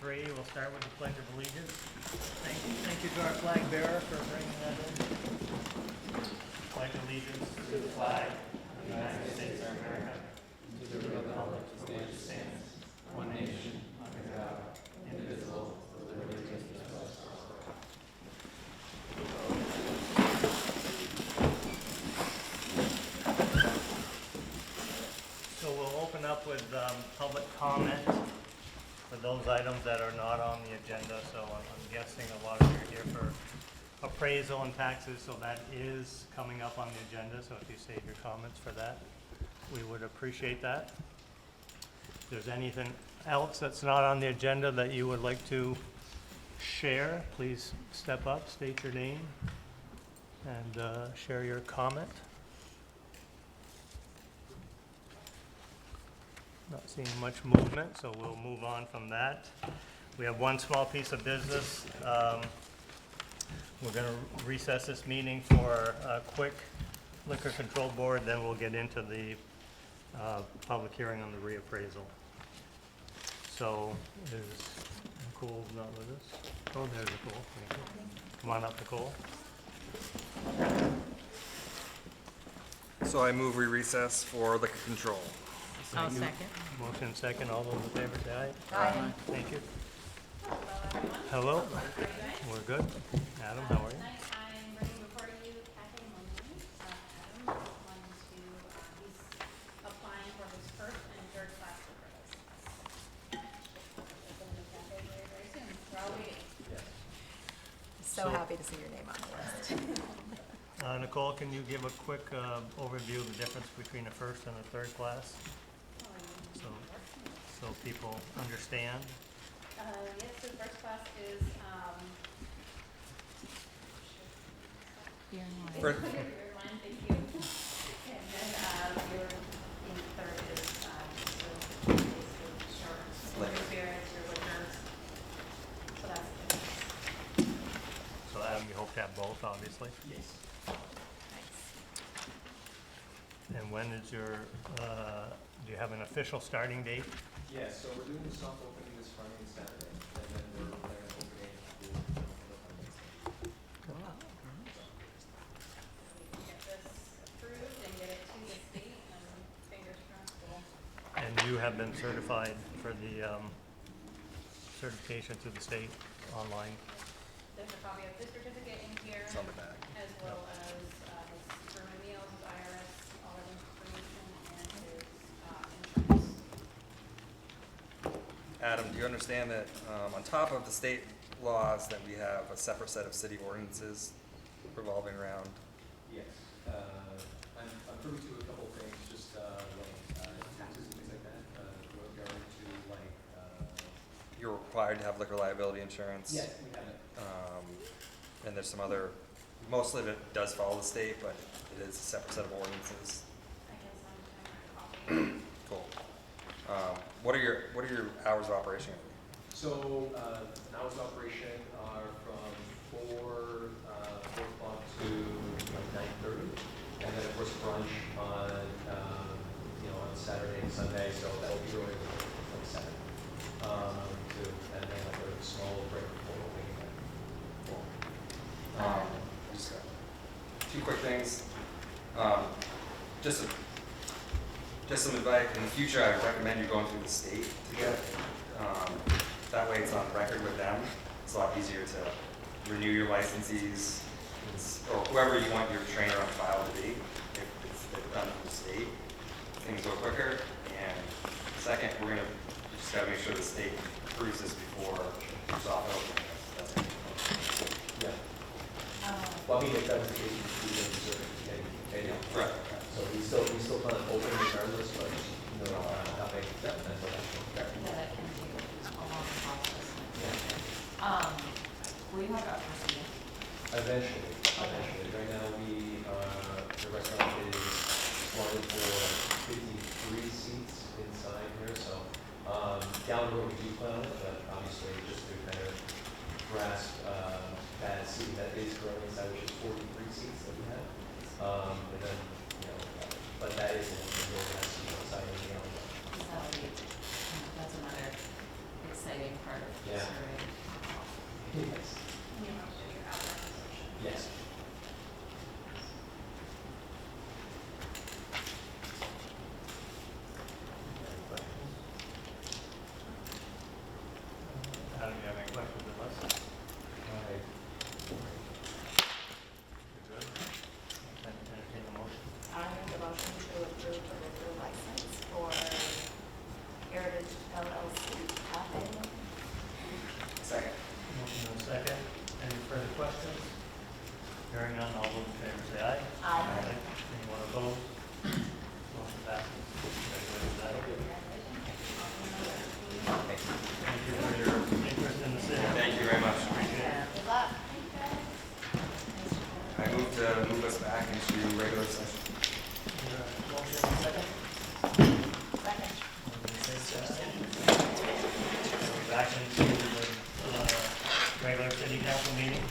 3. We'll start with the Pledge of Allegiance. Thank you to our flag bearer for bringing that in. Pledge allegiance to the flag of the United States of America, to the republic for which it stands, one nation, under God, indivisible, with liberty and justice for all. So we'll open up with public comment for those items that are not on the agenda. So I'm guessing a lot of you are here for appraisal and taxes, so that is coming up on the agenda. So if you save your comments for that, we would appreciate that. If there's anything else that's not on the agenda that you would like to share, please step up, state your name, and share your comment. Not seeing much movement, so we'll move on from that. We have one small piece of business. We're going to recess this meeting for a quick liquor control board, then we'll get into the public hearing on the reappraisal. So is Nicole not with us? Oh, there's Nicole. Thank you. Come on up, Nicole. So I move we recess for liquor control. I'll second. Motion second. All those in favor say aye. Aye. Thank you. Hello. We're good. Adam, how are you? Tonight I'm bringing before you Kathy Maloney. Adam wanted to, he's applying for his first and third class liquor license. It's going to be Kathy very, very soon. We're all waiting. So happy to see your name on the list. Nicole, can you give a quick overview of the difference between a first and a third class? So people understand. Yes, so the first class is, Beer and wine. For- beer, wine, thank you. And then your in third is so basically short spirits or liquors. So that's the difference. So Adam, you hope to have both, obviously. Yes. Nice. And when is your, do you have an official starting date? Yes, so we're doing the soft opening this Friday and Saturday, and then we're planning on opening the Cool. We can get this approved and get it to the state and fingers crossed we'll. And you have been certified for the certification to the state online. There's a copy of his certificate in here, It's on the back. as well as his German meals, his IRS, all that information, and his insurance. Adam, do you understand that on top of the state laws that we have a separate set of city ordinances revolving around? Yes, I'm privy to a couple of things, just like taxes and things like that, with regard to like. You're required to have liquor liability insurance. Yes, we have it. And there's some other, most of it does follow the state, but it is a separate set of ordinances. I guess I'm a copy. Cool. What are your hours of operation? So, hours of operation are from 4 o'clock to like 9:30, and then of course brunch on, on Saturday and Sunday, so that will be really from 7 to, and then like a small break before opening. Cool. Just got two quick things. Just some advice, in the future I would recommend you going through the state to get it. That way it's on record with them. It's a lot easier to renew your licensees, or whoever you want your trainer on file to be. If it's done through the state, things go quicker. And second, you just gotta make sure the state approves this before it's off opening. That's it. Yeah. Well, I mean, if that was the case, we would certainly get it. Right. So we still plan on opening regardless, but how big that that's what that's. That can take a long process. Yeah. Will you have a procedure? Eventually. Right now, the restaurant is wanted for 53 seats inside here, so, down the road we do plan on it, but obviously just to kind of grasp, that seat that is currently inside, which is 43 seats that we have. And then, but that is in the real seat outside of the That's another exciting part of Yeah. serving. Yes. You know, so you're out there. Yes. Any questions? Adam, do you have any questions of us? All right. You're good? Entertain a motion. I make a motion to approve the liquor license for Heritage LLC Cafe. Second. Motion and a second. Any further questions? Hearing none, all those in favor say aye. Aye. Anyone opposed? Motion passes. Congratulations, Adam. Thank you for your interest in the city. Thank you very much. Appreciate it. Good luck. I move us back into regular session. Motion and a second. Second. We're back into the regular city council meeting.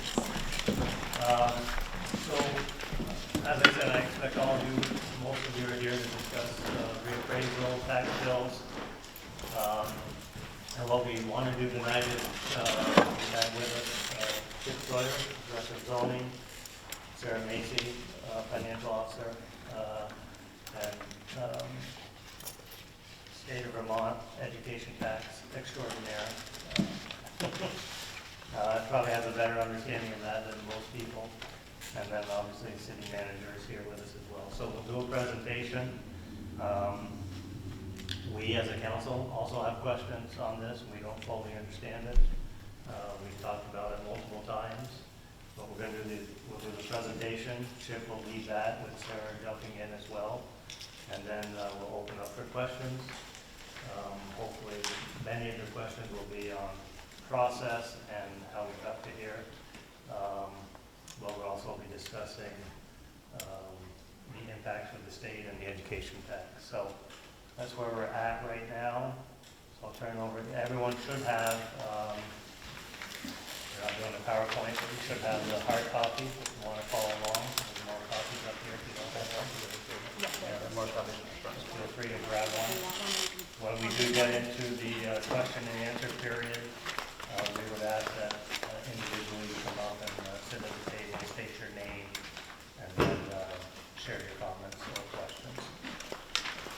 So, as I said, I expect all of you, most of you are here to discuss reappraisal, tax bills. And what we want to do tonight is, we have with us Chip Sawyer, Director of Zoning, Sarah Macy, Financial Officer, and State of Vermont Education Tax Extraordinaire. Probably has a better understanding of that than most people. And then obviously the city manager is here with us as well. So we'll do a presentation. We as a council also have questions on this. We don't fully understand it. We've talked about it multiple times. But we'll do the presentation. Chip will lead that with Sarah jumping in as well. And then we'll open up for questions. Hopefully many of the questions will be on process and how we got to here. But we'll also be discussing the impacts of the state and the education tax. So that's where we're at right now. So I'll turn it over. Everyone should have, we're not doing a PowerPoint, but you should have the hard copy if you want to follow along. There's more copies up here if you don't have one. Yeah, there are more copies in the front. Feel free to grab one. When we do get into the question and answer period, we would ask that individually you come up and sit at the table, state your name, and then share your comments or questions.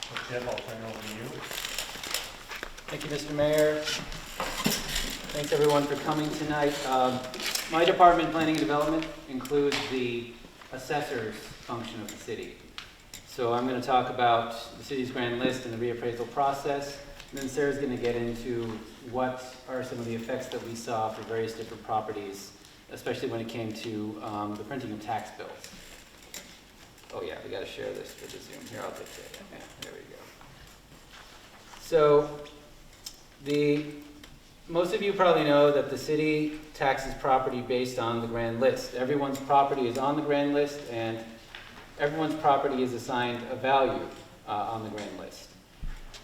So Chip, I'll turn it over to you. Thank you, Mr. Mayor. Thanks, everyone, for coming tonight. My department, Planning and Development, includes the assessor's function of the city. So I'm going to talk about the city's grand list and the reappraisal process. And then Sarah's going to get into what are some of the effects that we saw for various different properties, especially when it came to the printing of tax bills. Oh yeah, we got to share this for the Zoom. Here, I'll take it. Yeah, there we go. So most of you probably know that the city taxes property based on the grand list. Everyone's property is on the grand list, and everyone's property is assigned a value on the grand list.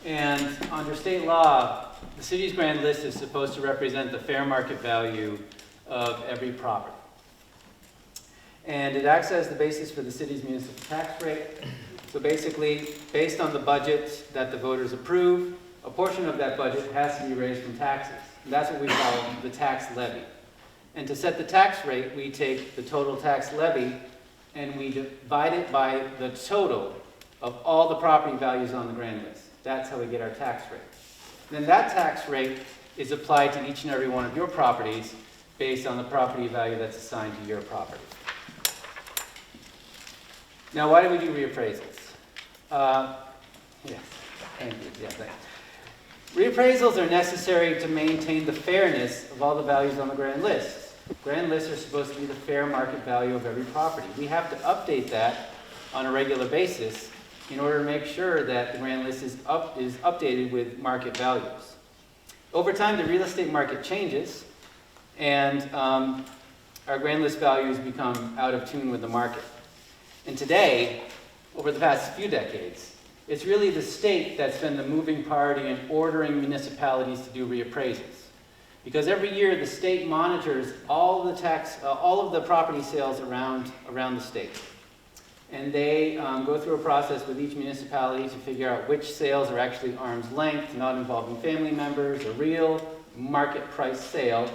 And under state law, the city's grand list is supposed to represent the fair market value of every property. And it acts as the basis for the city's municipal tax rate. So basically, based on the budget that the voters approve, a portion of that budget has to be raised from taxes. And that's what we call the tax levy. And to set the tax rate, we take the total tax levy and we divide it by the total of all the property values on the grand list. That's how we get our tax rate. Then that tax rate is applied to each and every one of your properties based on the property value that's assigned to your property. Now, why do we do reappraisals? Yes, thank you. Yeah, thanks. Reappraisals are necessary to maintain the fairness of all the values on the grand list. Grand lists are supposed to be the fair market value of every property. We have to update that on a regular basis in order to make sure that the grand list is updated with market values. Over time, the real estate market changes, and our grand list values become out of tune with the market. And today, over the past few decades, it's really the state that's been the moving party in ordering municipalities to do reappraisals. Because every year, the state monitors all of the property sales around the state. And they go through a process with each municipality to figure out which sales are actually arm's length, not involving family members, or real, market price sale,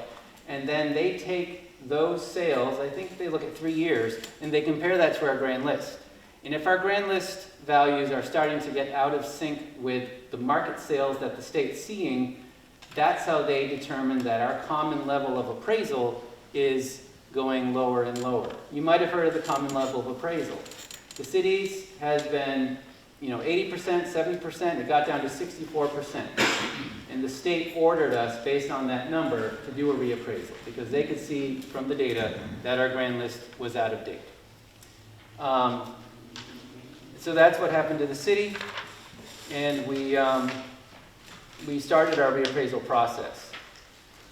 and then they take those sales, I think they look at 3 years, and they compare that to our grand list. And if our grand list values are starting to get out of sync with the market sales that the state's seeing, that's how they determine that our common level of appraisal is going lower and lower. You might have heard of the common level of appraisal. The cities has been, 80%, 70%, it got down to 64%. And the state ordered us, based on that number, to do a reappraisal because they could see from the data that our grand list was out of date. So that's what happened to the city, and we started our reappraisal process.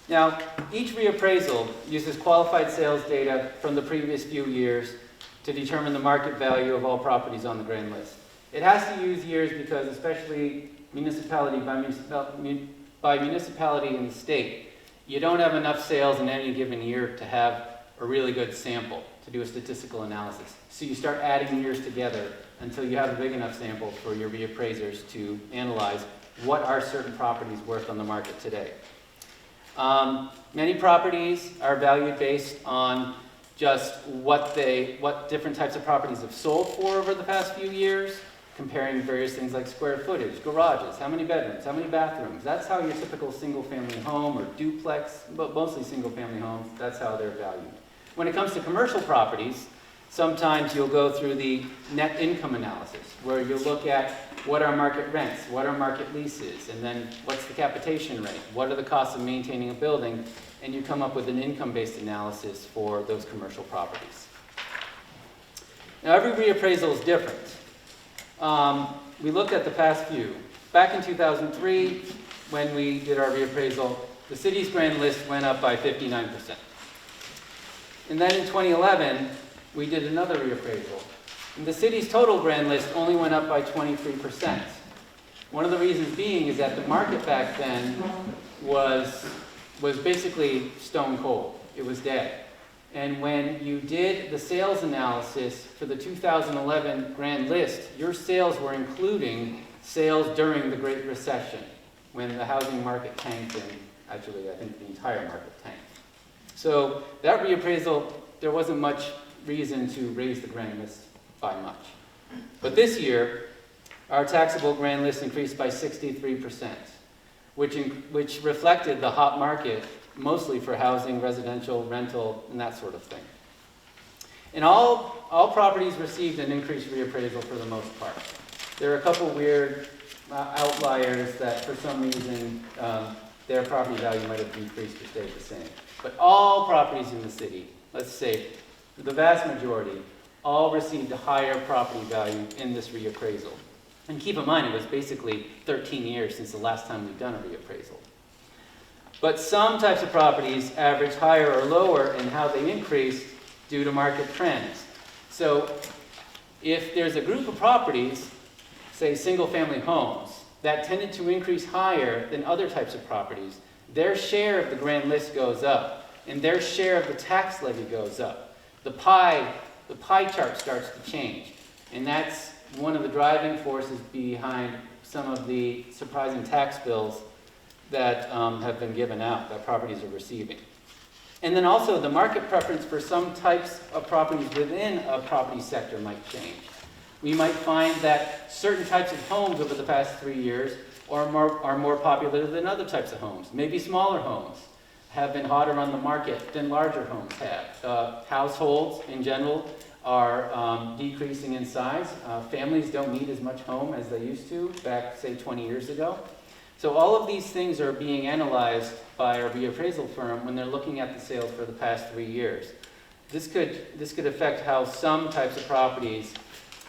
Now, each reappraisal uses qualified sales data from the previous few years to determine the market value of all properties on the grand list. It has to use years because, especially municipality by municipality in the state, you don't have enough sales in any given year to have a really good sample to do a statistical analysis. So you start adding years together until you have a big enough sample for your reappraisers to analyze what are certain properties worth on the market today. Many properties are valued based on just what different types of properties have sold for over the past few years, comparing various things like square footage, garages, how many bedrooms, how many bathrooms. That's how your typical single-family home or duplex, but mostly single-family homes, that's how they're valued. When it comes to commercial properties, sometimes you'll go through the net income analysis, where you look at what are market rents, what are market leases, and then what's the capitation rate, what are the costs of maintaining a building, and you come up with an income-based analysis for those commercial properties. Now, every reappraisal is different. We looked at the past few. Back in 2003, when we did our reappraisal, the city's grand list went up by 59%. And then in 2011, we did another reappraisal. And the city's total grand list only went up by 23%. One of the reasons being is that the market back then was basically stone cold. It was dead. And when you did the sales analysis for the 2011 grand list, your sales were including sales during the Great Recession, when the housing market tanked, and actually I think the entire market tanked. So that reappraisal, there wasn't much reason to raise the grand list by much. But this year, our taxable grand list increased by 63%, which reflected the hot market, mostly for housing, residential, rental, and that sort of thing. And all properties received an increased reappraisal for the most part. There are a couple weird outliers that for some reason their property value might have decreased or stayed the same. But all properties in the city, let's say the vast majority, all received a higher property value in this reappraisal. And keep in mind, it was basically 13 years since the last time we've done a reappraisal. But some types of properties average higher or lower in how they increase due to market trends. So if there's a group of properties, say single-family homes, that tended to increase higher than other types of properties, their share of the grand list goes up, and their share of the tax levy goes up. The pie chart starts to change, and that's one of the driving forces behind some of the surprising tax bills that have been given out, that properties are receiving. And then also the market preference for some types of properties within a property sector might change. We might find that certain types of homes over the past 3 years are more popular than other types of homes. Maybe smaller homes have been hotter on the market than larger homes have. Households in general are decreasing in size. Families don't need as much home as they used to back, say, 20 years ago. So all of these things are being analyzed by our reappraisal firm when they're looking at the sales for the past 3 years. This could affect how some types of properties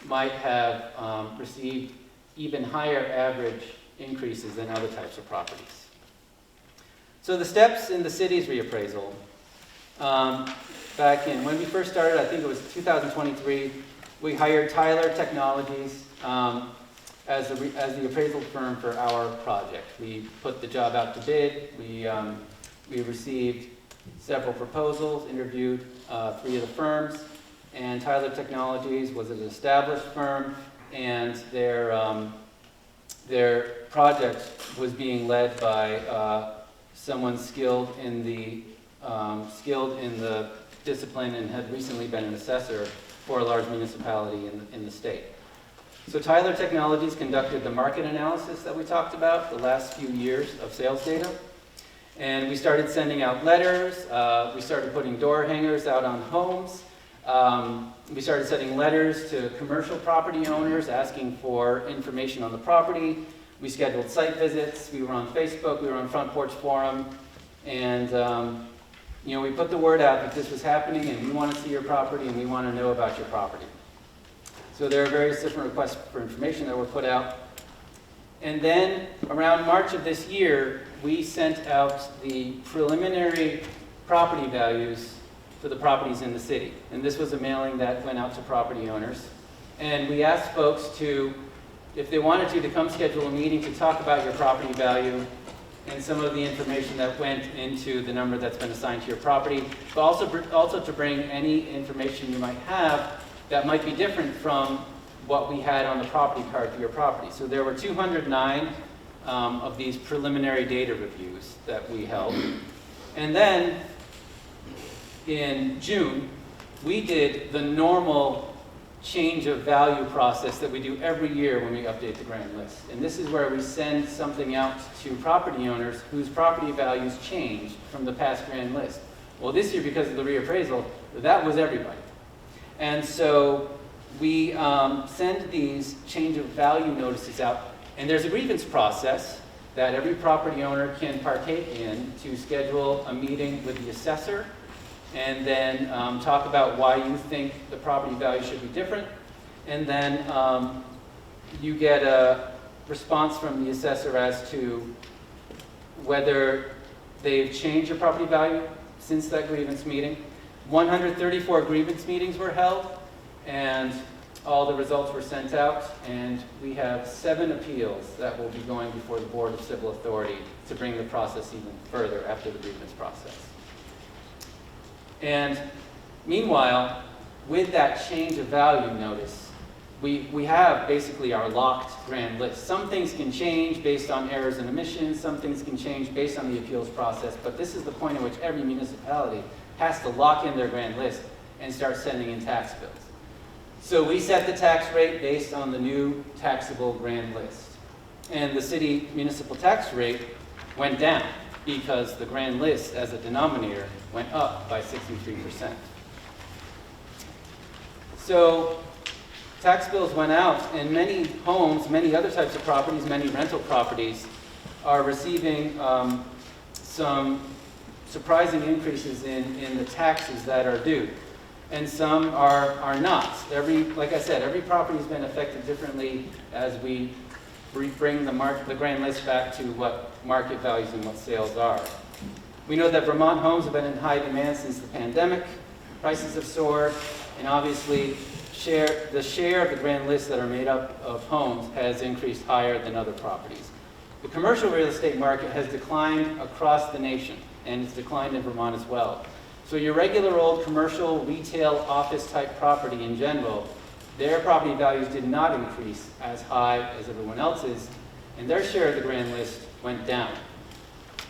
might have received even higher average increases than other types of properties. So the steps in the city's reappraisal, back in, when we first started, I think it was 2023, we hired Tyler Technologies as the appraisal firm for our project. We put the job out to bid. We received several proposals, interviewed 3 of the firms, and Tyler Technologies was an established firm, and their project was being led by someone skilled in the discipline and had recently been an assessor for a large municipality in the state. So Tyler Technologies conducted the market analysis that we talked about the last few years of sales data. And we started sending out letters. We started putting door hangers out on homes. We started sending letters to commercial property owners asking for information on the property. We scheduled site visits. We were on Facebook. We were on Front Porch Forum. And we put the word out that this was happening and we want to see your property and we want to know about your property. So there are various different requests for information that were put out. And then around March of this year, we sent out the preliminary property values for the properties in the city. And this was a mailing that went out to property owners. And we asked folks to, if they wanted to come schedule a meeting to talk about your property value and some of the information that went into the number that's been assigned to your property, but also to bring any information you might have that might be different from what we had on the property card for your property. So there were 209 of these preliminary data reviews that we held. And then in June, we did the normal change of value process that we do every year when we update the grand list. And this is where we send something out to property owners whose property values changed from the past grand list. Well, this year, because of the reappraisal, that was everybody. And so we send these change of value notices out, and there's a grievance process that every property owner can partake in to schedule a meeting with the assessor and then talk about why you think the property value should be different. And then you get a response from the assessor as to whether they've changed your property value since that grievance meeting. 134 grievance meetings were held, and all the results were sent out, and we have 7 appeals that will be going before the Board of Civil Authority to bring the process even further after the grievance process. And meanwhile, with that change of value notice, we have basically our locked grand list. Some things can change based on errors and omissions, some things can change based on the appeals process, but this is the point at which every municipality has to lock in their grand list and start sending in tax bills. So we set the tax rate based on the new taxable grand list. And the city municipal tax rate went down because the grand list as a denominator went up by 63%. So tax bills went out, and many homes, many other types of properties, many rental properties are receiving some surprising increases in the taxes that are due. And some are not. Like I said, every property has been affected differently as we bring the grand list back to what market values and what sales are. We know that Vermont homes have been in high demand since the pandemic. Prices have soared, and obviously the share of the grand list that are made up of homes has increased higher than other properties. The commercial real estate market has declined across the nation, and it's declined in Vermont as well. So your regular old commercial, retail, office type property in general, their property values did not increase as high as everyone else's, and their share of the grand list went down.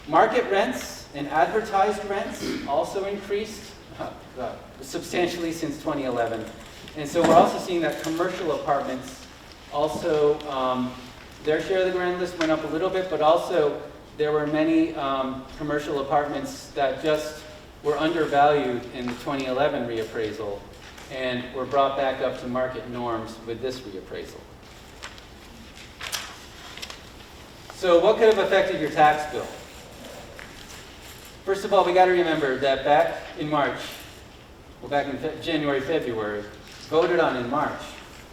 Market rents and advertised rents also increased substantially since 2011. And so we're also seeing that commercial apartments also, their share of the grand list went up a little bit, but also there were many commercial apartments that just were undervalued in the 2011 reappraisal and were brought back up to market norms with this reappraisal. So what could have affected your tax bill? First of all, we got to remember that back in March, well, back in January, February, voted on in March,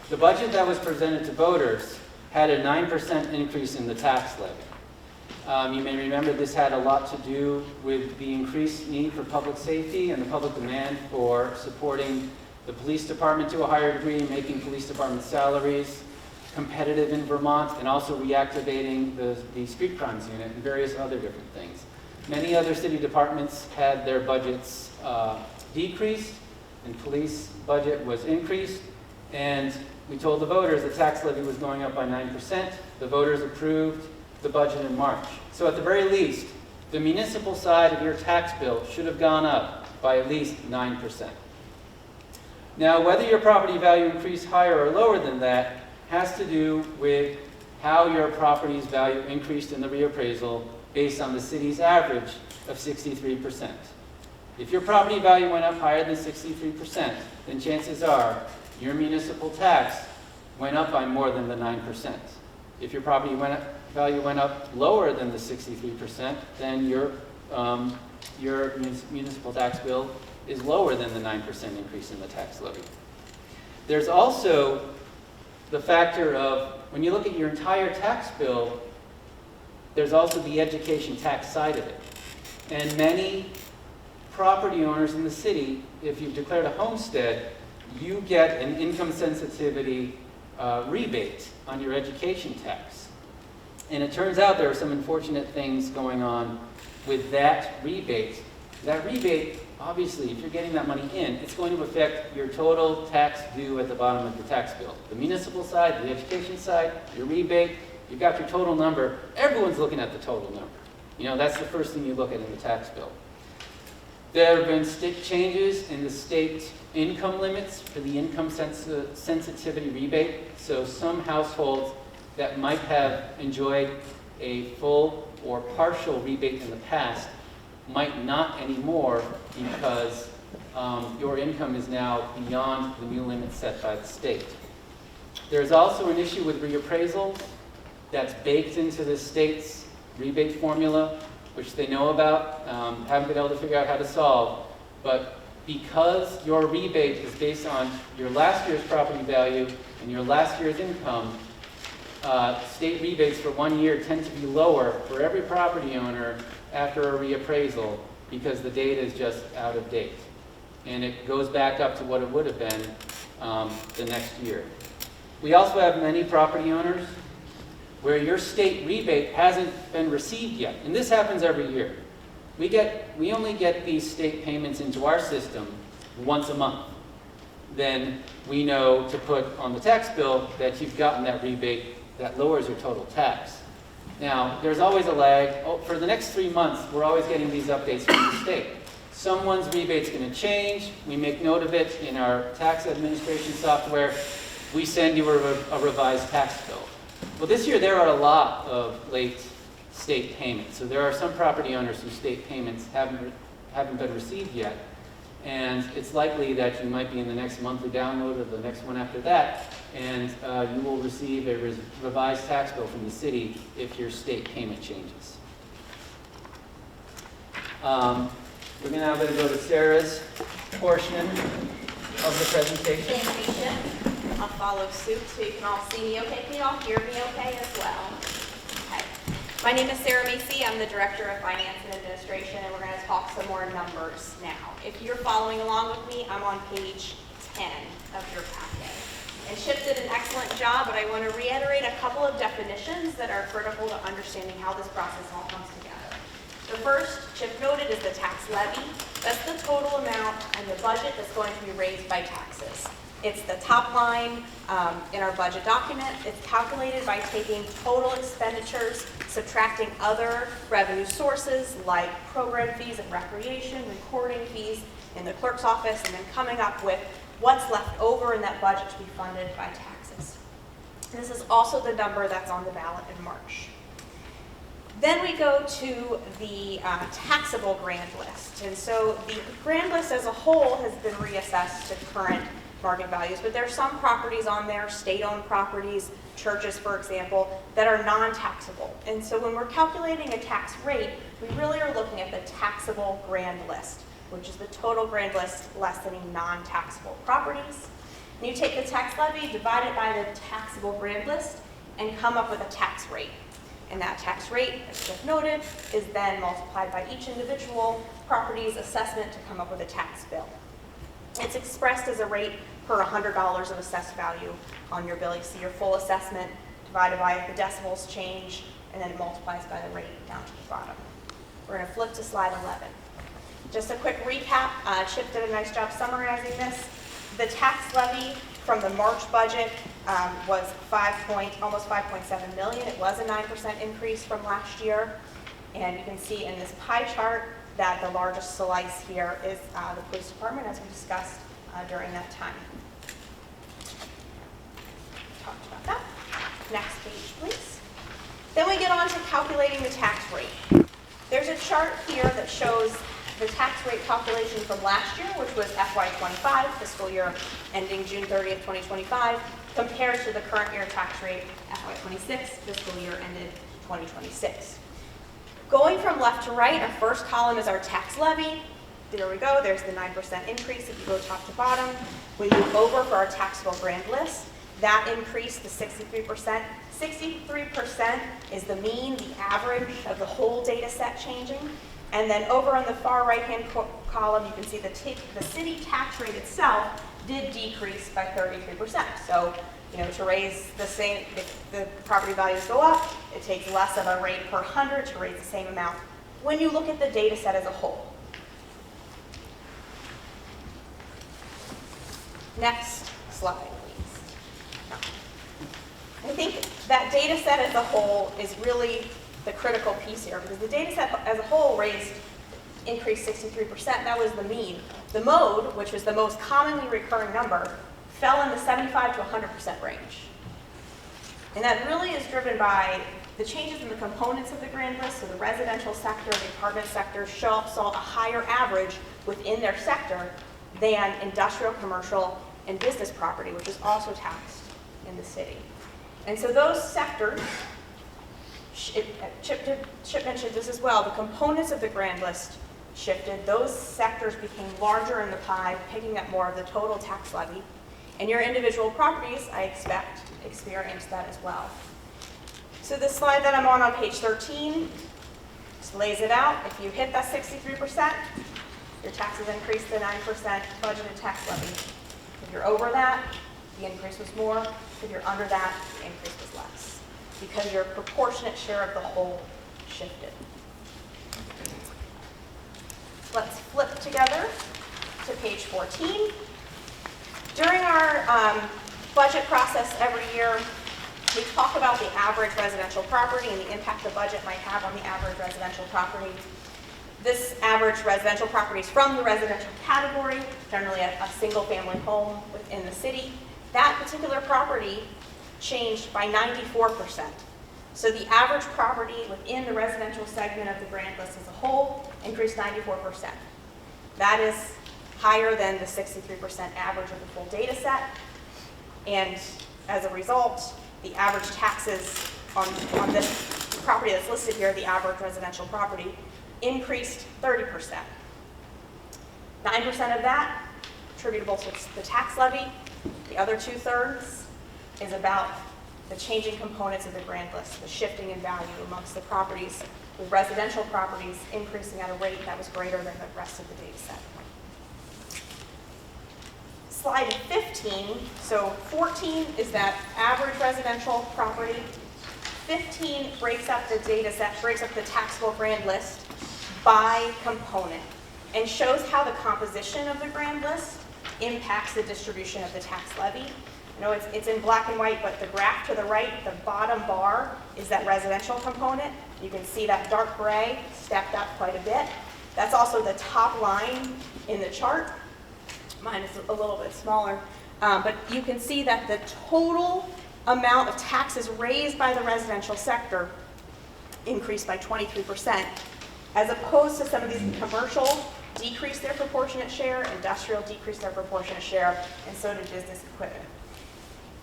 the budget that was presented to voters had a 9% increase in the tax levy. You may remember this had a lot to do with the increased need for public safety and the public demand for supporting the police department to a higher degree, making police department salaries competitive in Vermont, and also reactivating the street crimes unit and various other different things. Many other city departments had their budgets decreased, and police budget was increased, and we told the voters the tax levy was going up by 9%. The voters approved the budget in March. So at the very least, the municipal side of your tax bill should have gone up by at least 9%. Now, whether your property value increased higher or lower than that has to do with how your property's value increased in the reappraisal based on the city's average of 63%. If your property value went up higher than 63%, then chances are your municipal tax went up by more than the 9%. If your property value went up lower than the 63%, then your municipal tax bill is lower than the 9% increase in the tax levy. There's also the factor of, when you look at your entire tax bill, there's also the education tax side of it. And many property owners in the city, if you've declared a homestead, you get an income sensitivity rebate on your education tax. And it turns out there are some unfortunate things going on with that rebate. That rebate, obviously, if you're getting that money in, it's going to affect your total tax due at the bottom of your tax bill. The municipal side, the education side, your rebate, you've got your total number. Everyone's looking at the total number. You know, that's the first thing you look at in the tax bill. There have been changes in the state income limits for the income sensitivity rebate. So some households that might have enjoyed a full or partial rebate in the past might not anymore because your income is now beyond the new limit set by the state. There's also an issue with reappraisal that's baked into the state's rebate formula, which they know about, haven't been able to figure out how to solve. But because your rebate is based on your last year's property value and your last year's income, state rebates for 1 year tend to be lower for every property owner after a reappraisal because the data is just out of date. And it goes back up to what it would have been the next year. We also have many property owners where your state rebate hasn't been received yet. And this happens every year. We only get these state payments into our system once a month. Then we know to put on the tax bill that you've gotten that rebate that lowers your total tax. Now, there's always a lag. For the next 3 months, we're always getting these updates from the state. Someone's rebate's going to change. We make note of it in our tax administration software. We send you a revised tax bill. Well, this year there are a lot of late state payments. So there are some property owners whose state payments haven't been received yet. And it's likely that you might be in the next monthly download or the next one after that, and you will receive a revised tax bill from the city if your state payment changes. We're now going to go to Sarah's portion of the presentation. Thank you, Chip. I'll follow suit so you can all see me okay. Can you all hear me okay as well? Okay. My name is Sarah Macy. I'm the Director of Finance and Administration, and we're going to talk some more numbers now. If you're following along with me, I'm on page 10 of your packet. And Chip did an excellent job, but I want to reiterate a couple of definitions that are critical to understanding how this process all comes together. The first, Chip noted, is the tax levy. That's the total amount and the budget that's going to be raised by taxes. It's the top line in our budget document. It's calculated by taking total expenditures, subtracting other revenue sources like program fees and recreation, recording fees in the clerk's office, and then coming up with what's left over in that budget to be funded by taxes. This is also the number that's on the ballot in March. Then we go to the taxable grand list. And so the grand list as a whole has been reassessed to current market values, but there are some properties on there, state-owned properties, churches, for example, that are non-taxable. And so when we're calculating a tax rate, we really are looking at the taxable grand list, which is the total grand list less than any non-taxable properties. And you take the tax levy, divide it by the taxable grand list, and come up with a tax rate. And that tax rate, as Jeff noted, is then multiplied by each individual property's assessment to come up with a tax bill. It's expressed as a rate per $100 of assessed value on your bill. You see your full assessment divided by the decimals change, and then it multiplies by the rate down to the bottom. We're going to flip to slide 11. Just a quick recap. Chip did a nice job summarizing this. The tax levy from the March budget was almost $5.7 million. It was a 9% increase from last year. And you can see in this pie chart that the largest slice here is the police department, as we discussed during that time. Talked about that. Next page, please. Then we get on to calculating the tax rate. There's a chart here that shows the tax rate calculation from last year, which was FY25, fiscal year ending June 30th, 2025, compared to the current year tax rate, FY26, fiscal year ended 2026. Going from left to right, our first column is our tax levy. There we go, there's the 9% increase if you go top to bottom. We move over for our taxable grand list. That increased to 63%. 63% is the mean, the average of the whole data set changing. And then over on the far right-hand column, you can see the city tax rate itself did decrease by 33%. So, to raise the same, if the property values go up, it takes less of a rate per 100 to raise the same amount when you look at the data set as a whole. Next slide, please. I think that data set as a whole is really the critical piece here, because the data set as a whole increased 63%. That was the mean. The mode, which was the most commonly recurring number, fell in the 75 to 100% range. And that really is driven by the changes in the components of the grand list. So the residential sector, the apartment sector saw a higher average within their sector than industrial, commercial, and business property, which is also taxed in the city. And so those sectors, Chip mentioned this as well, the components of the grand list shifted. Those sectors became larger in the pie, picking up more of the total tax levy. And your individual properties, I expect, experienced that as well. So this slide that I'm on page 13 just lays it out. If you hit that 63%, your taxes increase to 9% budgeted tax levy. If you're over that, the increase was more. If you're under that, the increase was less, because your proportionate share of the whole shifted. Let's flip together to page 14. During our budget process every year, we talk about the average residential property and the impact the budget might have on the average residential property. This average residential property is from the residential category, generally a single-family home within the city. That particular property changed by 94%. So the average property within the residential segment of the grand list as a whole increased 94%. That is higher than the 63% average of the full data set. And as a result, the average taxes on this property that's listed here, the average residential property, increased 30%. 9% of that attributable to the tax levy. The other 2/3 is about the changing components of the grand list, the shifting in value amongst the properties, with residential properties increasing at a rate that was greater than the rest of the data set. Slide 15, so 14 is that average residential property. 15 breaks up the data set, breaks up the taxable grand list by component, and shows how the composition of the grand list impacts the distribution of the tax levy. I know it's in black and white, but the graph to the right, the bottom bar, is that residential component. You can see that dark gray stepped up quite a bit. That's also the top line in the chart. Mine is a little bit smaller, but you can see that the total amount of taxes raised by the residential sector increased by 23%, as opposed to some of these commercial decreased their proportionate share, industrial decreased their proportionate share, and so did business equipment.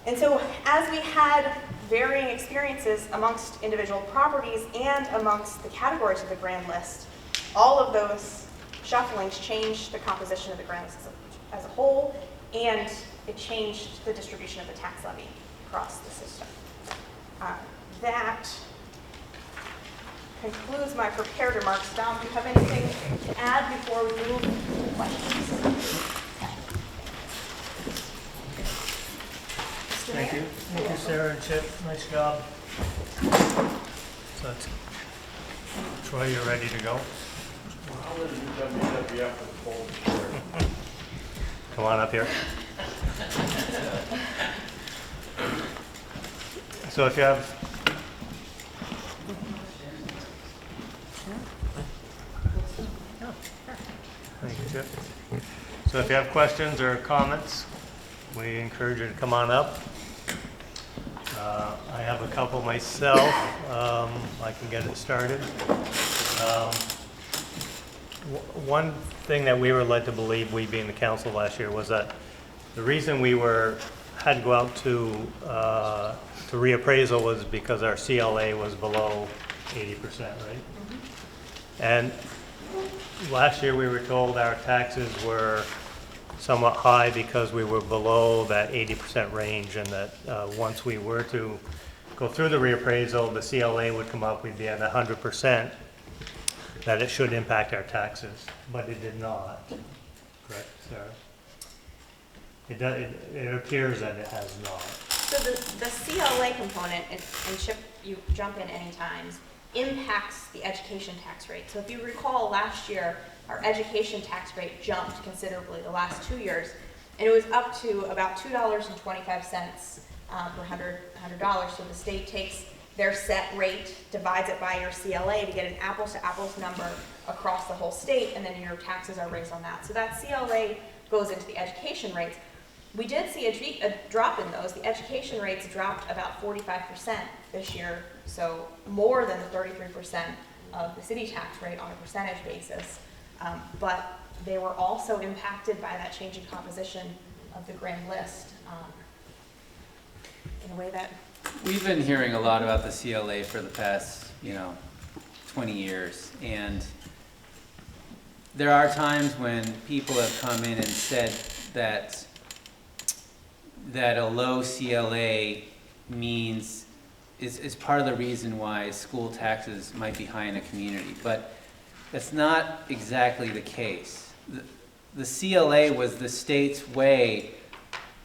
And so as we had varying experiences amongst individual properties and amongst the categories of the grand list, all of those shufflings changed the composition of the grand list as a whole, and it changed the distribution of the tax levy across the system. That concludes my prepared remarks. Dom, do you have anything to add before we move to questions? Thank you. Thank you, Sarah and Chip. Nice job. So it's, Troy, you're ready to go? Come on up here. Chip. So if you have questions or comments, we encourage you to come on up. I have a couple myself. I can get it started. One thing that we were led to believe, we being the council last year, was that the reason we had to go out to reappraisal was because our CLA was below 80%, right? And last year we were told our taxes were somewhat high because we were below that 80% range, and that once we were to go through the reappraisal, the CLA would come up, we'd be at 100%, that it should impact our taxes, but it did not. Correct, Sarah? It appears that it has not. So the CLA component, and Chip, you jump in any times, impacts the education tax rate. So if you recall last year, our education tax rate jumped considerably the last 2 years, and it was up to about $2.25 per $100. So the state takes their set rate, divides it by your CLA to get an apples to apples number across the whole state, and then your taxes are raised on that. So that CLA goes into the education rates. We did see a drop in those. The education rates dropped about 45% this year, so more than the 33% of the city tax rate on a percentage basis. But they were also impacted by that change in composition of the grand list in a way that... We've been hearing a lot about the CLA for the past, 20 years, and there are times when people have come in and said that a low CLA is part of the reason why school taxes might be high in a community, but that's not exactly the case. The CLA was the state's way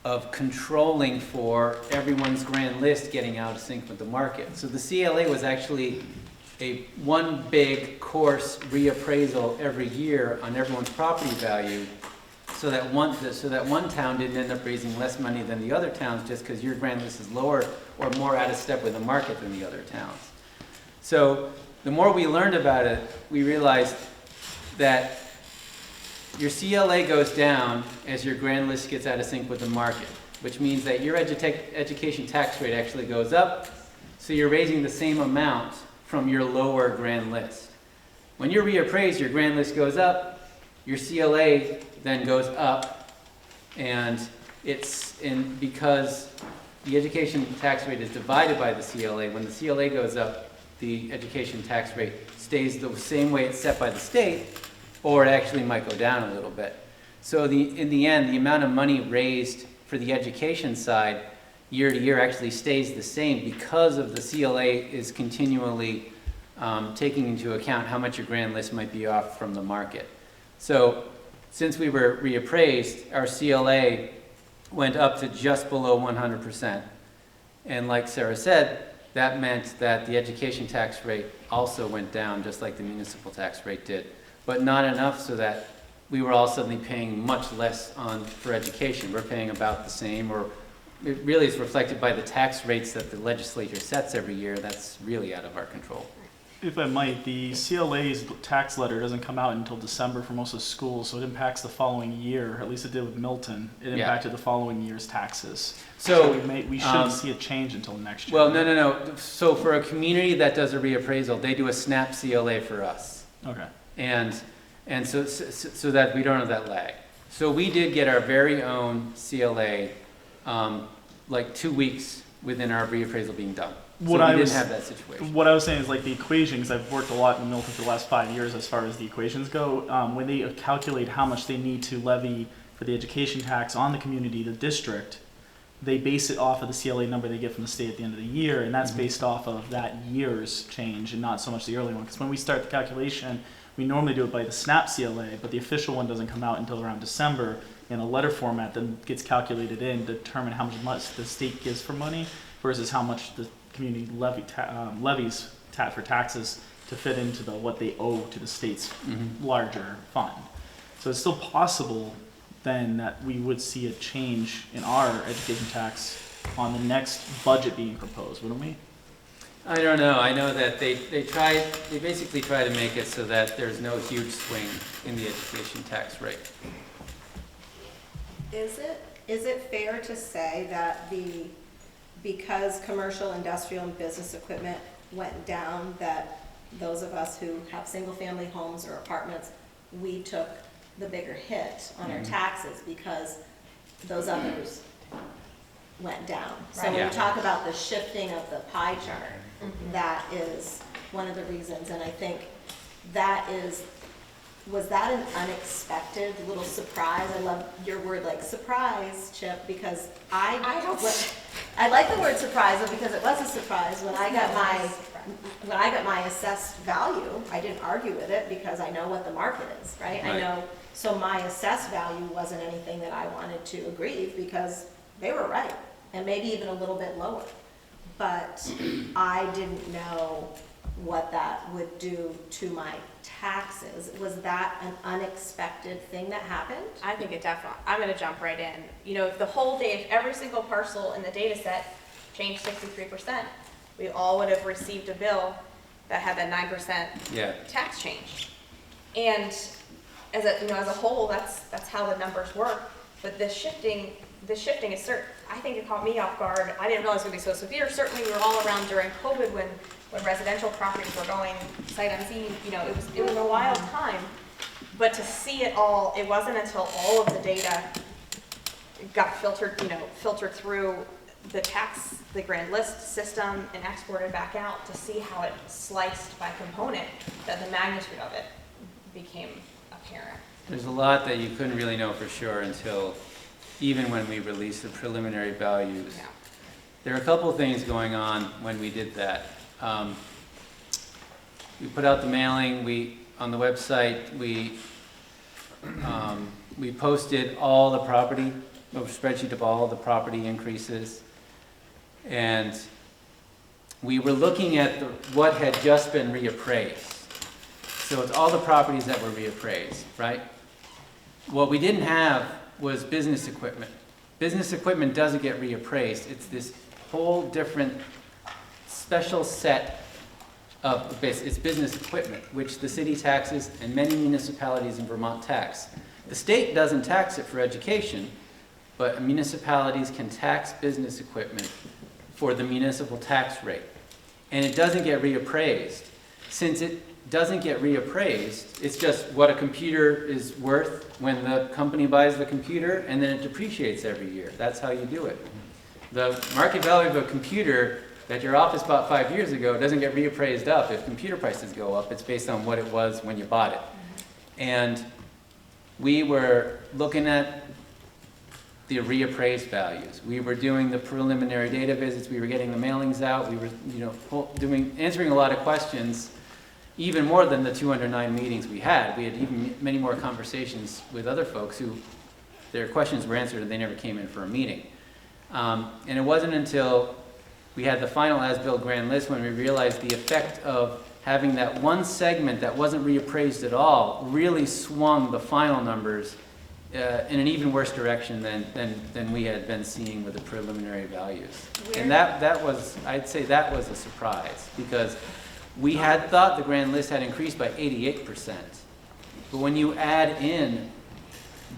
of controlling for everyone's grand list getting out of sync with the market. So the CLA was actually one big course reappraisal every year on everyone's property value, so that one town didn't end up raising less money than the other towns just because your grand list is lower or more out of step with the market than the other towns. So the more we learned about it, we realized that your CLA goes down as your grand list gets out of sync with the market, which means that your education tax rate actually goes up, so you're raising the same amount from your lower grand list. When you're reappraised, your grand list goes up, your CLA then goes up, and because the education tax rate is divided by the CLA, when the CLA goes up, the education tax rate stays the same way it's set by the state, or it actually might go down a little bit. So in the end, the amount of money raised for the education side year to year actually stays the same because of the CLA is continually taking into account how much your grand list might be off from the market. So since we were reappraised, our CLA went up to just below 100%. And like Sarah said, that meant that the education tax rate also went down just like the municipal tax rate did, but not enough so that we were all suddenly paying much less for education. We're paying about the same, or it really is reflected by the tax rates that the legislature sets every year. That's really out of our control. If I might, the CLA's tax letter doesn't come out until December for most of the schools, so it impacts the following year. At least it did with Milton. It impacted the following year's taxes. So we shouldn't see a change until next year. Well, no. So for a community that does a reappraisal, they do a snap CLA for us. Okay. And so that we don't have that lag. So we did get our very own CLA like 2 weeks within our reappraisal being done. So we didn't have that situation. What I was saying is like the equation, because I've worked a lot in Milton for the last 5 years as far as the equations go, when they calculate how much they need to levy for the education tax on the community, the district, they base it off of the CLA number they get from the state at the end of the year, and that's based off of that year's change and not so much the early one. Because when we start the calculation, we normally do it by the SNAP CLA, but the official one doesn't come out until around December in a letter format that gets calculated in to determine how much the state gives for money versus how much the community levies for taxes to fit into what they owe to the state's larger fund. So it's still possible then that we would see a change in our education tax on the next budget being proposed, wouldn't we? I don't know. I know that they basically try to make it so that there's no huge swing in the education tax rate. Is it fair to say that because commercial, industrial, and business equipment went down, that those of us who have single-family homes or apartments, we took the bigger hit on our taxes because those others went down? So when Yeah. we talk about the shifting of the pie chart, that is one of the reasons, and I think was that an unexpected little surprise? I love your word, like, surprise, Chip, because I like the word surprise because it was a surprise when I got my assessed value. I didn't argue with it because I know what the market is, right? I know, so my assessed value wasn't anything that I wanted to aggrieve because they were right, and maybe even a little bit lower. But I didn't know what that would do to my taxes. Was that an unexpected thing that happened? I think it definitely, I'm gonna jump right in. You know, if the whole if every single parcel in the data set changed 63%, we all would have received a bill that had that 9% Yeah. tax change. And as a whole, that's how the numbers work. But the shifting is certain. I think it caught me off guard. I didn't realize it would be so severe. Certainly, we were all around during COVID when residential properties were going sight unseen. You know, it was a wild time. But to see it all, it wasn't until all of the data got filtered through the grand list system and exported back out to see how it sliced by component, that the magnitude of it became apparent. There's a lot that you couldn't really know for sure until even when we released the preliminary values. Yeah. There are a couple of things going on when we did that. We put out the mailing, on the website, we posted all the property, a spreadsheet of all the property increases. And we were looking at what had just been reappraised. So it's all the properties that were reappraised, right? What we didn't have was business equipment. Business equipment doesn't get reappraised. It's this whole different special set of, it's business equipment, which the city taxes and many municipalities in Vermont tax. The state doesn't tax it for education, but municipalities can tax business equipment for the municipal tax rate. And it doesn't get reappraised. Since it doesn't get reappraised, it's just what a computer is worth when the company buys the computer, and then it depreciates every year. That's how you do it. The market value of a computer that your office bought 5 years ago doesn't get reappraised up. If computer prices go up, it's based on what it was when you bought it. And we were looking at the reappraised values. We were doing the preliminary data visits. We were getting the mailings out. We were, answering a lot of questions, even more than the 209 meetings we had. We had even many more conversations with other folks who their questions were answered and they never came in for a meeting. And it wasn't until we had the final as-built grand list when we realized the effect of having that one segment that wasn't reappraised at all really swung the final numbers in an even worse direction than we had been seeing with the preliminary values. And that was, I'd say that was a surprise, because we had thought the grand list had increased by 88%. But when you add in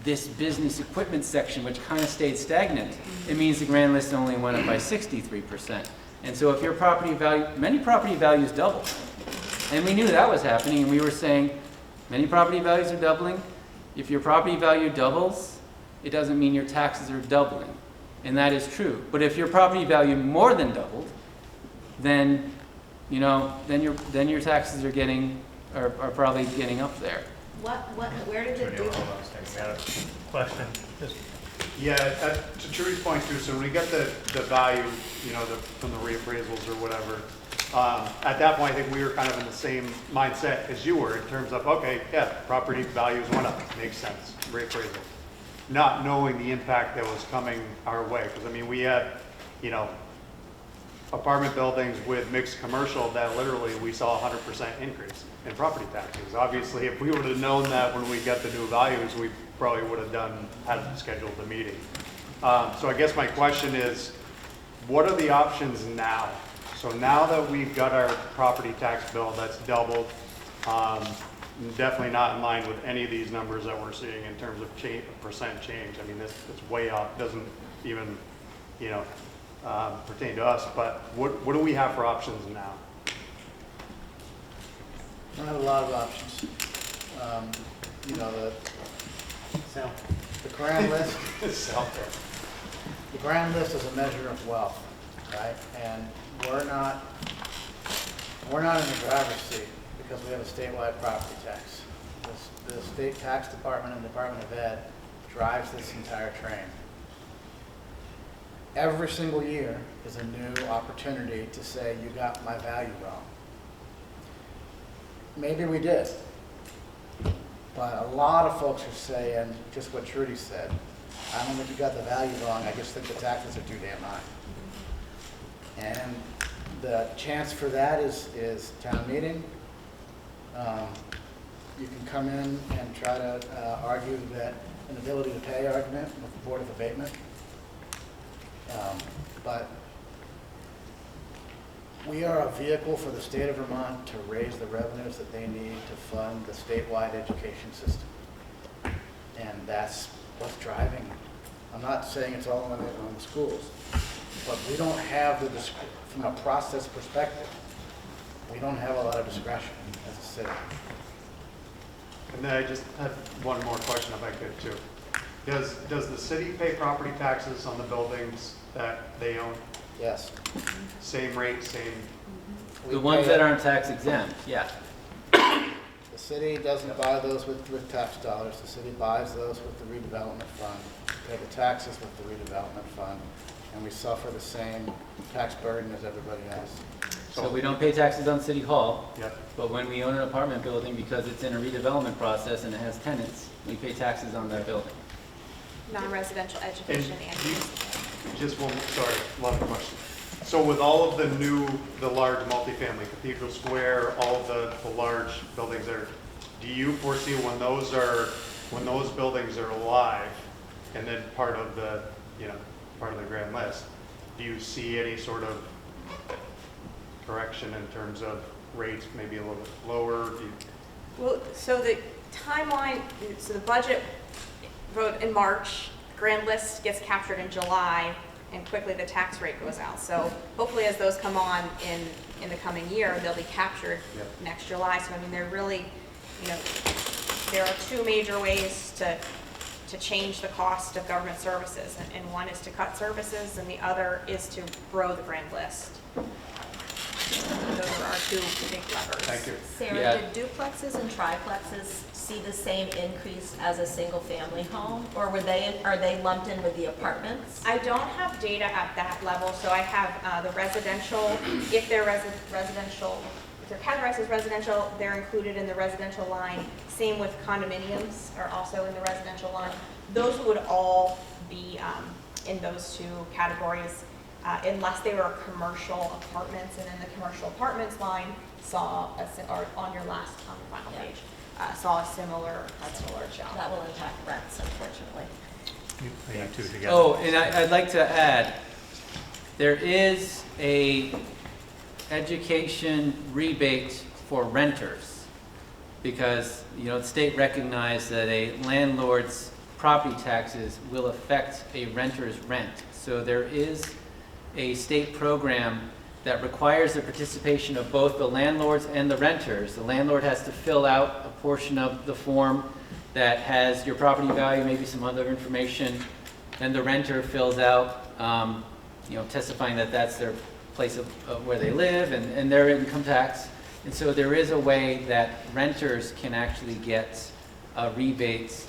this business equipment section, which kind of stayed stagnant, it means the grand list only went up by 63%. And so if your property value, many property values doubled. And we knew that was happening, and we were saying, many property values are doubling. If your property value doubles, it doesn't mean your taxes are doubling. And that is true. But if your property value more than doubled, then then your taxes are probably getting up there. Where did it do? Hold on a second, we had a question. Yeah, to Trudy's point too, so when we get the value, from the reappraisals or whatever, at that point, I think we were kind of in the same mindset as you were in terms of, okay, yeah, property values went up, makes sense, reappraisal. Not knowing the impact that was coming our way, because we had, apartment buildings with mixed commercial that literally we saw 100% increase in property taxes. Obviously, if we would have known that when we got the new values, we probably would have had scheduled the meeting. So I guess my question is, what are the options now? So now that we've got our property tax bill that's doubled, definitely not in line with any of these numbers that we're seeing in terms of percent change. I mean, it's way up, doesn't even, you know, pertain to us, but what do we have for options now? I don't have a lot of options. You know, the grand list, It's out there. the grand list is a measure of wealth, right? And we're not in the driver's seat because we have a statewide property tax. The state tax department and Department of Ed drives this entire train. Every single year is a new opportunity to say, you got my value wrong. Maybe we did. But a lot of folks are saying just what Trudy said. I don't think you got the value wrong, I just think the taxes are too damn high. And the chance for that is town meeting. You can come in and try to argue that an ability to pay argument with the Board of Abatement. But we are a vehicle for the state of Vermont to raise the revenues that they need to fund the statewide education system. And that's what's driving. I'm not saying it's all on the schools, but we don't have from a process perspective, we don't have a lot of discretion as a city. And then I just had one more question if I could too. Does the city pay property taxes on the buildings that they own? Yes. Same rate, same, The ones that aren't tax exempt, yeah. The city doesn't buy those with tax dollars. The city buys those with the redevelopment fund. We pay the taxes with the redevelopment fund, and we suffer the same tax burden as everybody else. So we don't pay taxes on City Hall, yeah. but when we own an apartment building, because it's in a redevelopment process and it has tenants, we pay taxes on that building. Non-residential education and. Just one, sorry, love the question. So with all of the large multifamily, Cathedral Square, all of the large buildings there, do you foresee when those buildings are alive and then part of the grand list, do you see any sort of correction in terms of rates, maybe a little bit lower? Well, so the timeline, so the budget vote in March, grand list gets captured in July, and quickly the tax rate goes out. So hopefully as those come on in the coming year, they'll be captured next July. So I mean, they're really, you know, there are two major ways to change the cost of government services. And one is to cut services, and the other is to grow the grand list. Those are our two big levers. Thank you. Sarah, Yeah. did duplexes and triplexes see the same increase as a single-family home, or are they lumped in with the apartments? I don't have data at that level, so I have the residential, if they're residential, if they're categorized as residential, they're included in the residential line. Same with condominiums are also in the residential line. Those would all be in those two categories, unless they were commercial apartments, and then the commercial apartments line saw, or on your final page, saw a similar jump. That will impact rents, unfortunately. You two together. Oh, and I'd like to add, there is a education rebate for renters, because, you know, the state recognized that a landlord's property taxes will affect a renter's rent. So there is a state program that requires the participation of both the landlords and the renters. The landlord has to fill out a portion of the form that has your property value, maybe some other information. Then the renter fills out, you know, testifying that that's their place of where they live and their income tax. And so there is a way that renters can actually get rebates.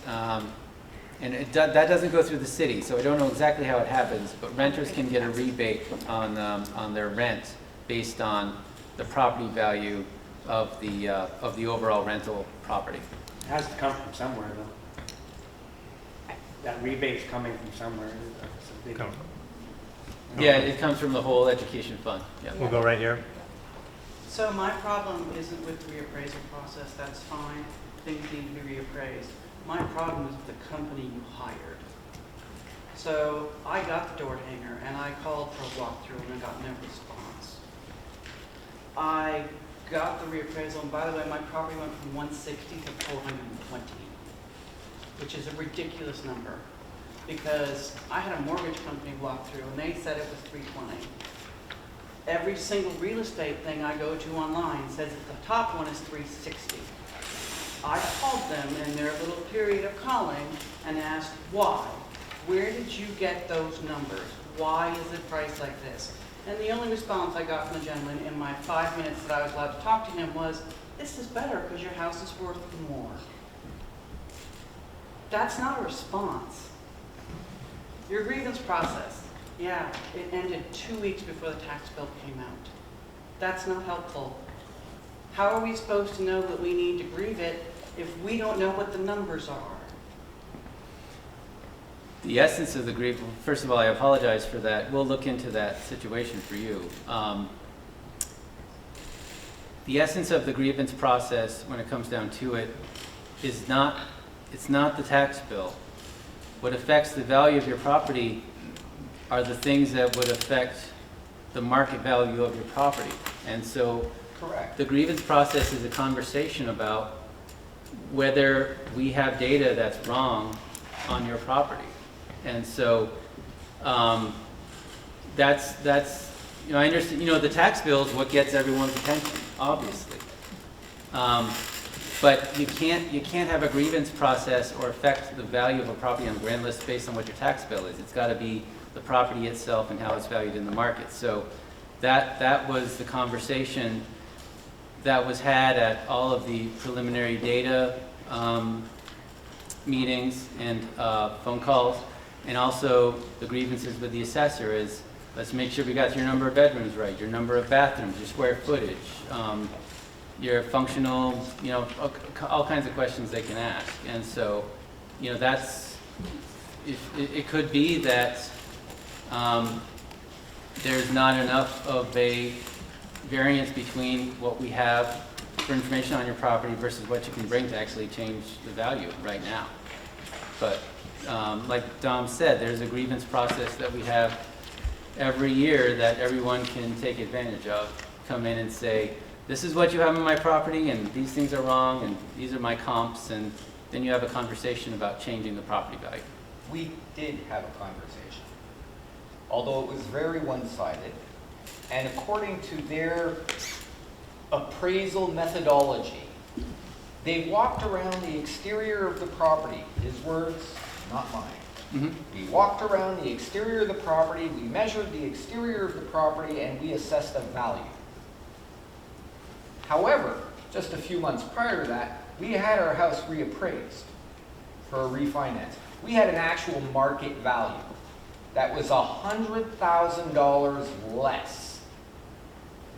And that doesn't go through the city, so I don't know exactly how it happens, but renters can get a rebate on their rent based on the property value of the overall rental property. It has to come from somewhere, though. That rebate's coming from somewhere. It's a big- Come. Yeah, it comes from the whole education fund, yeah. We'll go right here. So my problem isn't with the reappraisal process, that's fine, things need to be reappraised. My problem is with the company you hired. So I got the door hanger and I called for a walkthrough and I got no response. I got the reappraisal, and by the way, my property went from 160 to 420, which is a ridiculous number, because I had a mortgage company walk through, and they said it was 320. Every single real estate thing I go to online says that the top one is 360. I called them in their little period of calling and asked why. Where did you get those numbers? Why is it priced like this? And the only response I got from the gentleman in my 5 minutes that I was allowed to talk to him was, this is better because your house is worth more. That's not a response. Your grievance process, yeah, it ended 2 weeks before the tax bill came out. That's not helpful. How are we supposed to know that we need to grieve it if we don't know what the numbers are? The essence of the grievance, first of all, I apologize for that. We'll look into that situation for you. The essence of the grievance process, when it comes down to it, is not, it's not the tax bill. What affects the value of your property are the things that would affect the market value of your property. And so Correct. the grievance process is a conversation about whether we have data that's wrong on your property. And so that's you know, I understand, you know, the tax bill is what gets everyone's attention, obviously. But you can't have a grievance process or affect the value of a property on the grand list based on what your tax bill is. It's got to be the property itself and how it's valued in the market. So that was the conversation that was had at all of the preliminary data meetings and phone calls, and also the grievances with the assessor is, let's make sure we got your number of bedrooms right, your number of bathrooms, your square footage, your functional, you know, all kinds of questions they can ask. And so, you know, that's, it could be that there's not enough of a variance between what we have for information on your property versus what you can bring to actually change the value right now. But like Dom said, there's a grievance process that we have every year that everyone can take advantage of. Come in and say, this is what you have on my property, and these things are wrong, and these are my comps, and then you have a conversation about changing the property value. We did have a conversation, although it was very one-sided. And according to their appraisal methodology, they walked around the exterior of the property, his words, not mine. Mm-hmm. We walked around the exterior of the property, we measured the exterior of the property, and we assessed a value. However, just a few months prior to that, we had our house reappraised for a refinance. We had an actual market value that was $100,000 less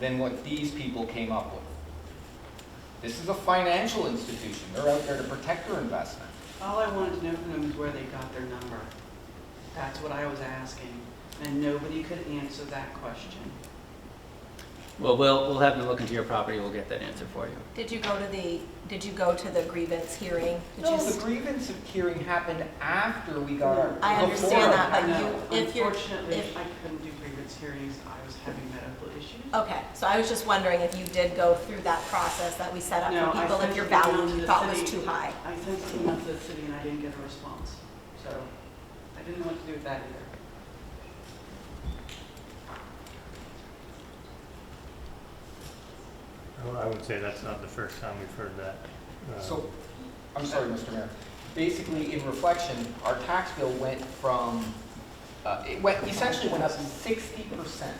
than what these people came up with. This is a financial institution. They're out there to protect their investment. All I wanted to know from them is where they got their number. That's what I was asking, and nobody could answer that question. Well, we'll have them look into your property. We'll get that answer for you. Did you go to the grievance hearing? No, the grievance hearing happened after we got our. I understand that, but No, if you're, unfortunately, I couldn't do grievance hearings. I was having medical issues. okay, so I was just wondering if you did go through that process that we set up No, for I people, sent if your an email value to you the thought was city. too high. I sent an email to the city and I didn't get a response. So I didn't know what to do with that either. Well, I would say that's not the first time we've heard that. So, I'm sorry, Mr. Mayor. Basically, in reflection, our tax bill went from, essentially went up 60%.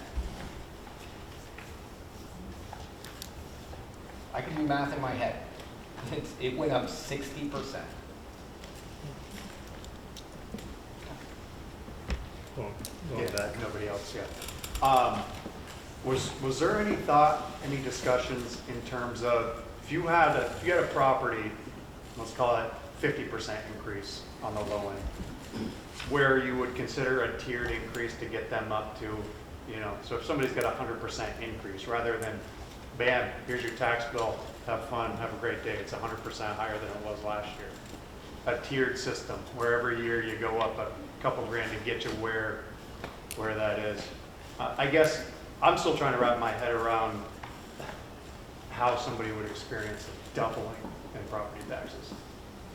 I can do math in my head. It went up 60%. Going Yeah, back. nobody else yet. Was there any thought, any discussions in terms of, if you had a property, let's call it 50% increase on the low end, where you would consider a tiered increase to get them up to, you know, so if somebody's got a 100% increase, rather than, bam, here's your tax bill, have fun, have a great day, it's 100% higher than it was last year. A tiered system, where every year you go up a couple grand to get you where that is. I guess I'm still trying to wrap my head around how somebody would experience a doubling in property taxes.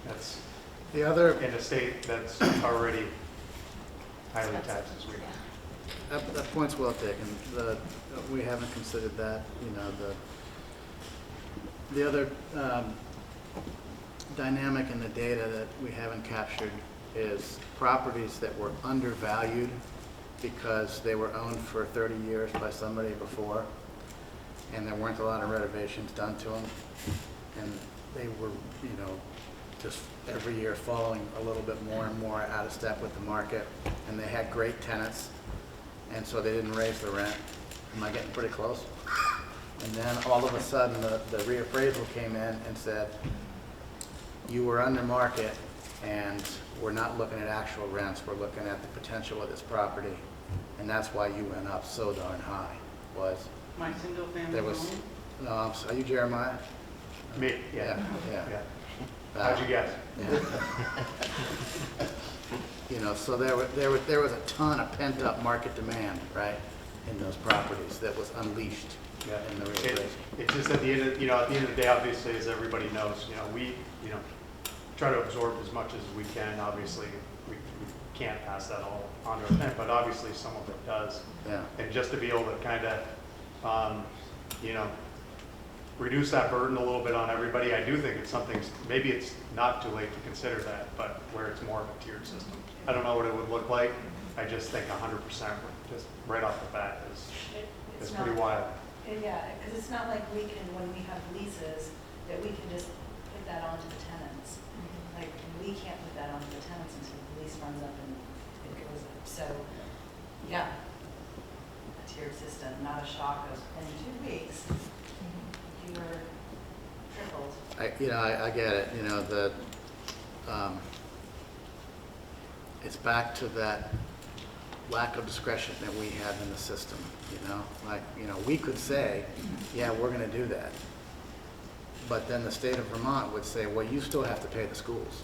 That's The other, in a state that's already highly taxed as we are. that point's well taken. We haven't considered that, the other dynamic in the data that we haven't captured is properties that were undervalued because they were owned for 30 years by somebody before, and there weren't a lot of renovations done to them, and they were, just every year falling a little bit more and more out of step with the market, and they had great tenants, and so they didn't raise the rent. Am I getting pretty close? And then all of a sudden, the reappraisal came in and said, you were under market, and we're not looking at actual rents, we're looking at the potential of this property, and that's why you went up so darn high, was My single family there was, home? no, are you Jeremiah? Me, yeah. Yeah. How'd you guess? So there was a ton of pent-up market demand, right, in those properties that was unleashed Yeah. in the reappraisal. It's just at the end of, at the end of the day, obviously, as everybody knows, we, try to absorb as much as we can. Obviously, we can't pass that all on to our tenant, but obviously some of it does. Yeah. And just to be able to kind of, reduce that burden a little bit on everybody, I do think it's something, maybe it's not too late to consider that, but where it's more of a tiered system. I don't know what it would look like. I just think 100% just right off the bat is pretty wild. Yeah, because it's not like we can, when we have leases, that we can just put that onto the tenants. Like, we can't put that onto the tenants until the lease runs up and it goes up. So, yeah, a tiered system, not a shock of, in 2 weeks, you were tripled. I get it, it's back to that lack of discretion that we have in the system, we could say, yeah, we're gonna do that. But then the state of Vermont would say, well, you still have to pay the schools.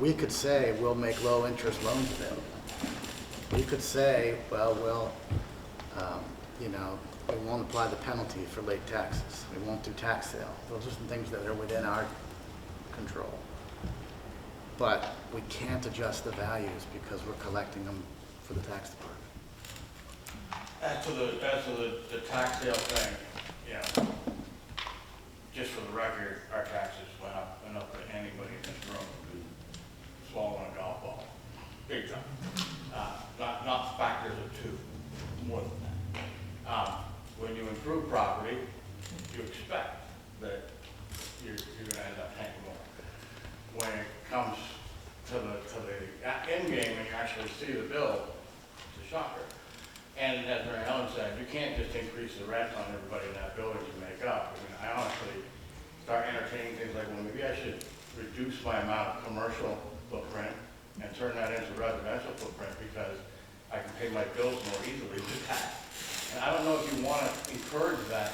We could say, we'll make low interest loans available. We could say, well, we won't apply the penalty for late taxes. We won't do tax sale. Those are some things that are within our control. But we can't adjust the values because we're collecting them for the tax department. As to the tax sale thing, just for the record, our taxes went up enough that anybody in this room could swallow a golf ball, big time. Not factors of 2, more than that. When you improve property, you expect that you're going to end up paying more. When it comes to the end game and you actually see the bill, it's a shocker. And as Mary Ellen said, you can't just increase the rent on everybody in that building to make up. I honestly start entertaining things like, well, maybe I should reduce my amount of commercial footprint and turn that into residential footprint because I can pay my bills more easily with that. And I don't know if you want to encourage that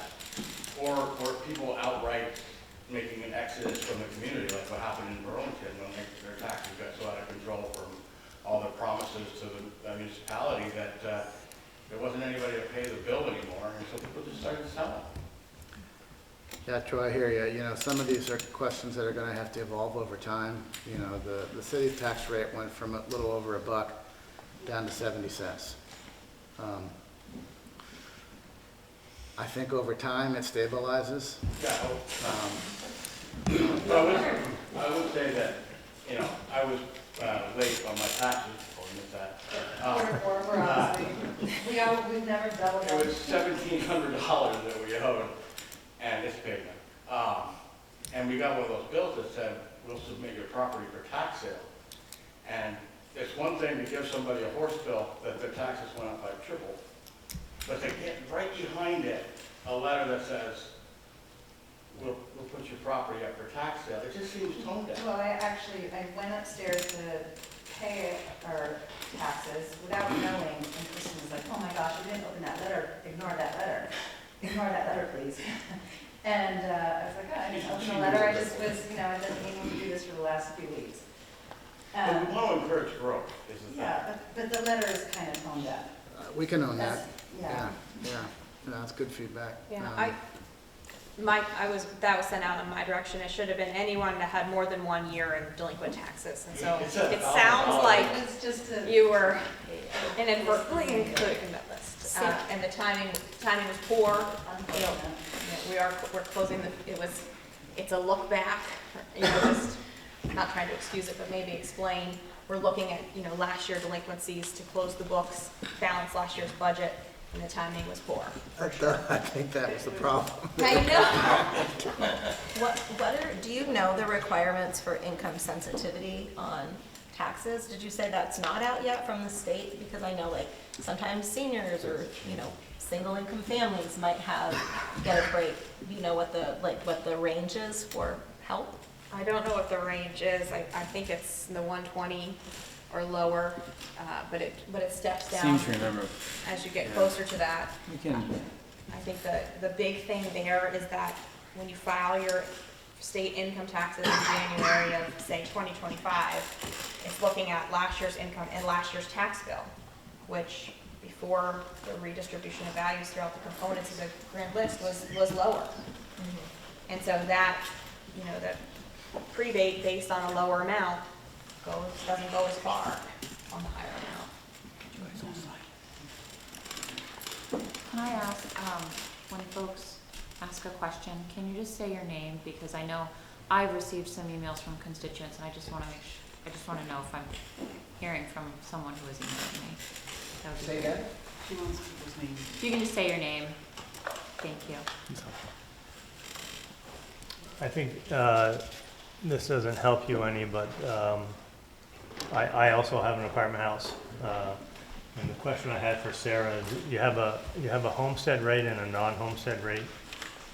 or people outright making an exodus from the community like what happened in Burlington when their taxes got so out of control from all the promises to the municipality that there wasn't anybody to pay the bill anymore, and so people just started selling. Yeah, Troy, I hear you. Some of these are questions that are going to have to evolve over time. The city's tax rate went from a little over $1 down to 70 cents. I think over time it stabilizes. Yeah, I would say that, I was late on my taxes, or missed that. We've never doubled It was $1,700 that we owed, and it's paid now. And we got one of those bills that said, we'll submit your property for tax sale. And it's one thing to give somebody a horse bill that their taxes went up by triple, but to get right behind it a letter that says, we'll put your property up for tax sale, it just seems tone deaf. Well, I went upstairs to pay our taxes without knowing, and Kristen was like, oh my gosh, you didn't open that letter, ignore that letter, please. And I was like, oh, I didn't open the letter, I just was, I've been aiming to do this for the last few weeks. But we want to encourage growth, is the thing. Yeah, but the letter is kind of tone deaf. We can own that. Yeah. Yeah, no, that's good feedback. Yeah, Um, that was sent out in my direction. It should have been anyone that had more than 1 year in delinquent taxes. And so it sounds like It's just a. you were inadvertently included in that list. And the timing was poor. You know, we're closing it's a look back, you know, just not trying to excuse it, but maybe explain. We're looking at, you know, last year delinquencies to close the books, balance last year's budget, and the timing was poor. I think that was the problem. I know. Do you know the requirements for income sensitivity on taxes? Did you say that's not out yet from the state? Because I know like sometimes seniors or, you know, single income families might get a break. Do you know what the range is for help? I don't know what the range is. I think it's in the 120 or lower, but it steps down Seems to remember. as you get closer to that. We can, I think the big thing there is that when you file your state income taxes in January of, say, 2025, it's looking at last year's income and last year's tax bill, which before the redistribution of values throughout the components of the grand list was lower. And so that, you know, the prebate based on a lower amount doesn't go as far on the higher amount. Can I ask, when folks ask a question, can you just say your name? Because I know I've received some emails from constituents, and I just want to know if I'm hearing from someone who has emailed me. That would be Say great. again? She wants people's names. If you can just say your name. Thank you. I think this doesn't help you any, but I also have an apartment house. And the question I had for Sarah is, you have a homestead rate and a non-homestead rate.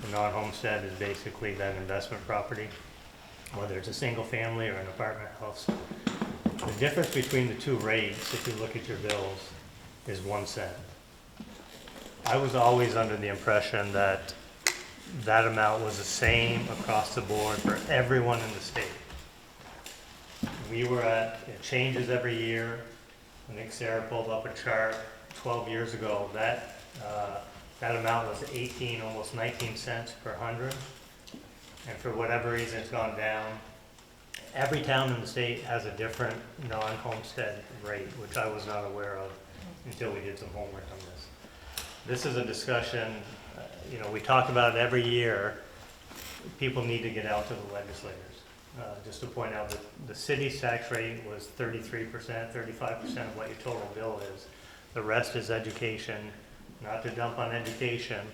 The non-homestead is basically that investment property, whether it's a single family or an apartment house. The difference between the two rates, if you look at your bills, is 1 cent. I was always under the impression that that amount was the same across the board for everyone in the state. It changes every year. I think Sarah pulled up a chart 12 years ago. That amount was 18, almost 19 cents per hundred. And for whatever reason, it's gone down. Every town in the state has a different non-homestead rate, which I was not aware of until we did some homework on this. This is a discussion, we talk about it every year. People need to get out to the legislators. Just to point out that the city's tax rate was 33%, 35% of what your total bill is. The rest is education. Not to dump on education,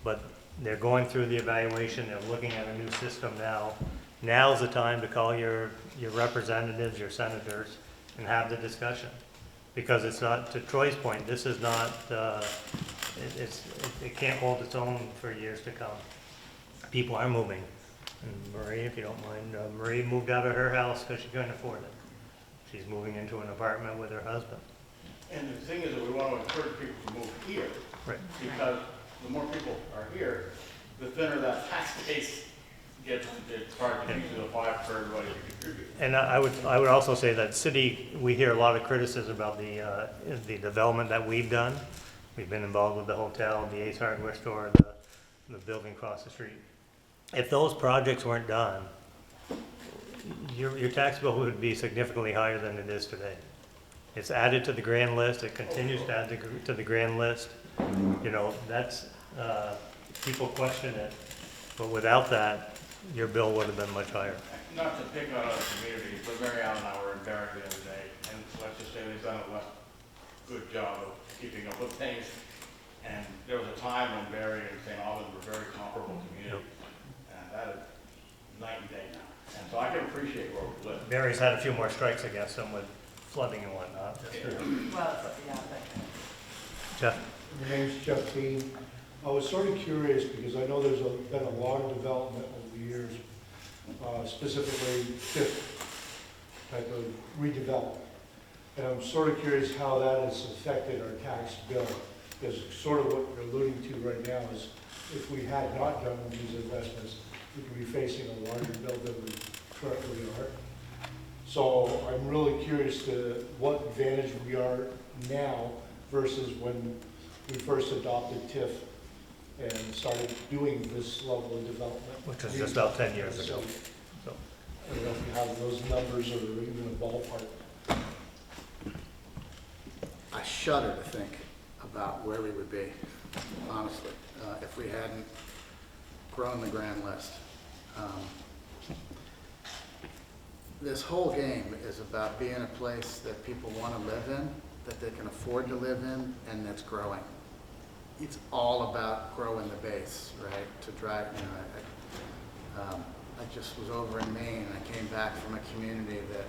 but they're going through the evaluation. They're looking at a new system now. Now's the time to call your representatives, your senators, and have the discussion. Because it's not, to Troy's point, this is not, it can't hold its own for years to come. People are moving. And Marie, if you don't mind, Marie moved out of her house because she couldn't afford it. She's moving into an apartment with her husband. And the thing is that we want to encourage people to move here. Right. Because the more people are here, the thinner that tax base gets. It's hard to use it apply for everybody to contribute. And I would also say that city, we hear a lot of criticism about the development that we've done. We've been involved with the hotel, the Ace Hardware store, the building across the street. If those projects weren't done, your tax bill would be significantly higher than it is today. It's added to the grand list. It continues to add to the grand list. That's, people question it, but without that, your bill would have been much higher. Not to pick on other communities, but Mary Allen and I were in Barry the other day, and let's just say they've done a good job of keeping up with things. And there was a time when Barry and St. Albans were very comparable communities. And that is night and day now. And so I can appreciate where we live. Barry's had a few more strikes against them with flooding and whatnot. Jeff? My name's Jeff Dean. I was sort of curious because I know there's been a lot of development over the years, specifically fifth type of redevelopment. And I'm sort of curious how that has affected our tax bill. Because sort of what you're alluding to right now is if we had not done these investments, we could be facing a larger bill than we currently are. So I'm really curious to what advantage we are now versus when we first adopted TIF and started doing this level of development. Which was just about 10 years ago. So, I don't know if you have those numbers or even a ballpark. I shudder to think about where we would be, honestly, if we hadn't grown the grand list. This whole game is about being a place that people want to live in, that they can afford to live in, and that's growing. It's all about growing the base, right? To drive, you know, I just was over in Maine, and I came back from a community that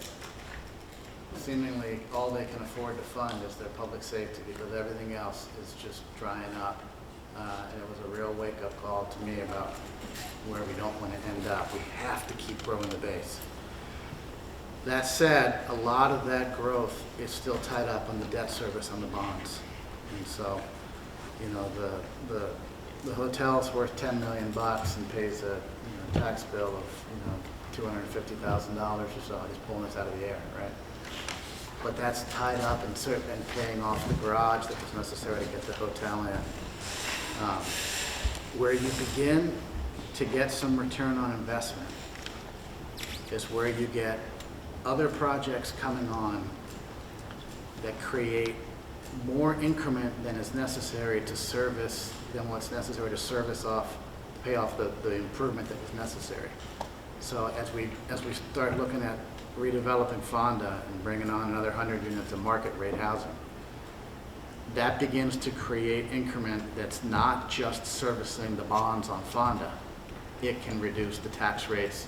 seemingly all they can afford to fund is their public safety, because everything else is just drying up. And it was a real wake-up call to me about where we don't want to end up. We have to keep growing the base. That said, a lot of that growth is still tied up on the debt service on the bonds. And so, you know, the hotel's worth $10 million and pays a tax bill of $250,000 or so. He's pulling us out of the air, right? But that's tied up and paying off the garage that was necessary to get the hotel in. Where you begin to get some return on investment is where you get other projects coming on that create more increment than is necessary to service, than what's necessary to service off, pay off the improvement that was necessary. So as we start looking at redeveloping Fonda and bringing on another 100 units of market rate housing, that begins to create increment that's not just servicing the bonds on Fonda. It can reduce the tax rates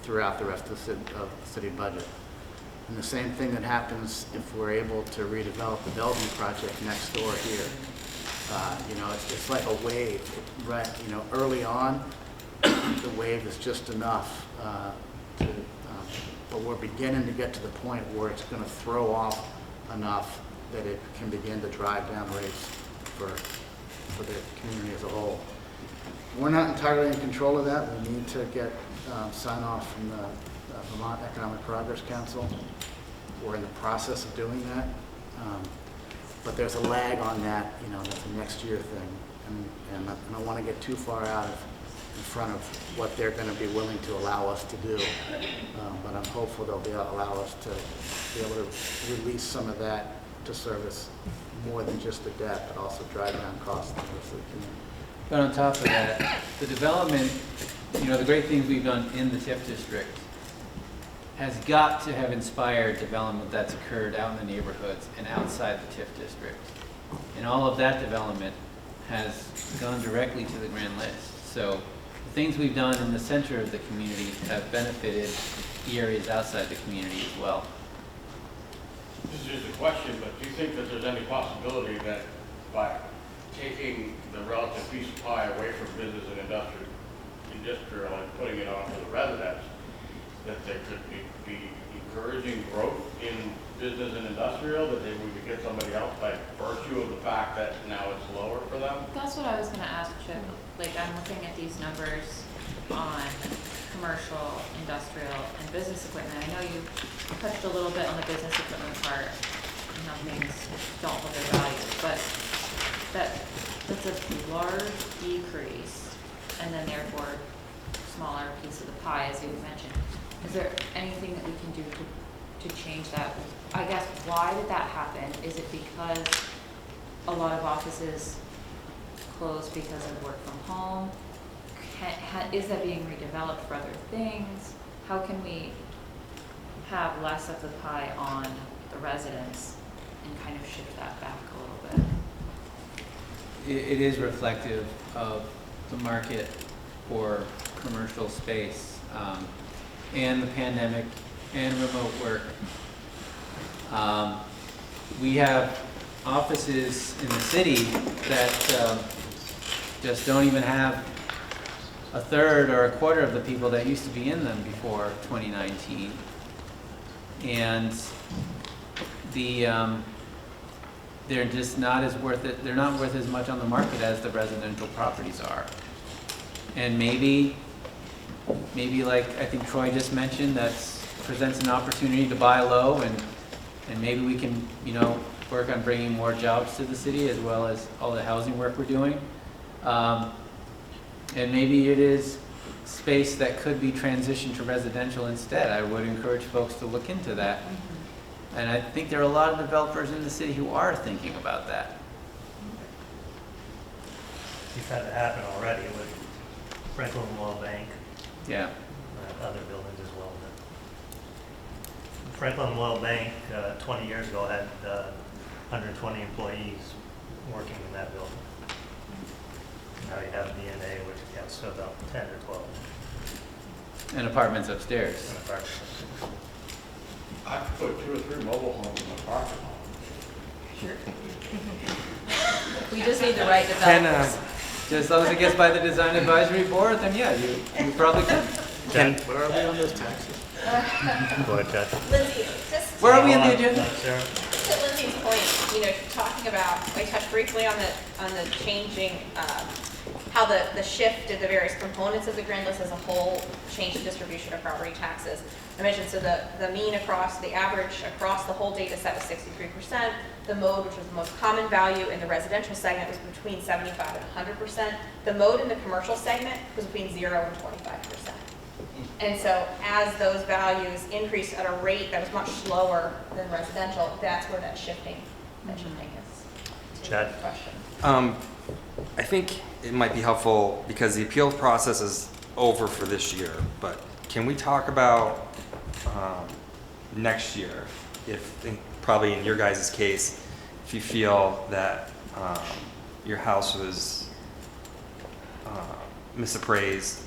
throughout the rest of the city budget. And the same thing that happens if we're able to redevelop the Bellevue project next door here. You know, it's like a wave, right? You know, early on, the wave is just enough but we're beginning to get to the point where it's going to throw off enough that it can begin to drive down rates for the community as a whole. We're not entirely in control of that. We need to get sign off from the Vermont Economic Progress Council. We're in the process of doing that. But there's a lag on that, you know, that's a next year thing. And I don't want to get too far out in front of what they're going to be willing to allow us to do. But I'm hopeful they'll allow us to be able to release some of that to service more than just the debt, but also drive down costs in the rest of the community. But on top of that, the development, you know, the great things we've done in the TIF district has got to have inspired development that's occurred out in the neighborhoods and outside the TIF district. And all of that development has gone directly to the grand list. So the things we've done in the center of the community have benefited the areas outside the community as well. This is a question, but do you think that there's any possibility that by taking the relative piece of pie away from business and industrial and putting it onto the residents, that there could be encouraging growth in business and industrial, that we could get somebody else by virtue of the fact that now it's lower for them? That's what I was gonna ask, Chip. Like, I'm looking at these numbers on commercial, industrial, and business equipment. I know you touched a little bit on the business equipment part and how things don't hold their value, but that's a large decrease, and then therefore smaller piece of the pie, as you mentioned. Is there anything that we can do to change that? I guess, why did that happen? Is it because a lot of offices closed because of work from home? Is that being redeveloped for other things? How can we have less of the pie on the residents and kind of shift that back a little bit? It is reflective of the market for commercial space and the pandemic and remote work. We have offices in the city that just don't even have a third or a quarter of the people that used to be in them before 2019. And they're just not as worth it. They're not worth as much on the market as the residential properties are. And maybe like I think Troy just mentioned, that presents an opportunity to buy low, and maybe we can, you know, work on bringing more jobs to the city, as well as all the housing work we're doing. And maybe it is space that could be transitioned to residential instead. I would encourage folks to look into that. And I think there are a lot of developers in the city who are thinking about that. You've had it happen already with Franklin Law Bank, Yeah. other buildings as well. Franklin Law Bank, 20 years ago, had 120 employees working in that building. Now you have DNA, which gets to about 10 or 12. And apartments upstairs. in apartments. I could put 2 or 3 mobile homes in my parking lot. We just need the right And, developers. just as long as it gets by the design advisory board, then yeah, you probably could. What are we on those taxes? Go ahead, Chad. Lindsay, just Where are we in the agenda? Sarah? to Lindsay's point, you know, talking about, I touched briefly on the changing, how the shift in the various components of the grand list as a whole changed the distribution of property taxes. I mentioned, so the mean across, the average across the whole data set was 63%. The mode, which was the most common value in the residential segment, was between 75 and 100%. The mode in the commercial segment was between 0 and 25%. And so as those values increased at a rate that was much slower than residential, that's where that shifting is. To Chad? your question. I think it might be helpful because the appeals process is over for this year, but can we talk about next year? Probably in your guys' case, if you feel that your house was misappraised,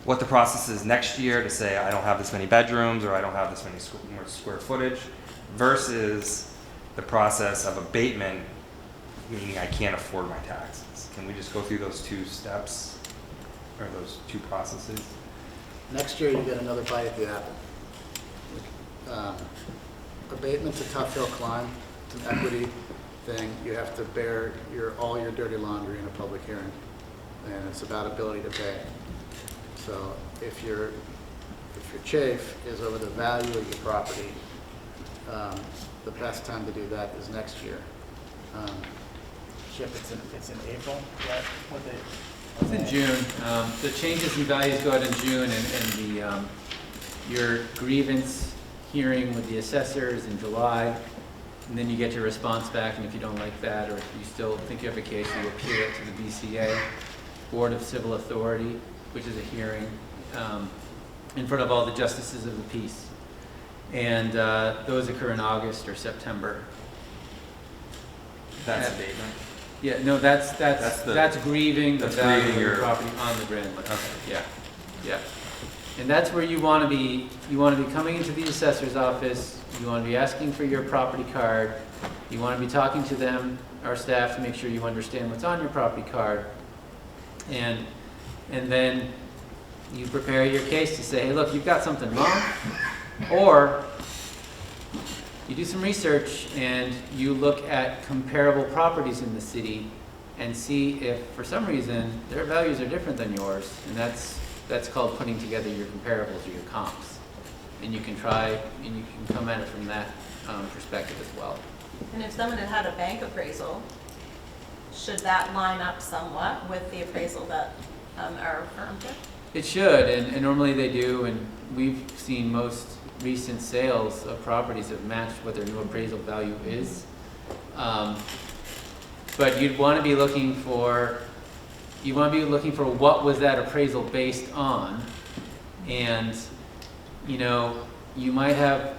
what the process is next year to say, I don't have this many bedrooms or I don't have this many more square footage, versus the process of abatement, meaning I can't afford my taxes. Can we just go through those 2 steps or those 2 processes? Next year, you get another bite at the apple. Abatement's a tough hill climb. It's an equity thing. You have to bear all your dirty laundry in a public hearing, and it's about ability to pay. So if your chafe is over the value of your property, the best time to do that is next year. Chip, it's in April, is that what they? It's in June. The changes in values go out in June, and your grievance hearing with the assessor is in July, and then you get your response back, and if you don't like that, or if you still think you have a case, you appeal it to the BCA, Board of Civil Authority, which is a hearing in front of all the justices of the peace. And those occur in August or September. That's abatement. Yeah, no, that's grieving the value of your property on the grand list. Okay. Yeah. And that's where you want to be. You want to be coming into the assessor's office. You want to be asking for your property card. You want to be talking to them, our staff, to make sure you understand what's on your property card. And then you prepare your case to say, hey, look, you've got something wrong. Or you do some research and you look at comparable properties in the city and see if, for some reason, their values are different than yours. And that's called putting together your comparables or your comps. And you can come at it from that perspective as well. And if someone had a bank appraisal, should that line up somewhat with the appraisal that our firm did? It should, and normally they do, and we've seen most recent sales of properties have matched what their new appraisal value is. But you'd want to be looking for what was that appraisal based on, and you might have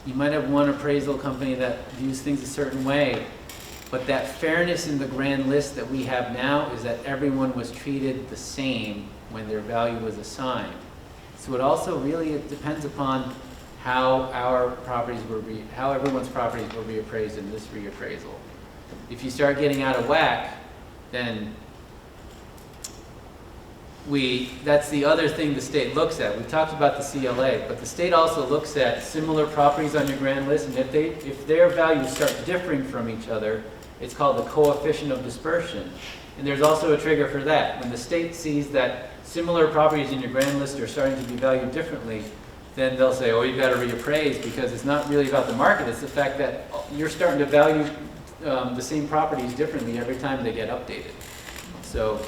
one appraisal company that views things a certain way, but that fairness in the grand list that we have now is that everyone was treated the same when their value was assigned. So it depends upon how how everyone's properties were reappraised in this reappraisal. If you start getting out of whack, then that's the other thing the state looks at. We talked about the CLA, but the state also looks at similar properties on your grand list, and if their values start differing from each other, it's called the coefficient of dispersion. And there's also a trigger for that. When the state sees that similar properties in your grand list are starting to be valued differently, then they'll say, oh, you've got to reappraise, because it's not really about the market, it's the fact that you're starting to value the same properties differently every time they get updated. So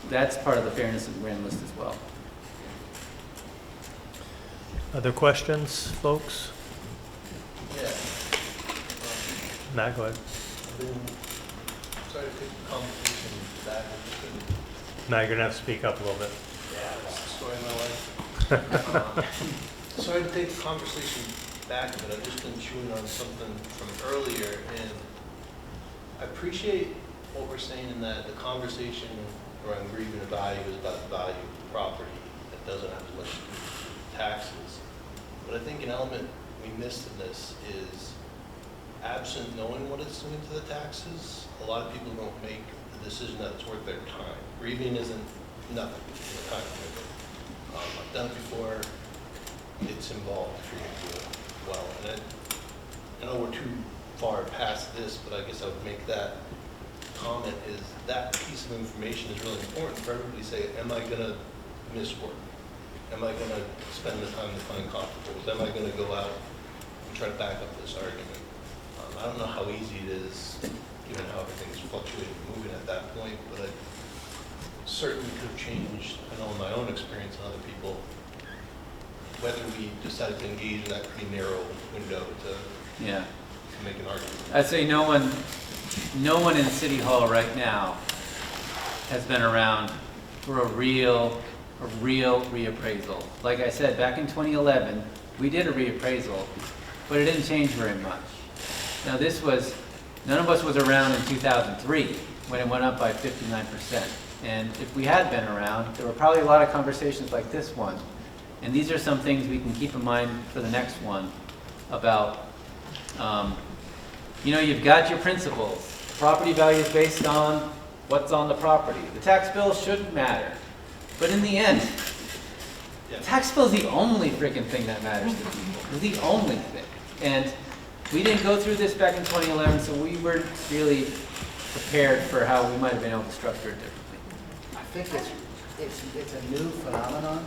that's part of the fairness of the grand list as well. Other questions, folks? Yeah. Matt, go ahead. Sorry to take the conversation back. Matt, you're gonna have to speak up a little bit. Yeah, that's the story of my life. Sorry to take the conversation back, but I've just been chewing on something from earlier, and I appreciate what we're saying in that the conversation around grieving a value is about the value of the property that doesn't have as much to do with taxes. But I think an element we missed in this is absent knowing what it's doing to the taxes, a lot of people don't make the decision that it's worth their time. Grieving isn't nothing in the time commitment. I've done it before. It's involved if you're going to do it well. And I know we're too far past this, but I guess I would make that comment is that piece of information is really important for everybody to say, am I going to miss work? Am I going to spend the time to find comparables? Am I going to go out and try to back up this argument? I don't know how easy it is, given how everything's fluctuating and moving at that point, but I certainly could have changed, I know in my own experience and other people, whether we decided to engage in that pretty narrow window to make an argument. I'd say no one in City Hall right now has been around for a real reappraisal. Like I said, back in 2011, we did a reappraisal, but it didn't change very much. Now none of us was around in 2003 when it went up by 59%. And if we had been around, there were probably a lot of conversations like this one. And these are some things we can keep in mind for the next one about, you've got your principles. Property value is based on what's on the property. The tax bill shouldn't matter. But in the end, the tax bill is the only freaking thing that matters to people. It's the only thing. And we didn't go through this back in 2011, so we weren't really prepared for how we might have been able to structure it differently. I think it's a new phenomenon.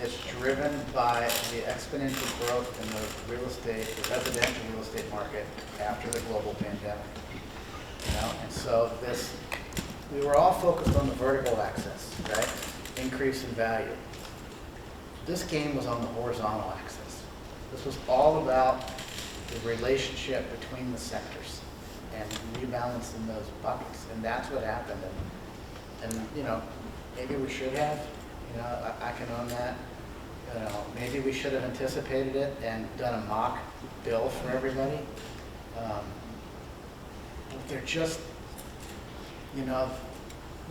It's driven by the exponential growth in the real estate, the residential real estate market after the global pandemic. And so we were all focused on the vertical axis, right? Increase in value. This game was on the horizontal axis. This was all about the relationship between the sectors and rebalancing those buckets. And that's what happened. And maybe we should have, I can own that. Maybe we should have anticipated it and done a mock bill for everybody. They're just,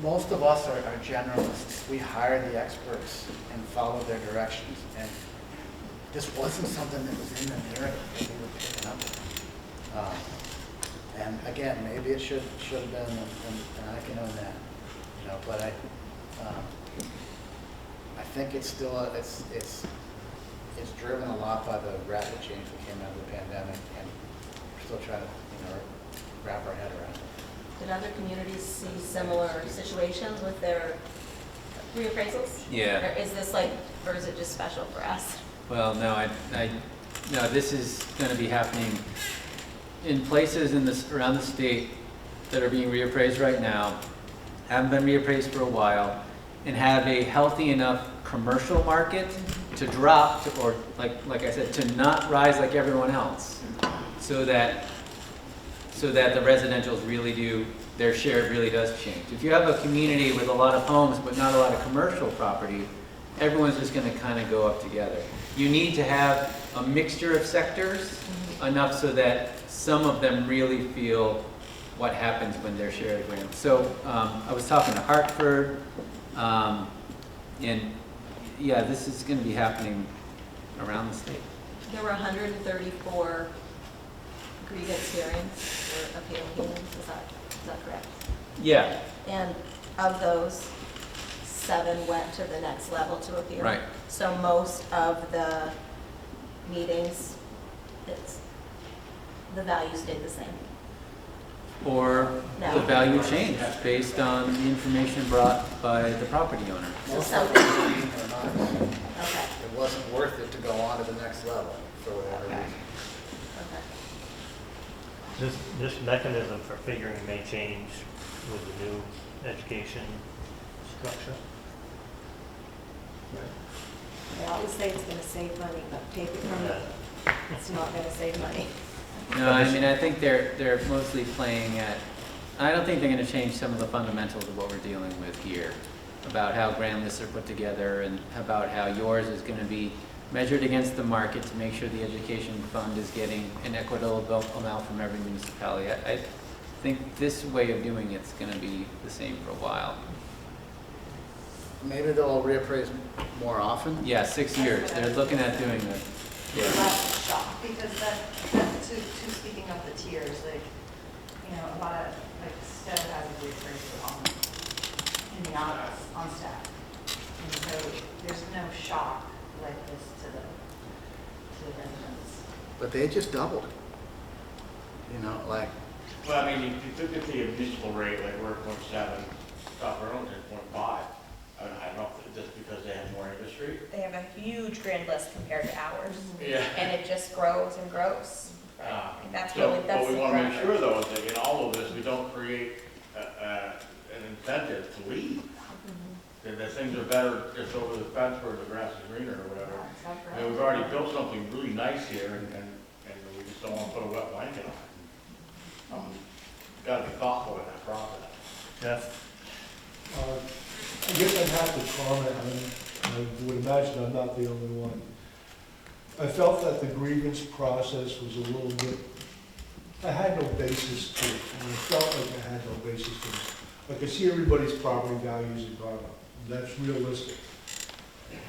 most of us are generalists. We hire the experts and follow their directions. And this wasn't something that was in the narrative that we were picking up on. And again, maybe it should have been, and I can own that. But I think it's still it's driven a lot by the rapid change that came out of the pandemic, and we're still trying to wrap our head around it. Did other communities see similar situations with their reappraisals? Yeah. Or is this or is it just special for us? Well, no, no, this is going to be happening in places around the state that are being reappraised right now, haven't been reappraised for a while, and have a healthy enough commercial market to drop, or like I said, to not rise like everyone else, so that the residentials really do, their share really does change. If you have a community with a lot of homes but not a lot of commercial property, everyone's just going to kind of go up together. You need to have a mixture of sectors, enough so that some of them really feel what happens when they're shared grants. So I was talking to Hartford, and yeah, this is going to be happening around the state. There were 134 grievance hearings or appeal hearings, is that correct? Yeah. And of those, 7 went to the next level to appeal. Right. So most of the meetings, the value stayed the same. Or No. the value changed based on the information brought by the property owner. So something. Okay. It wasn't worth it to go on to the next level for whatever Okay. reason. Okay. This mechanism for figuring may change with the new education structure. They always say it's gonna save money, but take it from them, it's not gonna save money. No, I mean, I think they're mostly playing at, I don't think they're gonna change some of the fundamentals of what we're dealing with here, about how grand lists are put together and about how yours is gonna be measured against the market to make sure the education fund is getting an equitable amount from every municipality. I think this way of doing it's gonna be the same for a while. Maybe they'll reappraise more often? Yeah, 6 years, they're looking at doing that. That's a shock, because to speaking of the tiers, like, you know, a lot of, like, Stowe has a reappraisal in the office, on staff. And so there's no shock like this to the residents. But they just doubled it. You know, like, Well, I mean, if you look at the municipal rate, like we're at 0.7, South Burlington is 0.5. I don't know if it's just because they have more industry. They have a huge grand list compared to ours. Yeah. And it just grows and grows. And that's So, really, that's what we the want to make driver. sure though is that in all of this, we don't create an incentive to leave. That things are better just over the fence where the grass is greener or whatever. I mean, we've already built something really nice here and we just don't want to put a wet blanket on it. Got to be thoughtful in that process. Jeff? I guess I'd have to comment, I would imagine I'm not the only one. I felt that the grievance process was a little bit, I had no basis to it, and I felt like I had no basis to it. I could see everybody's property values had gone up, that's realistic.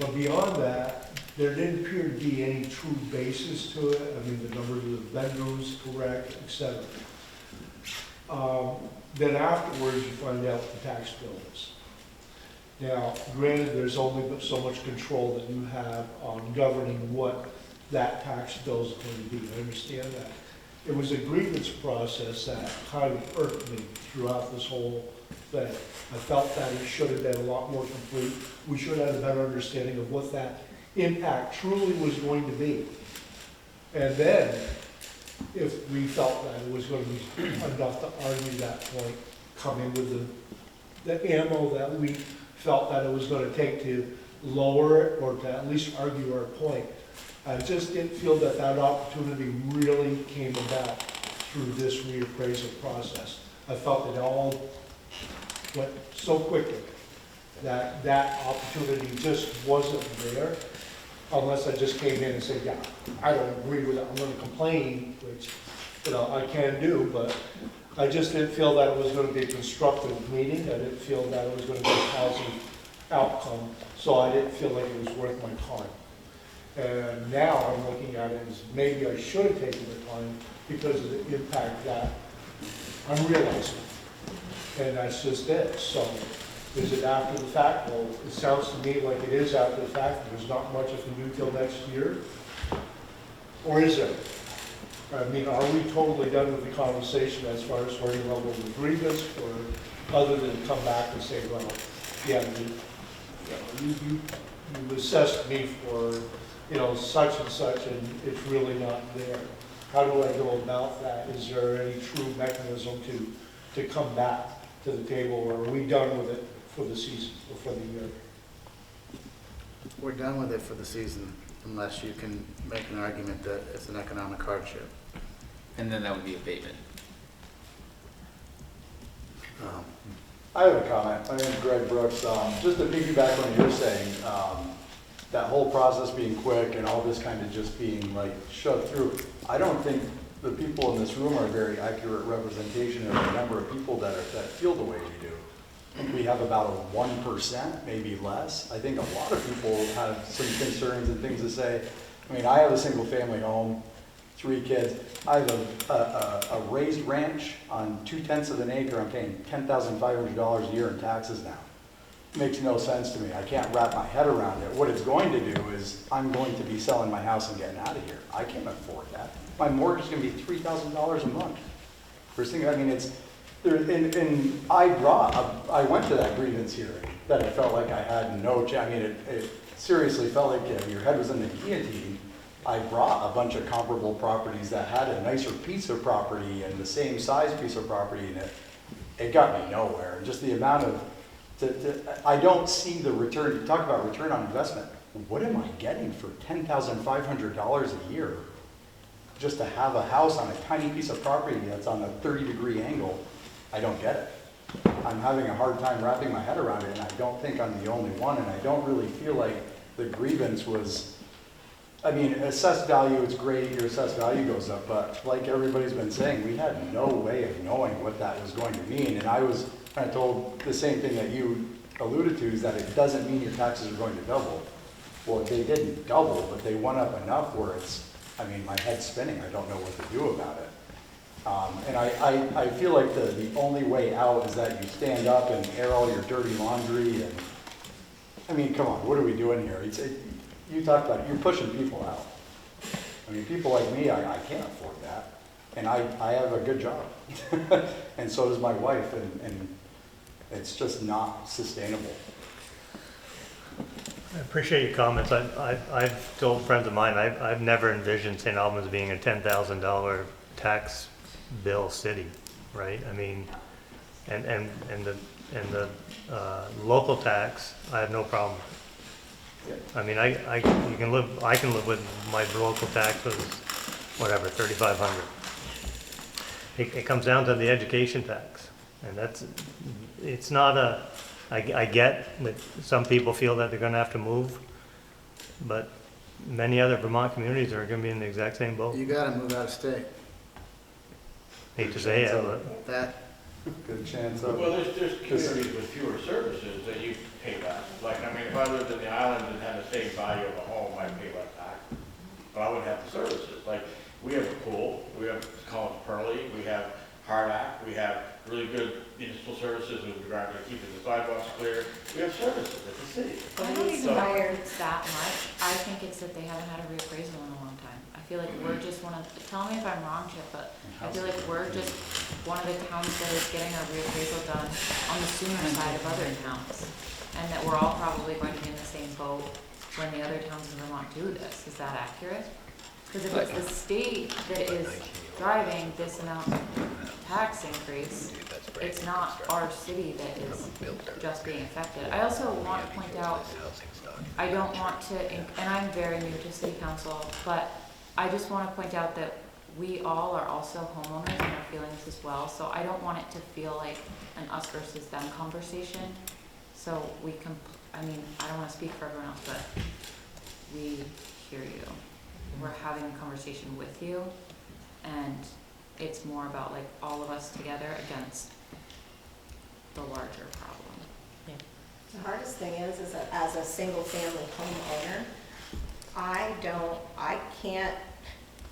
But beyond that, there didn't appear to be any true basis to it, I mean, the number of the bedrooms correct, et cetera. Then afterwards, you find out the tax bill is. Now, granted, there's only but so much control that you have on governing what that tax bill is going to be. I understand that. It was a grievance process that kind of irked me throughout this whole thing. I felt that it should have been a lot more complete. We should have had a better understanding of what that impact truly was going to be. And then, if we felt that it was going to be enough to argue that point, come in with the ammo that we felt that it was going to take to lower it or to at least argue our point. I just didn't feel that that opportunity really came about through this reappraisal process. I felt it all went so quickly that that opportunity just wasn't there unless I just came in and said, yeah, I don't agree with it, I'm going to complain, which, you know, I can do, but I just didn't feel that it was going to be a constructive meeting. I didn't feel that it was going to be a positive outcome, so I didn't feel like it was worth my time. And now I'm looking at it as maybe I should have taken the time because of the impact that I'm realizing. And that's just it. So is it after the fact? Well, it sounds to me like it is after the fact. There's not much I can do till next year. Or is there? I mean, are we totally done with the conversation as far as starting level of grievance, or other than come back and say, well, yeah, you assessed me for, you know, such and such, and it's really not there. How do I go about that? Is there any true mechanism to come back to the table, or are we done with it for the season or for the year? we're done with it for the season unless you can make an argument that it's an economic hardship. And then that would be abatement. I have a comment. My name is Greg Brooks. Just to piggyback on what you're saying, that whole process being quick and all this kind of just being like shoved through, I don't think the people in this room are a very accurate representation of the number of people that feel the way we do. I think we have about a 1%, maybe less. I think a lot of people have some concerns and things to say. I mean, I have a single family home, 3 kids. I have a raised ranch on 2/10 of an acre. I'm paying $10,500 a year in taxes now. Makes no sense to me. I can't wrap my head around it. What it's going to do is I'm going to be selling my house and getting out of here. I can't afford that. My mortgage is going to be $3,000 a month. First thing, I mean, it's there, and I went to that grievance hearing that I felt like I had no chance. I mean, seriously felt like your head was in the guillotine, I brought a bunch of comparable properties that had a nicer piece of property and the same size piece of property, and it got me nowhere. And just the amount of, I don't see the return. You talk about return on investment. What am I getting for $10,500 a year just to have a house on a tiny piece of property that's on a 30-degree angle? I don't get it. I'm having a hard time wrapping my head around it, and I don't think I'm the only one, and I don't really feel like the grievance was, I mean, assessed value, it's great, your assessed value goes up, but like everybody's been saying, we had no way of knowing what that was going to mean, and I was kind of told the same thing that you alluded to, is that it doesn't mean your taxes are going to double. Well, they didn't double, but they went up enough where it's, I mean, my head's spinning, I don't know what to do about it. And I feel like the only way out is that you stand up and air all your dirty laundry, and, I mean, come on, what are we doing here? You talked about it, you're pushing people out. I mean, people like me, I can't afford that. And I have a good job. And so does my wife, and it's just not sustainable. I appreciate your comments. I've told friends of mine, I've never envisioned St. Albans being a $10,000 tax bill city, right? I mean, and the local tax, I have no problem. I mean, I can live with my local tax was whatever, $3,500. It comes down to the education tax, and it's not a. I get that some people feel that they're going to have to move, but many other Vermont communities are going to be in the exact same boat. You gotta move out of state. Hate to say it, but That, Good chance of. Well, there's communities with fewer services that you pay less. Like, I mean, if I lived in the islands and had the same value of a home, I'd pay less tax. But I wouldn't have the services. Like, we have a pool, we have Collins Pearly, we have Hardack, we have really good municipal services with regard to keeping the sidewalks clear. We have services at the city. I don't even know if it's that much. I think it's that they haven't had a reappraisal in a long time. I feel like we're just one of, tell me if I'm wrong, Chip, but I feel like we're just one of the towns that is getting a reappraisal done on the sooner side of other towns. And that we're all probably going to be in the same boat when the other towns in Vermont do this. Is that accurate? Because if it's the state that is driving this amount of tax increase, it's not our city that is just being affected. I also want to point out, I don't want to, and I'm very new to city council, but I just want to point out that we all are also homeowners and are feeling this as well. So I don't want it to feel like an us versus them conversation. So we can, I mean, I don't want to speak for everyone else, but we hear you. We're having a conversation with you, and it's more about like all of us together against the larger problem. The hardest thing is that as a single family homeowner, I can't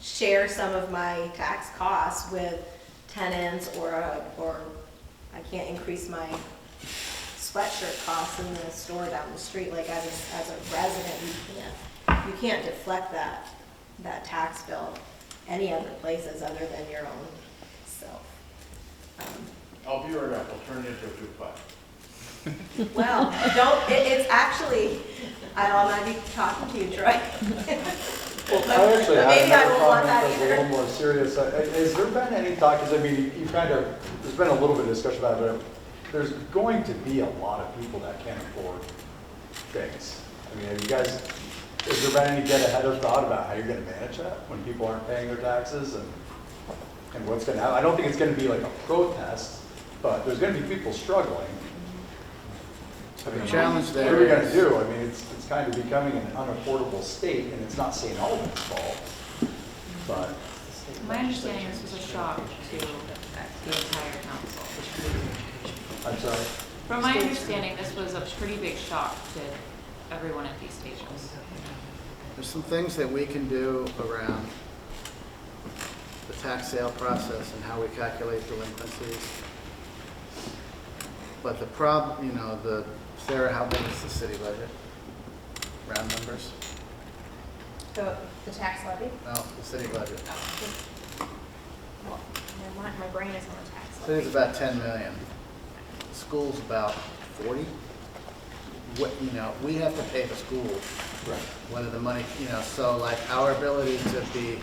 share some of my tax costs with tenants, or I can't increase my sweatshirt costs in the store down the street. Like as a resident, you can't deflect that tax bill any other places other than your own self. I'll be right up, I'll turn it into a duplex. Well, it's actually, I might be talking to you, Troy. Well, I actually have Maybe I another won't want comment that that's a either. little more serious. Has there been any talk, because I mean, you kind of, there's been a little bit of discussion about it, but there's going to be a lot of people that can't afford things. I mean, have you guys, has there been any get ahead of thought about how you're going to manage that when people aren't paying their taxes and what's going to happen? I don't think it's going to be like a protest, but there's going to be people struggling. I mean, the challenge what are there we going to is, do? I mean, it's kind of becoming an unaffordable state, and it's not St. Albans' fault, but. My understanding, this was a shock to the entire council. I'm sorry? From my understanding, this was a pretty big shock to everyone at these tables. there's some things that we can do around the tax sale process and how we calculate delinquencies. But the problem, Sarah, how big is the city budget? Round numbers? The tax levy? No, the city budget. Well, my brain is on the tax City's levy. about 10 million. School's about 40. you know, we have to pay the school. Whether the money, you know, so like our ability to be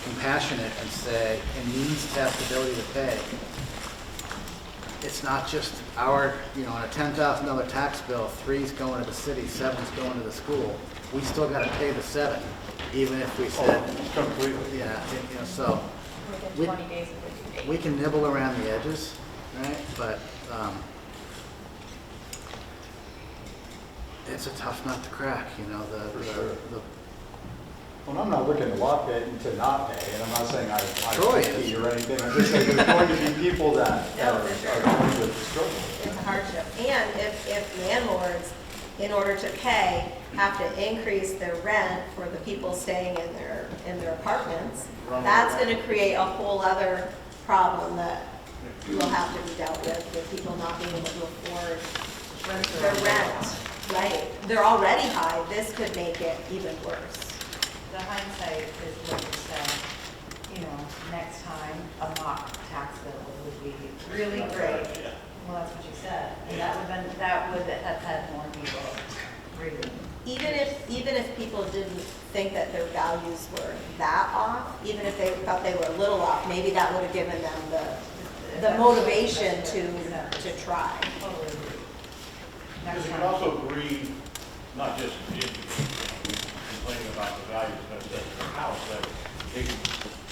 compassionate and say, and needs to have the ability to pay. It's not just our, you know, on a $10,000 tax bill, 3's going to the city, 7's going to the school. We still got to pay the 7, even if we said, Completely. yeah, you know, so Within we, 20 days of the due date. we can nibble around the edges, right? But it's a tough nut to crack, you know, the Well, I'm not looking to lock it and to not pay, and I'm not saying I Troy pay is. or anything. I'm just saying there's going to be people that No, are for sure. going to struggle. It's a hardship. And if landlords, in order to pay, have to increase their rent for the people staying in their apartments, that's gonna create a whole other problem that will have to be dealt with people not being able to afford their rent. Right, they're already high, this could make it even worse. The hindsight is what you said, you know, next time a mock tax bill would be really great. Well, that's what you said, and that would have had more people reading. Even if people didn't think that their values were that off, even if they thought they were a little off, maybe that would have given them the motivation to try. Totally agree. Because Next you can time. also agree, not just complaining about the values of their house, but they can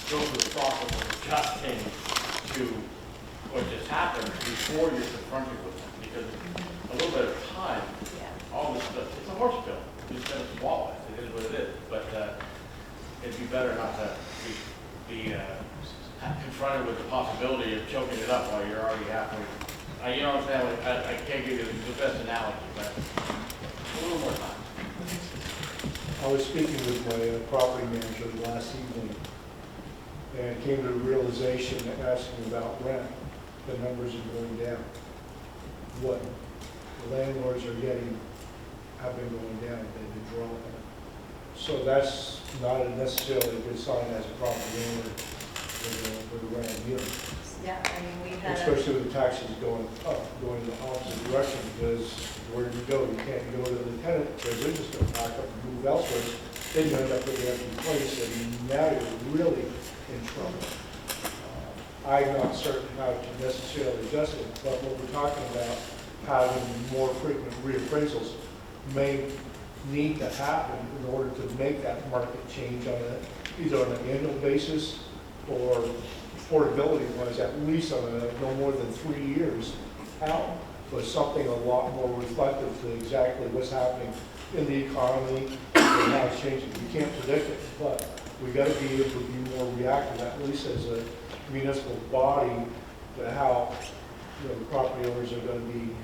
go through the process of adjusting to what just happened before you're confronted with them. Because a little bit of time, all this stuff, it's a horse pill. You're just gonna swallow it. It is what it is. But it'd be better not to be confronted with the possibility of choking it up while you're already halfway. You know what I'm saying? Like, I can't give you the best analogy, but a little more time. I was speaking with my property manager last evening and came to the realization that asking about rent, the numbers are going down. What the landlords are getting have been going down, they've been dropping. So that's not necessarily a good sign as a property owner with the rent yield. Yeah, I mean, we had. Especially with the taxes going up, going in the opposite direction, because where do you go? You can't go to the tenant, because they're just gonna pack up and move elsewhere. Then you end up with the empty place, and now you're really in trouble. I'm not certain how to necessarily adjust it, but what we're talking about, having more frequent reappraisals may need to happen in order to make that market change on either on an annual basis or affordability-wise, at least on no more than 3 years out, but something a lot more reflective to exactly what's happening in the economy and how it's changing. We can't predict it, but we got to be able to be more reactive, at least as a municipal body, to how the property owners are going to be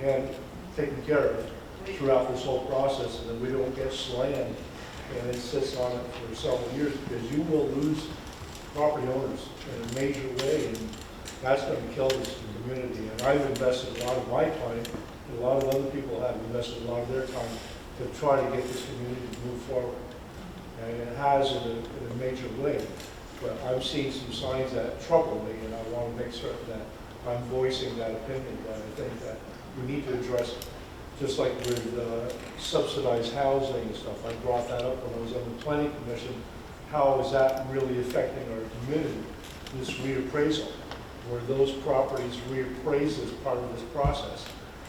taken care of throughout this whole process, and then we don't get slammed and it sits on it for several years, because you will lose property owners in a major way, and that's going to kill this community. And I've invested a lot of my time, and a lot of other people have invested a lot of their time to try to get this community to move forward. And it has in a major way. But I'm seeing some signs that trouble me, and I want to make certain that I'm voicing that opinion, that I think that we need to address it. Just like with subsidized housing and stuff, I brought that up when I was on the planning commission. How is that really affecting our community, this reappraisal, where those properties reappraised as part of this process?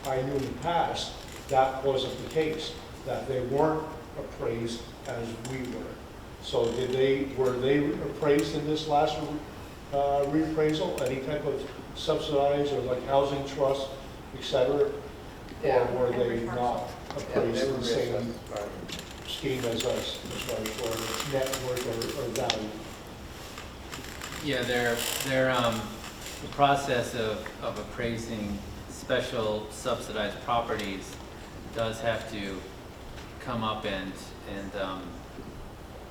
I knew in the past that wasn't the case, that they weren't appraised as we were. So were they appraised in this last reappraisal? Any type of subsidized or like housing trust, et cetera? Or were they not appraised in the same scheme as us, as far as our net worth or value? Yeah, the process of appraising special subsidized properties does have to come up and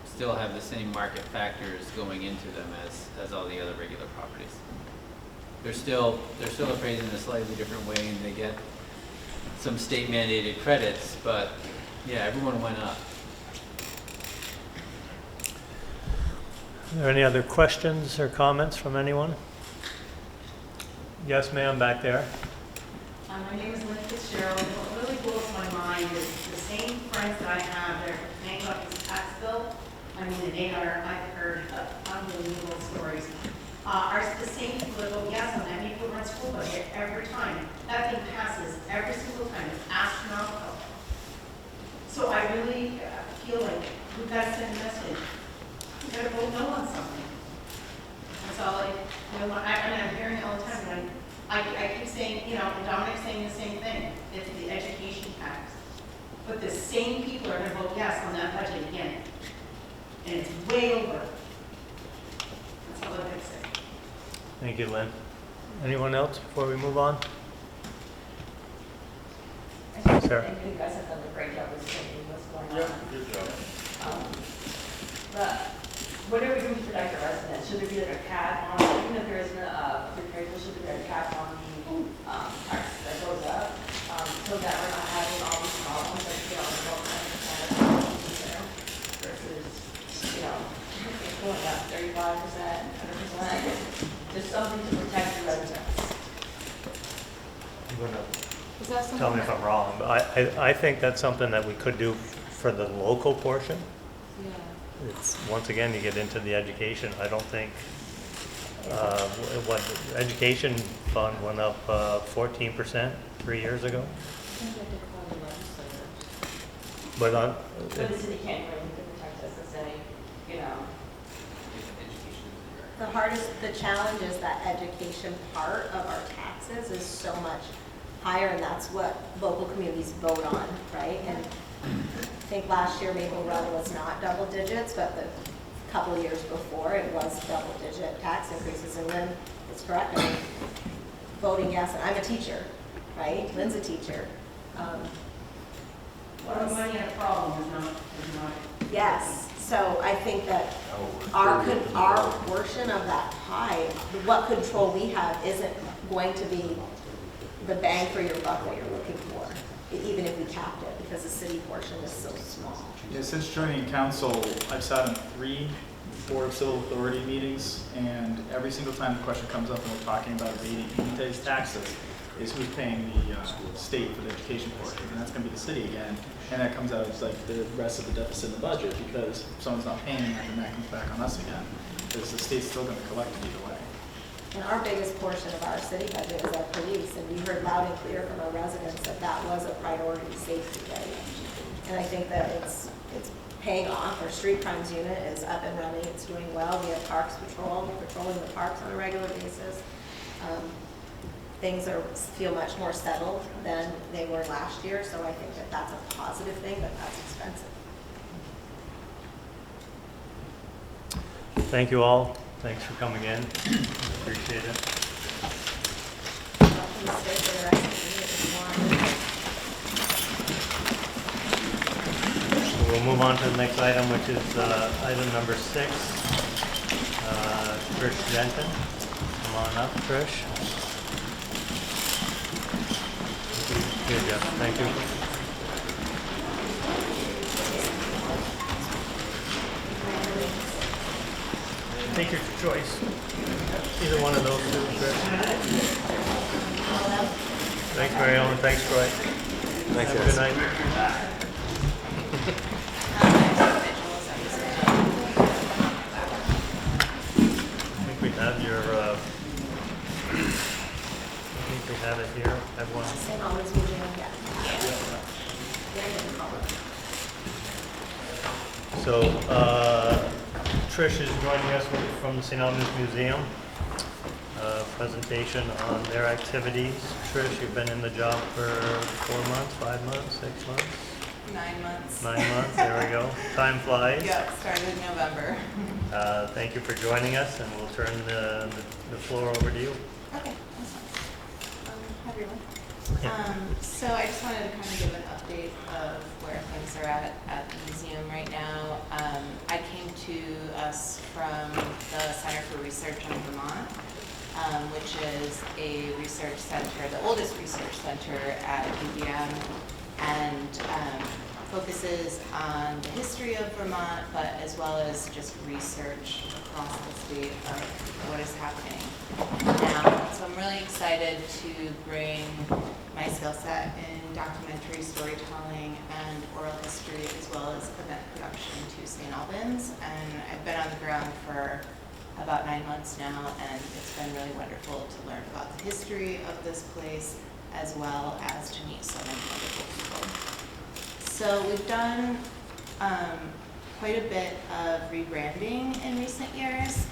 still have the same market factors going into them as all the other regular properties. They're still appraised in a slightly different way, and they get some state mandated credits, but yeah, everyone went up. Are there any other questions or comments from anyone? Yes, ma'am, back there. My name is Lynn Fitzgerald. What really blows my mind is the same friends that I have, they're paying off this tax bill. I mean, I've heard unbelievable stories. Are the same people that go, yes, on that people run school budget every time. That thing passes every single time. It's astronomical. So I really feel like we've got to send a message. We've got to vote no on something. That's all I'm hearing it all the time. And I keep saying, and Dominic's saying the same thing. It's the education tax. But the same people are going to vote yes on that budget again. And it's way over. That's all I'm going to say. Thank you, Lynn. Anyone else before we move on? Sarah? I think you guys have done a great job of explaining what's going on. Yeah, good job. But what are we doing to protect our residents? Should there be like a cap on, even if there isn't a appraisal, should there be a cap on the tax that goes up? So that we're not having all these problems, like, what kind of percent versus, it's going up 35%, 100%. Just something to protect the residents. I'm gonna Is that something tell me if I'm wrong, but I think that's something that we could do for the local portion. Yeah. It's, once again, you get into the education. I don't think, what, the education fund went up 14% 3 years ago. I think you have to call the legislators. But on, But the city can't do anything to protect us and say, The challenge is that education part of our taxes is so much higher, and that's what local communities vote on, right? And I think last year Maple Run was not double digits, but the couple of years before it was double digit tax increases. And Lynn is correct, I mean, voting yes, and I'm a teacher, right? Lynn's a teacher. Well, money and a problem is not. Yes, so I think that our portion of that pie, what control we have isn't going to be the bang for your buck that you're looking for, even if we capped it, because the city portion is so small. Yeah, since joining council, I've sat in 3 Board of Civil Authority meetings, and every single time the question comes up and we're talking about rating these taxes, is who's paying the state for the education portion, and that's going to be the city again. And that comes out as like the rest of the deficit in the budget, because if someone's not paying that, then that comes back on us again, because the state's still going to collect it either way. And our biggest portion of our city budget is our police, and we heard loud and clear from our residents that that was a priority safety, right? And I think that it's paying off. Our street crimes unit is up and running, it's doing well. We have parks patrol, we're patrolling the parks on a regular basis. Things feel much more settled than they were last year, so I think that that's a positive thing, but that's expensive. thank you all. Thanks for coming in. Appreciate it. Welcome to stay for the rest of the meeting if you want. So we'll move on to the next item, which is item number 6. Trish Denton. Come on up, Trish. Here, Jeff. Thank you. Take your choice. Either one of those two, Trish. Thanks, Mary Ellen. Thanks, Troy. Thanks, have a good night. I think we have your, I think we have it here. I have one. St. Albans Museum, yeah. So, Trish is joining us from the St. Albans Museum. Presentation on their activities. Trish, you've been in the job for 4 months, 5 months, 6 months? 9 months. 9 months, there we go. Time flies. Yep, started in November. Thank you for joining us, and we'll turn the floor over to you. Okay, that's fine. Hi, everyone. So I just wanted to kind of give an update of where things are at the museum right now. I came to us from the Center for Research on Vermont, which is a research center, the oldest research center at UVM. And focuses on the history of Vermont, but as well as just research across the state of what is happening now. So I'm really excited to bring my skill set in documentary storytelling and oral history, as well as event production, to St. Albans. And I've been on the ground for about 9 months now, and it's been really wonderful to learn about the history of this place, as well as to meet so many wonderful people. So we've done quite a bit of rebranding in recent years.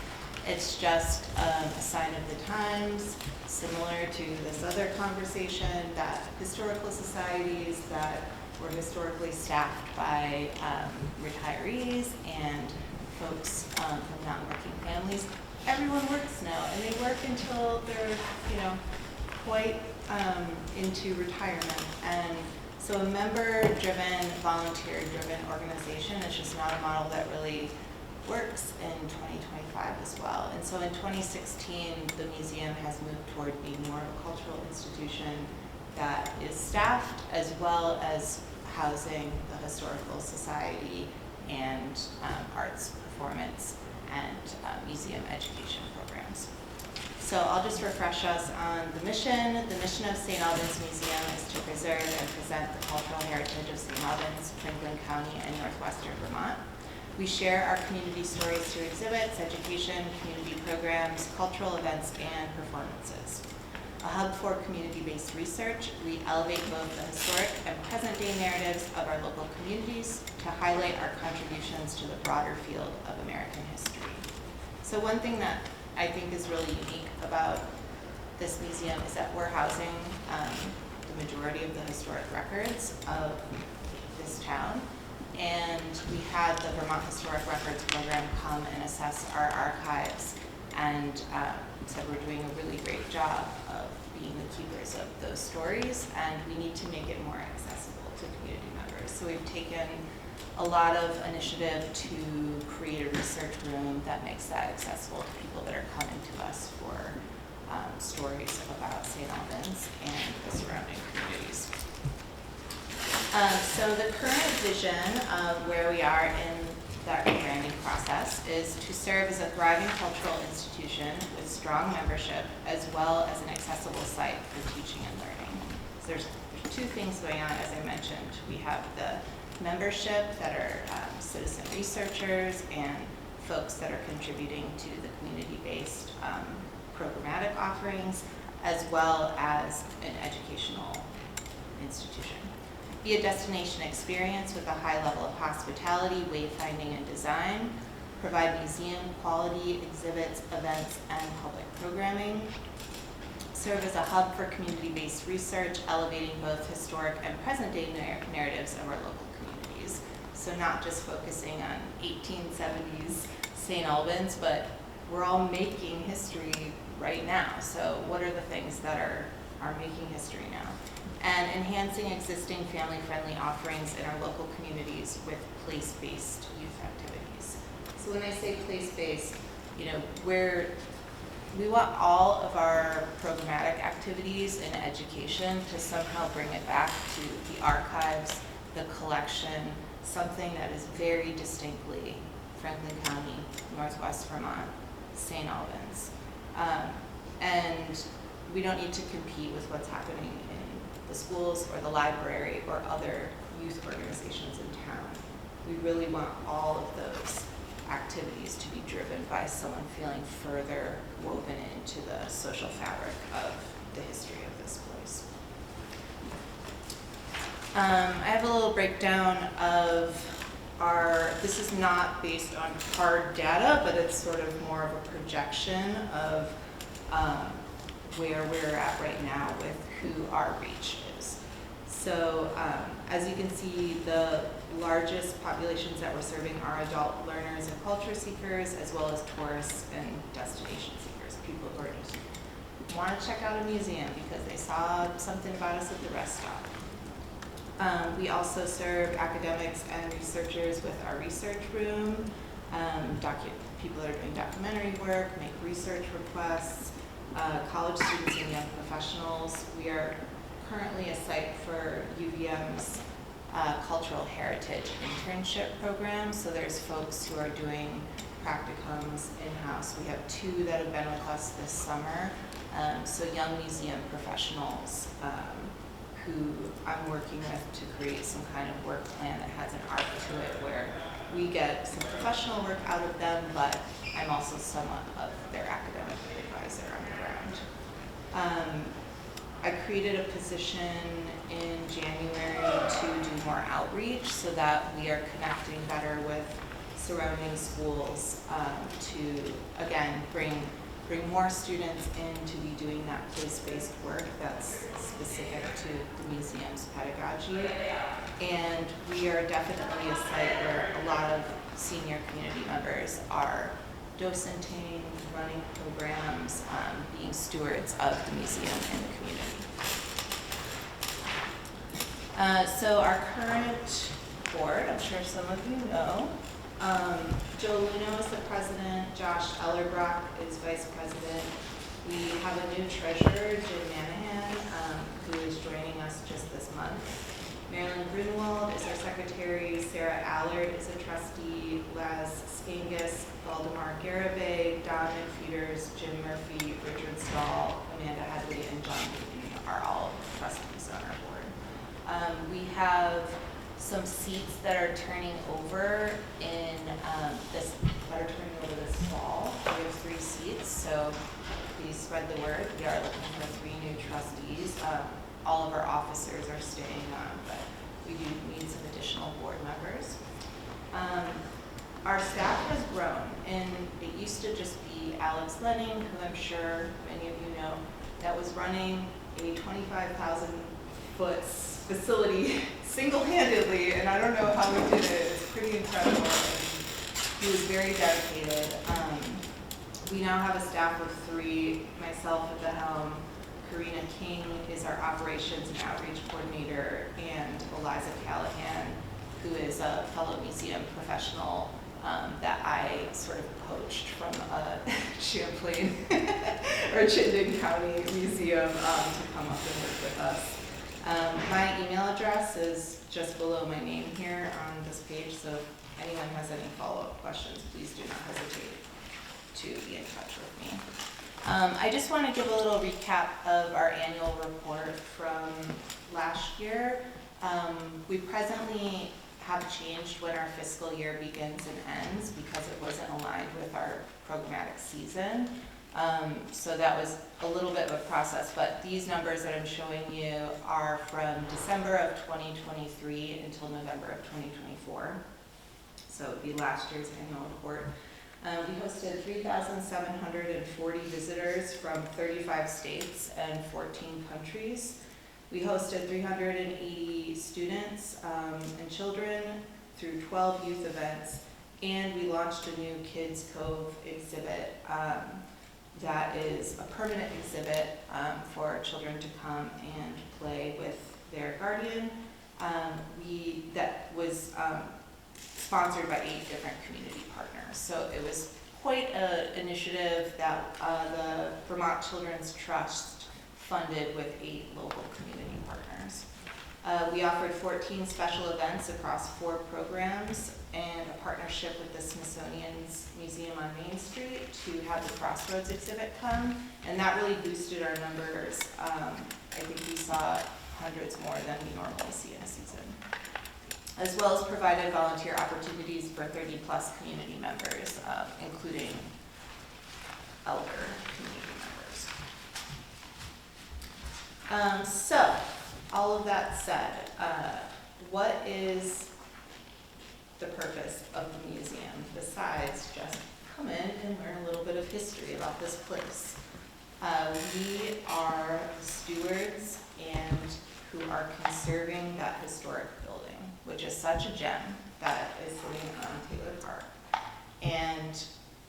It's just a sign of the times, similar to this other conversation, that historical societies that were historically staffed by retirees and folks from non-working families, everyone works now, and they work until they're, quite into retirement. And so a member-driven, volunteer-driven organization is just not a model that really works in 2025 as well. And so in 2016, the museum has moved toward being more of a cultural institution that is staffed, as well as housing the historical society and arts, performance, and museum education programs. So I'll just refresh us on the mission. The mission of St. Albans Museum is to preserve and present the cultural heritage of St. Albans, Franklin County, and northwestern Vermont. We share our community stories through exhibits, education, community programs, cultural events, and performances. A hub for community-based research, we elevate both the historic and present-day narratives of our local communities to highlight our contributions to the broader field of American history. So one thing that I think is really unique about this museum is that we're housing the majority of the historic records of this town. And we had the Vermont Historic Records Program come and assess our archives, and said we're doing a really great job of being the keepers of those stories, and we need to make it more accessible to community members. So we've taken a lot of initiative to create a research room that makes that accessible to people that are coming to us for stories about St. Albans and the surrounding communities. So the current vision of where we are in that rebranding process is to serve as a thriving cultural institution with strong membership, as well as an accessible site for teaching and learning. So there's two things going on, as I mentioned. We have the membership that are citizen researchers and folks that are contributing to the community-based programmatic offerings, as well as an educational institution. Be a destination experience with a high level of hospitality, wayfinding, and design. Provide museum quality exhibits, events, and public programming. Serve as a hub for community-based research, elevating both historic and present-day narratives of our local communities. So not just focusing on 1870s St. Albans, but we're all making history right now. So what are the things that are making history now? And enhancing existing family-friendly offerings in our local communities with place-based youth activities. So when I say place-based, we want all of our programmatic activities in education to somehow bring it back to the archives, the collection, something that is very distinctly Franklin County, Northwest Vermont, St. Albans. And we don't need to compete with what's happening in the schools or the library or other youth organizations in town. We really want all of those activities to be driven by someone feeling further woven into the social fabric of the history of this place. I have a little breakdown of this is not based on hard data, but it's sort of more of a projection of where we're at right now with who our reach is. So as you can see, the largest populations that we're serving are adult learners and culture seekers, as well as tourists and destination seekers, people who are just want to check out a museum because they saw something about us at the rest stop. We also serve academics and researchers with our research room, people that are doing documentary work, make research requests, college students and young professionals. We are currently a site for UVM's cultural heritage internship program. So there's folks who are doing practicums in-house. We have 2 that have been with us this summer. So young museum professionals who I'm working with to create some kind of work plan that has an arc to it where we get some professional work out of them, but I'm also somewhat of their academic advisor on the ground. I created a position in January to do more outreach so that we are connecting better with surrounding schools to, again, bring more students in to be doing that place-based work that's specific to the museum's pedagogy. And we are definitely a site where a lot of senior community members are docenting, running programs, being stewards of the museum and the community. So our current board, I'm sure some of you know, Joe Luno is the president, Josh Ellerbrock is vice president. We have a new treasurer, Jim Manahan, who is joining us just this month. Marilyn Grunewald is our secretary, Sarah Allard is a trustee, Laz Skangus, Valdemar Garibay, Don McFeeters, Jim Murphy, Richard Stahl, Amanda Hadley, and John Newton are all trustees on our board. We have some seats that are turning over in this fall. We have 3 seats, so please spread the word. We are looking for 3 new trustees. All of our officers are staying on, but we do need some additional board members. Our staff has grown, and it used to just be Alex Lenning, who I'm sure many of you know, that was running a 25,000-foot facility single-handedly, and I don't know how he did it. It's pretty incredible. And he was very dedicated. We now have a staff of 3, myself at the helm, Karina King is our operations and outreach coordinator, and Eliza Callahan, who is a fellow museum professional that I sort of poached from Champlain or Chittenden County Museum to come up and work with us. My email address is just below my name here on this page, so if anyone has any follow-up questions, please do not hesitate to be in touch with me. I just want to give a little recap of our annual report from last year. We presently have changed when our fiscal year begins and ends because it wasn't aligned with our programmatic season. So that was a little bit of a process, but these numbers that I'm showing you are from December of 2023 until November of 2024. So it would be last year's annual report. We hosted 3,740 visitors from 35 states and 14 countries. We hosted 380 students and children through 12 youth events, and we launched a new Kids Cove exhibit that is a permanent exhibit for children to come and play with their guardian. That was sponsored by 8 different community partners. So it was quite an initiative that the Vermont Children's Trust funded with 8 local community partners. We offered 14 special events across 4 programs and a partnership with the Smithsonian's Museum on Main Street to have the Crossroads exhibit come, and that really boosted our numbers. I think we saw hundreds more than we normally see in a season, as well as provided volunteer opportunities for 30+ community members, including elder community members. So, all of that said, what is the purpose of the museum besides just come in and learn a little bit of history about this place? We are stewards and who are conserving that historic building, which is such a gem that is sitting on Taylor Park. And,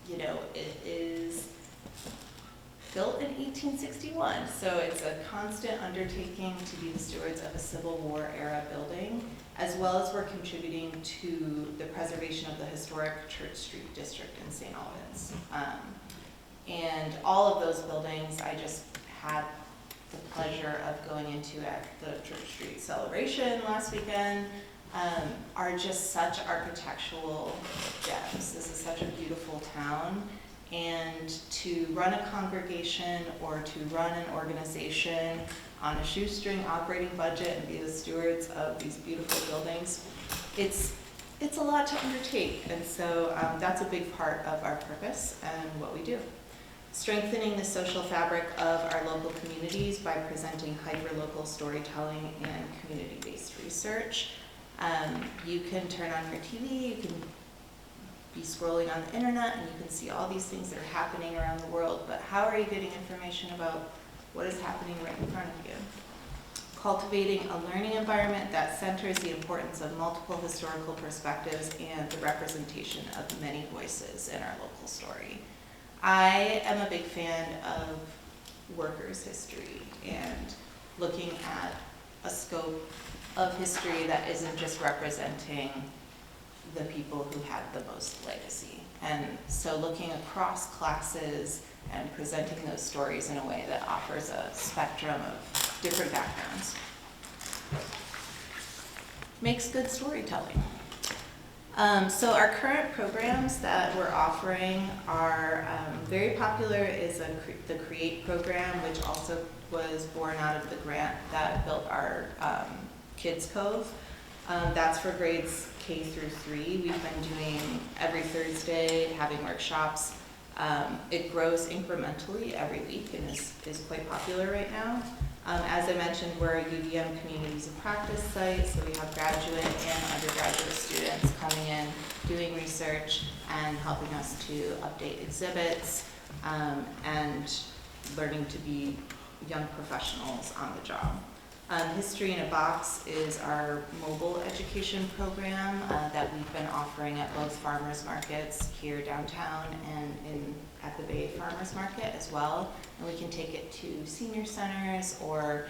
you know, it is built in 1861, so it's a constant undertaking to be the stewards of a Civil War era building, as well as we're contributing to the preservation of the historic Church Street district in St. Albans. And all of those buildings I just had the pleasure of going into at the Church Street celebration last weekend. are just such architectural gems. This is such a beautiful town. And to run a congregation or to run an organization on a shoestring operating budget and be the stewards of these beautiful buildings, it's a lot to undertake. And so that's a big part of our purpose and what we do. Strengthening the social fabric of our local communities by presenting hyper-local storytelling and community-based research. You can turn on your TV, you can be scrolling on the internet, and you can see all these things that are happening around the world, but how are you getting information about what is happening right in front of you? Cultivating a learning environment that centers the importance of multiple historical perspectives and the representation of many voices in our local story. I am a big fan of workers' history and looking at a scope of history that isn't just representing the people who had the most legacy. And so looking across classes and presenting those stories in a way that offers a spectrum of different backgrounds makes good storytelling. So our current programs that we're offering are very popular is the CREATE program, which also was born out of the grant that built our Kids Cove. That's for grades K through 3. We've been doing every Thursday, having workshops. It grows incrementally every week and is quite popular right now. As I mentioned, we're a UVM Communities of Practice site, so we have graduate and undergraduate students coming in, doing research, and helping us to update exhibits, and learning to be young professionals on the job. History in a Box is our mobile education program that we've been offering at both farmers markets here downtown and at the Bay Farmers Market as well. And we can take it to senior centers or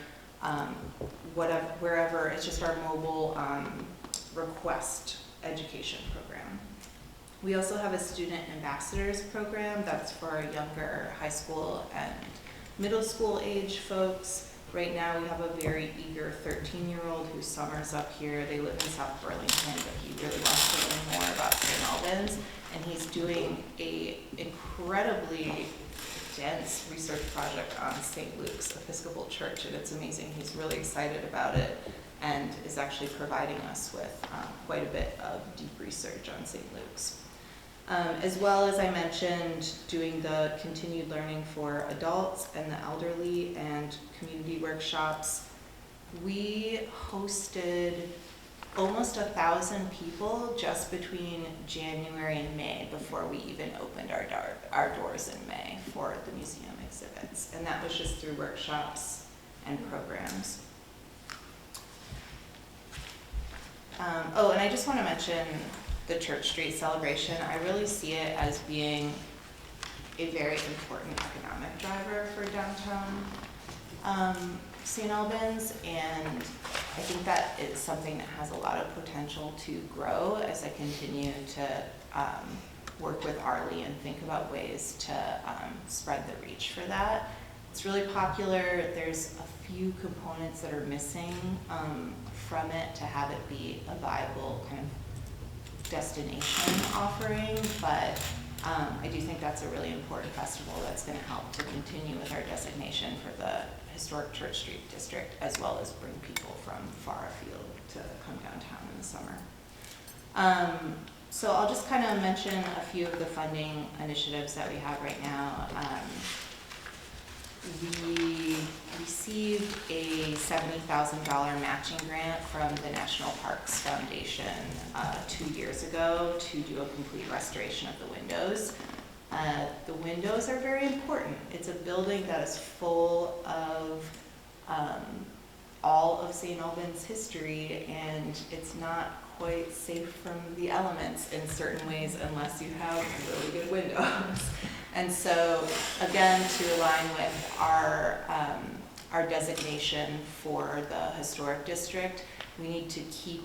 whatever, wherever. It's just our mobile request education program. We also have a student ambassadors program that's for our younger high school and middle school age folks. Right now we have a very eager 13-year-old who summers up here. They live in South Burlington, but he really wants to learn more about St. Albans. And he's doing an incredibly dense research project on St. Luke's Episcopal Church, and it's amazing. He's really excited about it and is actually providing us with quite a bit of deep research on St. Luke's. As well as I mentioned, doing the continued learning for adults and the elderly and community workshops. We hosted almost 1,000 people just between January and May before we even opened our doors in May for the museum exhibits. And that was just through workshops and programs. Oh, and I just want to mention the Church Street celebration. I really see it as being a very important economic driver for downtown St. Albans, and I think that is something that has a lot of potential to grow as I continue to work with Arlie and think about ways to spread the reach for that. It's really popular. There's a few components that are missing from it to have it be a viable kind of destination offering, but I do think that's a really important festival that's going to help to continue with our designation for the historic Church Street district, as well as bring people from far afield to come downtown in the summer. So I'll just kind of mention a few of the funding initiatives that we have right now. We received a $70,000 matching grant from the National Parks Foundation 2 years ago to do a complete restoration of the windows. The windows are very important. It's a building that is full of all of St. Albans history, and it's not quite safe from the elements in certain ways unless you have really good windows. And so, again, to align with our designation for the historic district, we need to keep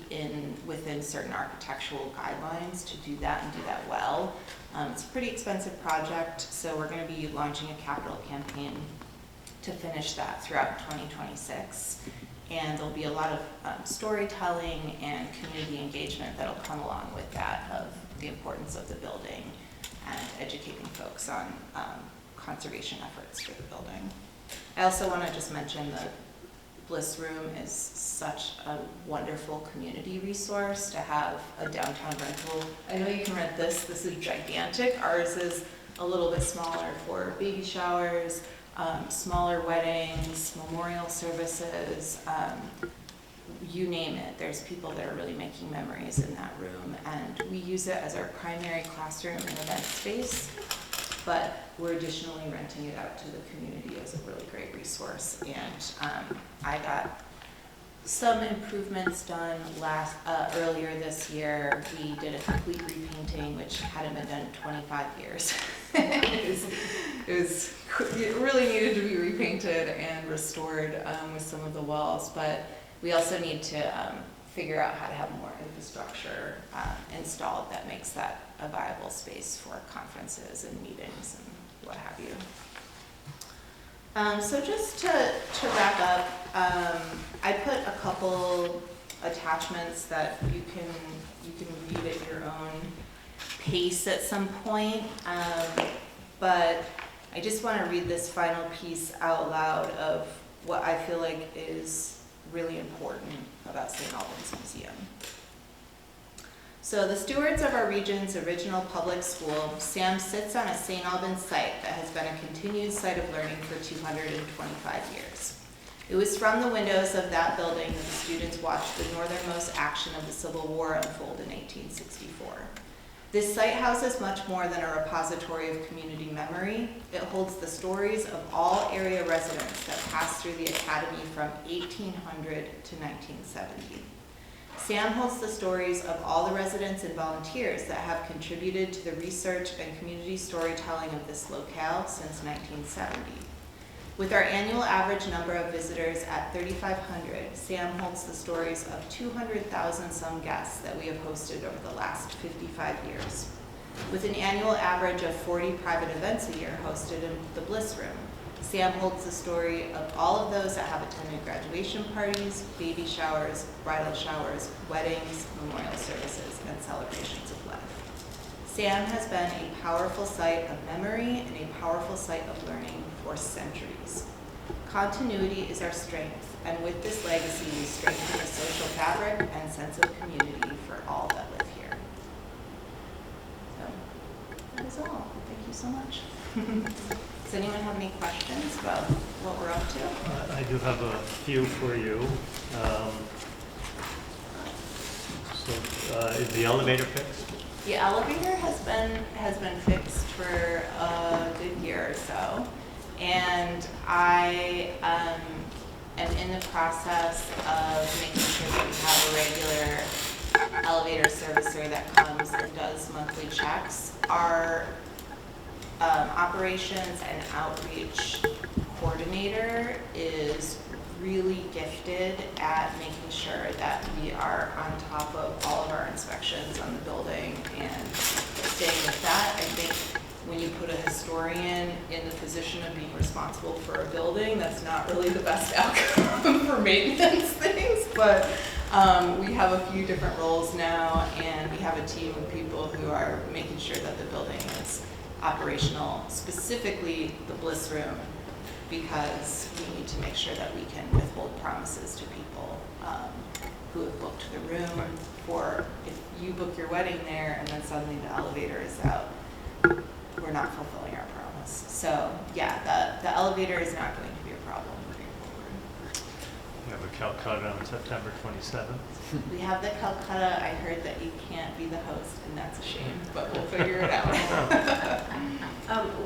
within certain architectural guidelines to do that and do that well. It's a pretty expensive project, so we're going to be launching a capital campaign to finish that throughout 2026. And there'll be a lot of storytelling and community engagement that'll come along with that, of the importance of the building and educating folks on conservation efforts for the building. I also want to just mention the Bliss Room is such a wonderful community resource to have a downtown rental. I know you can rent this is gigantic. Ours is a little bit smaller for baby showers, smaller weddings, memorial services, you name it. There's people that are really making memories in that room, and we use it as our primary classroom and event space, but we're additionally renting it out to the community as a really great resource. And I got some improvements done earlier this year. We did a complete repainting, which hadn't been done in 25 years. It really needed to be repainted and restored with some of the walls, but we also need to figure out how to have more infrastructure installed that makes that a viable space for conferences and meetings and what have you. So just to wrap up, I put a couple attachments that you can read at your own pace at some point, but I just want to read this final piece out loud of what I feel like is really important about St. Albans Museum. So the stewards of our region's original public school, SAM, sits on a St. Albans site that has been a continued site of learning for 225 years. It was from the windows of that building that the students watched the northernmost action of the Civil War unfold in 1864. This site houses much more than a repository of community memory. It holds the stories of all area residents that passed through the academy from 1800 to 1970. SAM holds the stories of all the residents and volunteers that have contributed to the research and community storytelling of this locale since 1970. With our annual average number of visitors at 3,500, SAM holds the stories of 200,000 some guests that we have hosted over the last 55 years. With an annual average of 40 private events a year hosted in the Bliss Room, SAM holds the story of all of those that have attended graduation parties, baby showers, bridal showers, weddings, memorial services, and celebrations of life. SAM has been a powerful site of memory and a powerful site of learning for centuries. Continuity is our strength, and with this legacy, we strengthen the social fabric and sense of community for all that live here. So, that is all. Thank you so much. Does anyone have any questions about what we're up to? I do have a few for you. Is the elevator fixed? The elevator has been fixed for a good year or so, and I am in the process of making sure that we have a regular elevator servicer that comes and does monthly checks. Our operations and outreach coordinator is really gifted at making sure that we are on top of all of our inspections on the building and staying with that. I think when you put a historian in the position of being responsible for a building, that's not really the best outcome for maintenance things, but we have a few different roles now, and we have a team of people who are making sure that the building is operational, specifically the Bliss Room, because we need to make sure that we can withhold promises to people who have booked the room, or if you book your wedding there and then suddenly the elevator is out, we're not fulfilling our promise. So yeah, the elevator is not going to be a problem moving forward. We have a Calcutta on September 27th. We have the Calcutta. I heard that you can't be the host, and that's a shame, but we'll figure it out.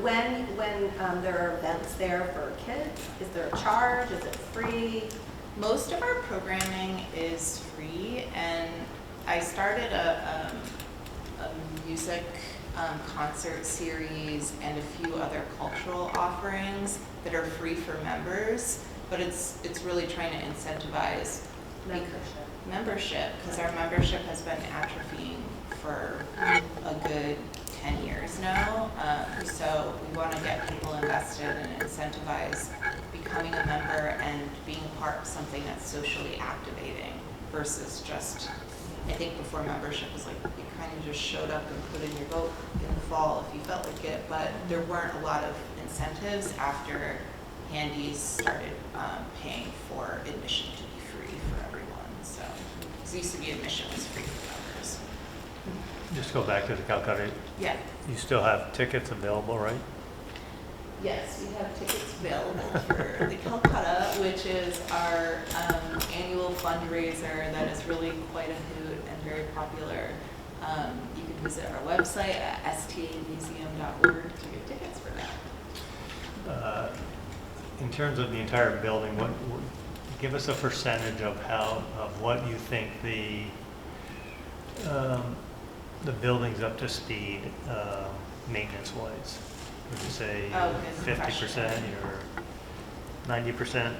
When there are events there for kids, is there a charge? Is it free? Most of our programming is free, and I started a music concert series and a few other cultural offerings that are free for members, but it's really trying to incentivize membership, because our membership has been atrophying for a good 10 years now. So we want to get people invested and incentivize becoming a member and being part of something that's socially activating versus just, I think before membership was like you kind of just showed up and put in your vote in the fall if you felt like it, but there weren't a lot of incentives after Handy's started paying for admission to be free for everyone. So it used to be admission was free for members. Just go back to the Calcutta. Yeah. You still have tickets available, right? Yes, we have tickets available for the Calcutta, which is our annual fundraiser that is really quite a hoot and very popular. You can visit our website at stamuseum.org to get tickets for that. In terms of the entire building, give us a percentage of what you think the building's up to speed maintenance-wise. Would you say 50% or 90%?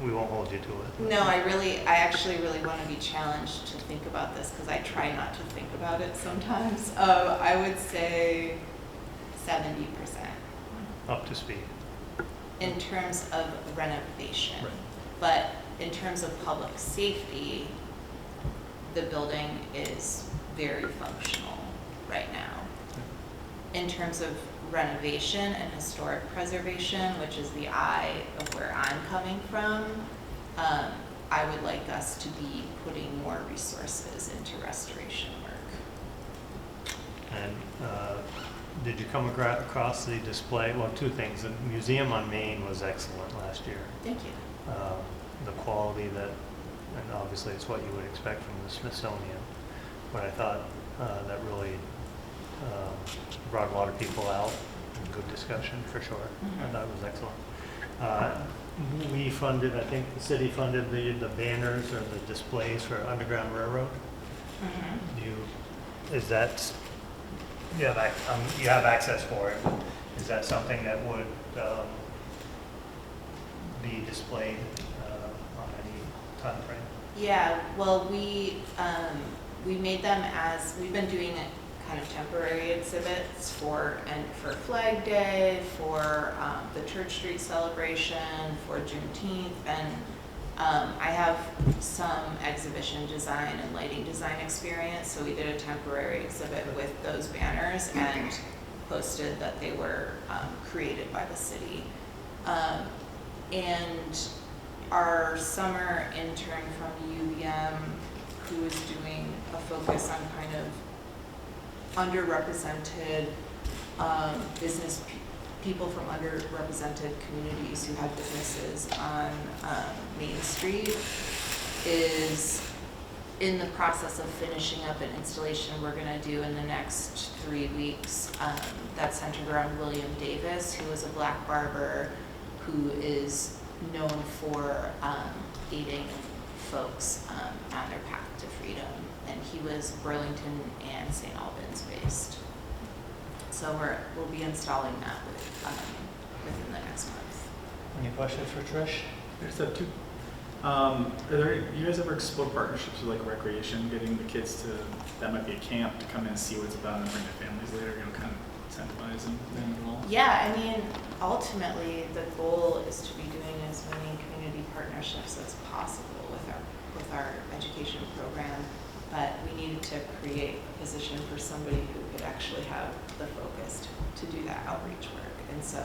We won't hold you to it. No, I actually really want to be challenged to think about this because I try not to think about it sometimes. I would say 70%. Up to speed. In terms of renovation. Right. But in terms of public safety, the building is very functional right now. In terms of renovation and historic preservation, which is the eye of where I'm coming from, I would like us to be putting more resources into restoration work. And did you come across the display? Well, two things. The museum on Main was excellent last year. Thank you. The quality and obviously it's what you would expect from the Smithsonian, but I thought that really brought a lot of people out. Good discussion for sure. Mm-hmm. I thought it was excellent. We funded, I think the city funded the banners or the displays for Underground Railroad. Mm-hmm. You have access for it. Is that something that would be displayed on any time frame? Yeah, well, we made them we've been doing kind of temporary exhibits for Flag Day, for the Church Street celebration, for Juneteenth, and I have some exhibition design and lighting design experience, so we did a temporary exhibit with those banners and posted that they were created by the city. And our summer intern from UVM, who is doing a focus on kind of underrepresented people from underrepresented communities who have businesses on Main Street, is in the process of finishing up an installation we're going to do in the next 3 weeks that's centered around William Davis, who is a black barber who is known for aiding folks on their path to freedom. And he was Burlington and St. Albans based. So we'll be installing that within the next month. Any questions for Trish? I just have two. You guys ever explore partnerships with like recreation, getting the kids that might be a camp to come in and see what it's about and bring their families later, kind of incentivize them at all? Yeah, I mean, ultimately the goal is to be doing as many community partnerships as possible with our education program. But we needed to create a position for somebody who could actually have the focus to do that outreach work. And so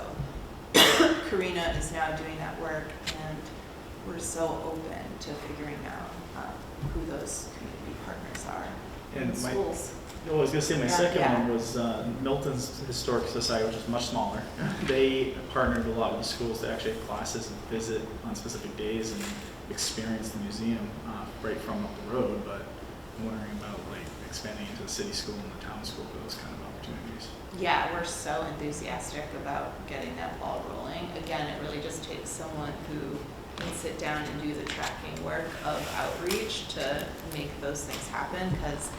Karina is now doing that work, and we're so open to figuring out who those community partners are in schools. I was going to say my second Yeah. one was Milton's Historic Society, which is much smaller. They partnered a lot with the schools to actually have classes and visit on specific days and experience the museum right from up the road. But I'm wondering about like expanding into the city school and the town school for those kind of opportunities. Yeah, we're so enthusiastic about getting that ball rolling. Again, it really just takes someone who can sit down and do the tracking work of outreach to make those things happen, because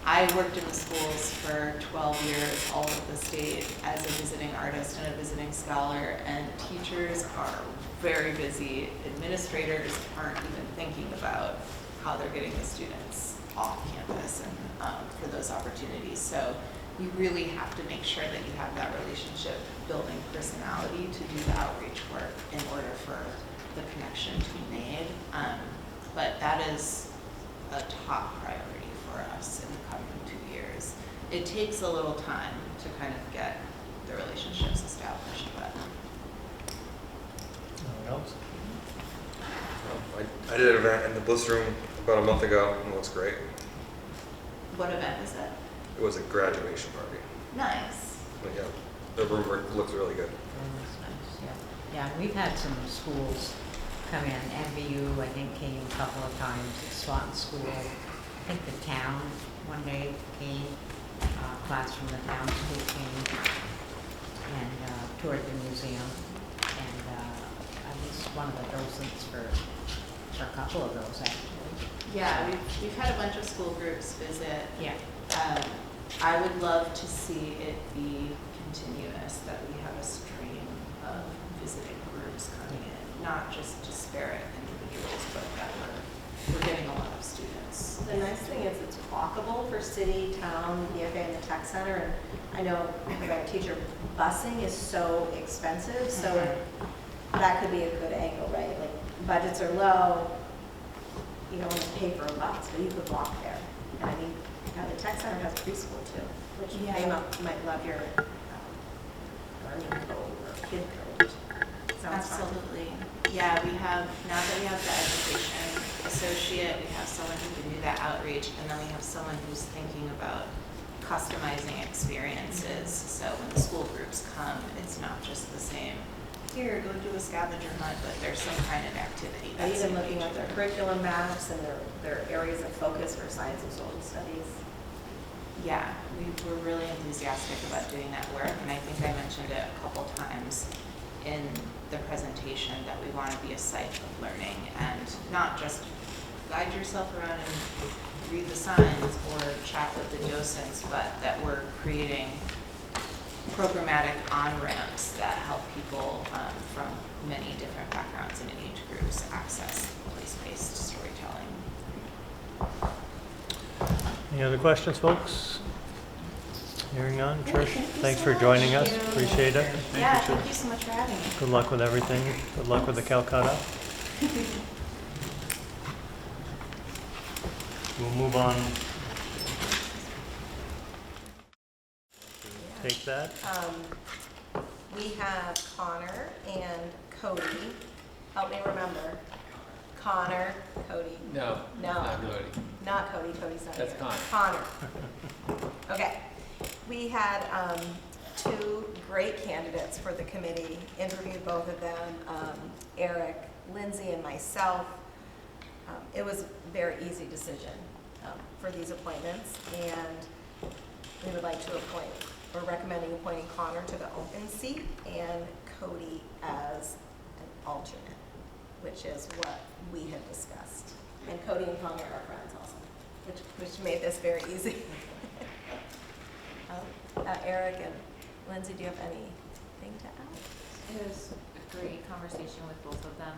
I worked in the schools for 12 years, all over the state, as a visiting artist and a visiting scholar, and teachers are very busy. Administrators aren't even thinking about how they're getting the students off campus and for those opportunities. So you really have to make sure that you have that relationship building personality to do the outreach work in order for the connection to be made. But that is a top priority for us in the coming 2 years. It takes a little time to kind of get the relationships established, but. Anyone else? I did an event in the Bliss Room about a month ago, and it looks great. What event is it? It was a graduation party. Nice. But yeah, the room looks really good. Yeah, we've had some schools come in. MVU, I think, came a couple of times. Swanton School. I think the town one day came. Class from the town school came and toured the museum. And I was one of the docents for a couple of those, actually. Yeah, we've had a bunch of school groups visit. Yeah. I would love to see it be continuous, that we have a stream of visiting groups coming in, not just disparate individuals, but that we're getting a lot of students. The nice thing is it's walkable for city, town, BFA, and the tech center. And I know, like I'm a teacher, busing is so expensive, so that could be a good angle, right? Like budgets are low, you don't want to pay for a bus, but you could walk there. And I mean, the tech center has preschool too, which they might love your learning code or kid code. Sounds fun. Absolutely. Yeah, we have, now that we have the education associate, we have someone who can do that outreach, and then we have someone who's thinking about customizing experiences. So when the school groups come, it's not just the same, here, go do a scavenger hunt, but there's some kind of activity that's Even looking engaging. at their curriculum maps and their areas of focus for science and social studies. Yeah, we're really enthusiastic about doing that work, and I think I mentioned it a couple times in the presentation that we want to be a site of learning and not just guide yourself around and read the signs or chat with the docents, but that we're creating programmatic on-ramps that help people from many different backgrounds and age groups access place-based storytelling. Any other questions, folks? Hearing none. Trish, thanks for joining us. Appreciate it. Thank you so much for having me. Good luck with everything. Good luck with the Calcutta. We'll move on. Take that. We have Connor and Cody. Help me remember. Connor, Cody. No, not Cody. Not Cody. Cody's not That's here. Connor. Connor. Okay. We had two great candidates for the committee. Interviewed both of them, Eric, Lindsay, and myself. It was a very easy decision for these appointments, and we would like to appoint. We're recommending appointing Connor to the open seat and Cody as an alternate, which is what we had discussed. And Cody and Connor are friends also, which made this very easy. Eric and Lindsay, do you have anything to add? It was a great conversation with both of them.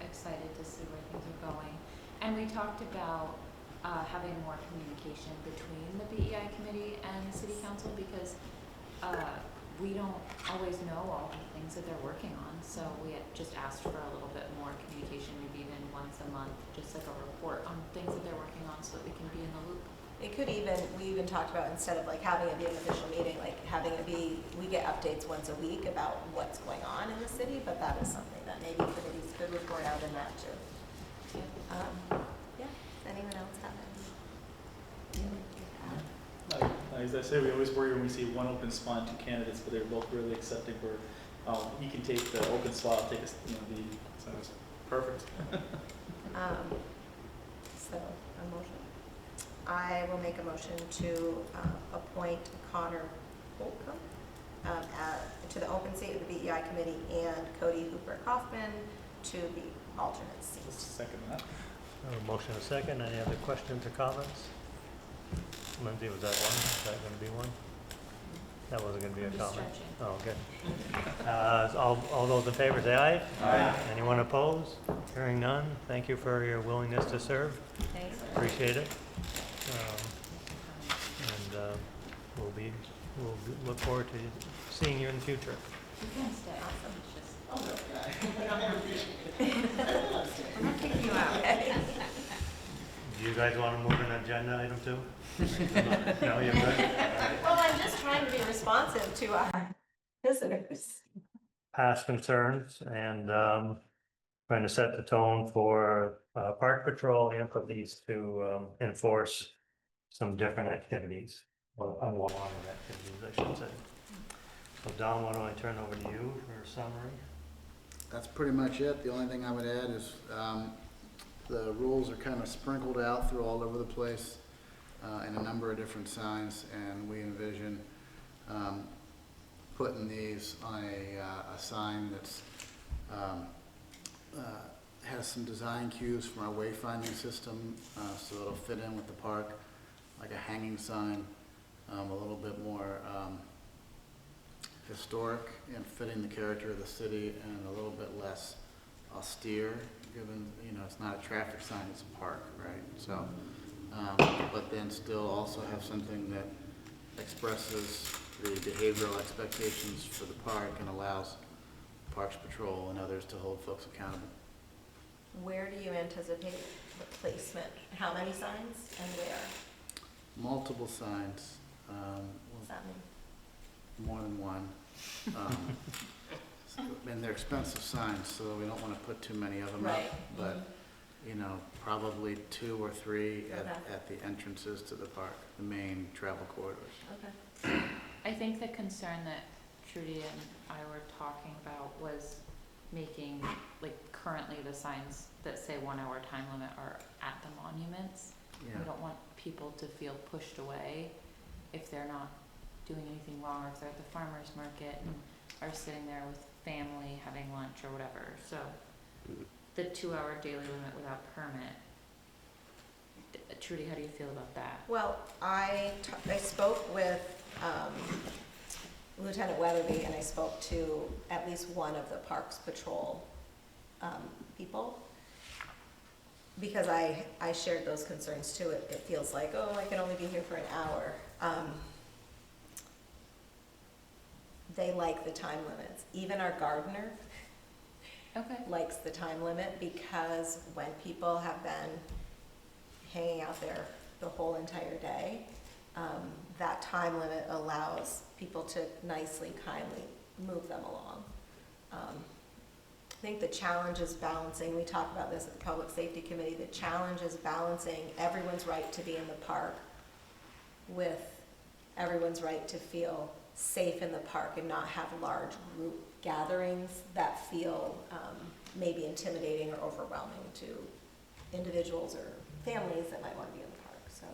Excited to see where things are going. And we talked about having more communication between the BEI committee and city council because we don't always know all the things that they're working on. So we had just asked for a little bit more communication, maybe even once a month, just like a report on things that they're working on so that we can be in the loop. It could even, we even talked about instead of like having it be an official meeting, like having it be, we get updates once a week about what's going on in the city, but that is something that maybe committees could report out in that too. Yeah, does anyone else have any? As I say, we always worry when we see one open spot and two candidates, but they're both really accepting for, he can take the open spot, I'll take so it's perfect. So, a motion. I will make a motion to appoint Connor Holcomb to the open seat of the BEI committee and Cody Hooper-Kaufman to the alternate seat. Second that. A motion a second. Any other questions or comments? Lindsay, was that one? Is that going to be one? That wasn't going to be a comment. Oh, good. All those in favor say aye. Aye. Anyone opposed? Hearing none. Thank you for your willingness to serve. Thanks. Appreciate it. we'll look forward to seeing you in the future. You can stay. Awesome. It's just. I'm not kicking you out. Do you guys want to move an agenda item too? No, you're good? Well, I'm just trying to be responsive to our visitors. Past concerns and trying to set the tone for Park Patrol and police to enforce some different activities, or unwanted activities, I should say. So Don, why don't I turn over to you for a summary? That's pretty much it. The only thing I would add is the rules are kind of sprinkled out through all over the place in a number of different signs, and we envision putting these on a sign that's has some design cues from our wayfinding system, so it'll fit in with the park, like a hanging sign, a little bit more historic and fitting the character of the city, and a little bit less austere, given, you know, it's not a traffic sign, it's a park, right? So, but then still also have something that expresses the behavioral expectations for the park and allows Parks Patrol and others to hold folks accountable. Where do you anticipate the placement? How many signs and where? Multiple signs. What does that mean? More than one. And they're expensive signs, so we don't want to put too many of them up. Right. But, you know, probably 2 or 3 Okay. at the entrances to the park, the main travel corridors. Okay. I think the concern that Trudy and I were talking about was making, like, currently the signs that say 1 hour time limit are at the monuments. Yeah. We don't want people to feel pushed away if they're not doing anything wrong, or if they're at the farmer's market and are sitting there with family having lunch or whatever. So the 2 hour daily limit without permit. Trudy, how do you feel about that? Well, I spoke with Lieutenant Weatherby, and I spoke to at least one of the Parks Patrol people, because I shared those concerns too. It feels like, oh, I can only be here for an hour. They like the time limits. Even our gardener likes the time limit, because when people have been hanging out there the whole entire day, that time limit allows people to nicely, kindly move them along. I think the challenge is balancing, we talked about this at the Public Safety Committee, the challenge is balancing everyone's right to be in the park with everyone's right to feel safe in the park and not have large group gatherings that feel maybe intimidating or overwhelming to individuals or families that might want to be in the park. So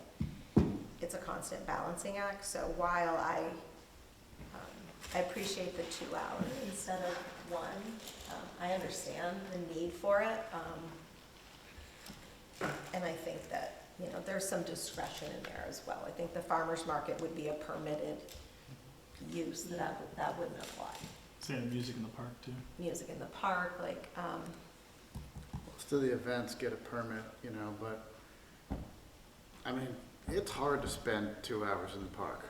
it's a constant balancing act. So while I appreciate the 2 hours instead of 1, I understand the need for it. And I think that, you know, there's some discretion in there as well. I think the farmer's market would be a permitted use, that wouldn't apply. Say music in the park too. Music in the park, like, Most of the events get a permit, you know, but, I mean, it's hard to spend 2 hours in the park,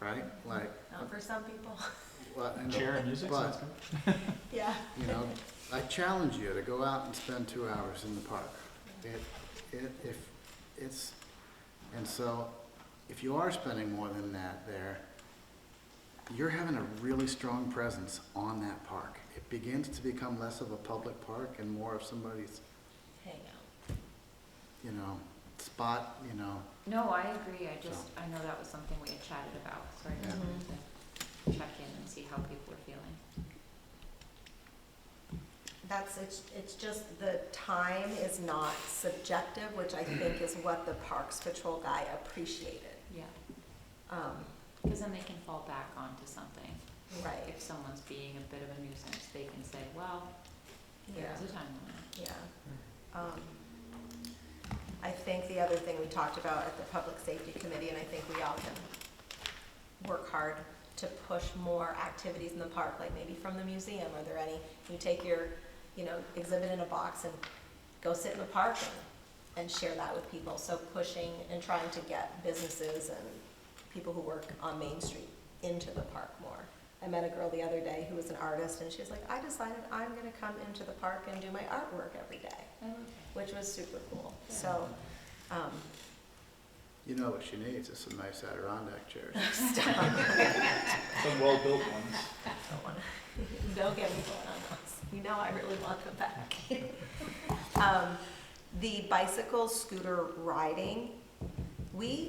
right? Like, not for some people. well, I know, Chair and music but, sounds good. Yeah. you know, I challenge you to go out and spend 2 hours in the park. And so, if you are spending more than that there, you're having a really strong presence on that park. It begins to become less of a public park and more of somebody's, Hangout. you know, spot, you know. No, I agree. I know that was something we had chatted about, so I just wanted to check in and see how people were feeling. It's just the time is not subjective, which I think is what the Parks Patrol guy appreciated. Yeah. Because then they can fall back onto something. Right. If someone's being a bit of a nuisance, they can say, well, there's a time limit. Yeah. I think the other thing we talked about at the Public Safety Committee, and I think we all can work hard to push more activities in the park, like maybe from the museum. Are there any, you take your, you know, exhibit in a box and go sit in the park and share that with people. So pushing and trying to get businesses and people who work on Main Street into the park more. I met a girl the other day who was an artist, and she's like, I decided I'm gonna come into the park and do my artwork every day, which was super cool. So, You know what she needs is some nice Adirondack chairs. Some well-built ones. Don't get me going on those. You know I really want them back. The bicycle scooter riding,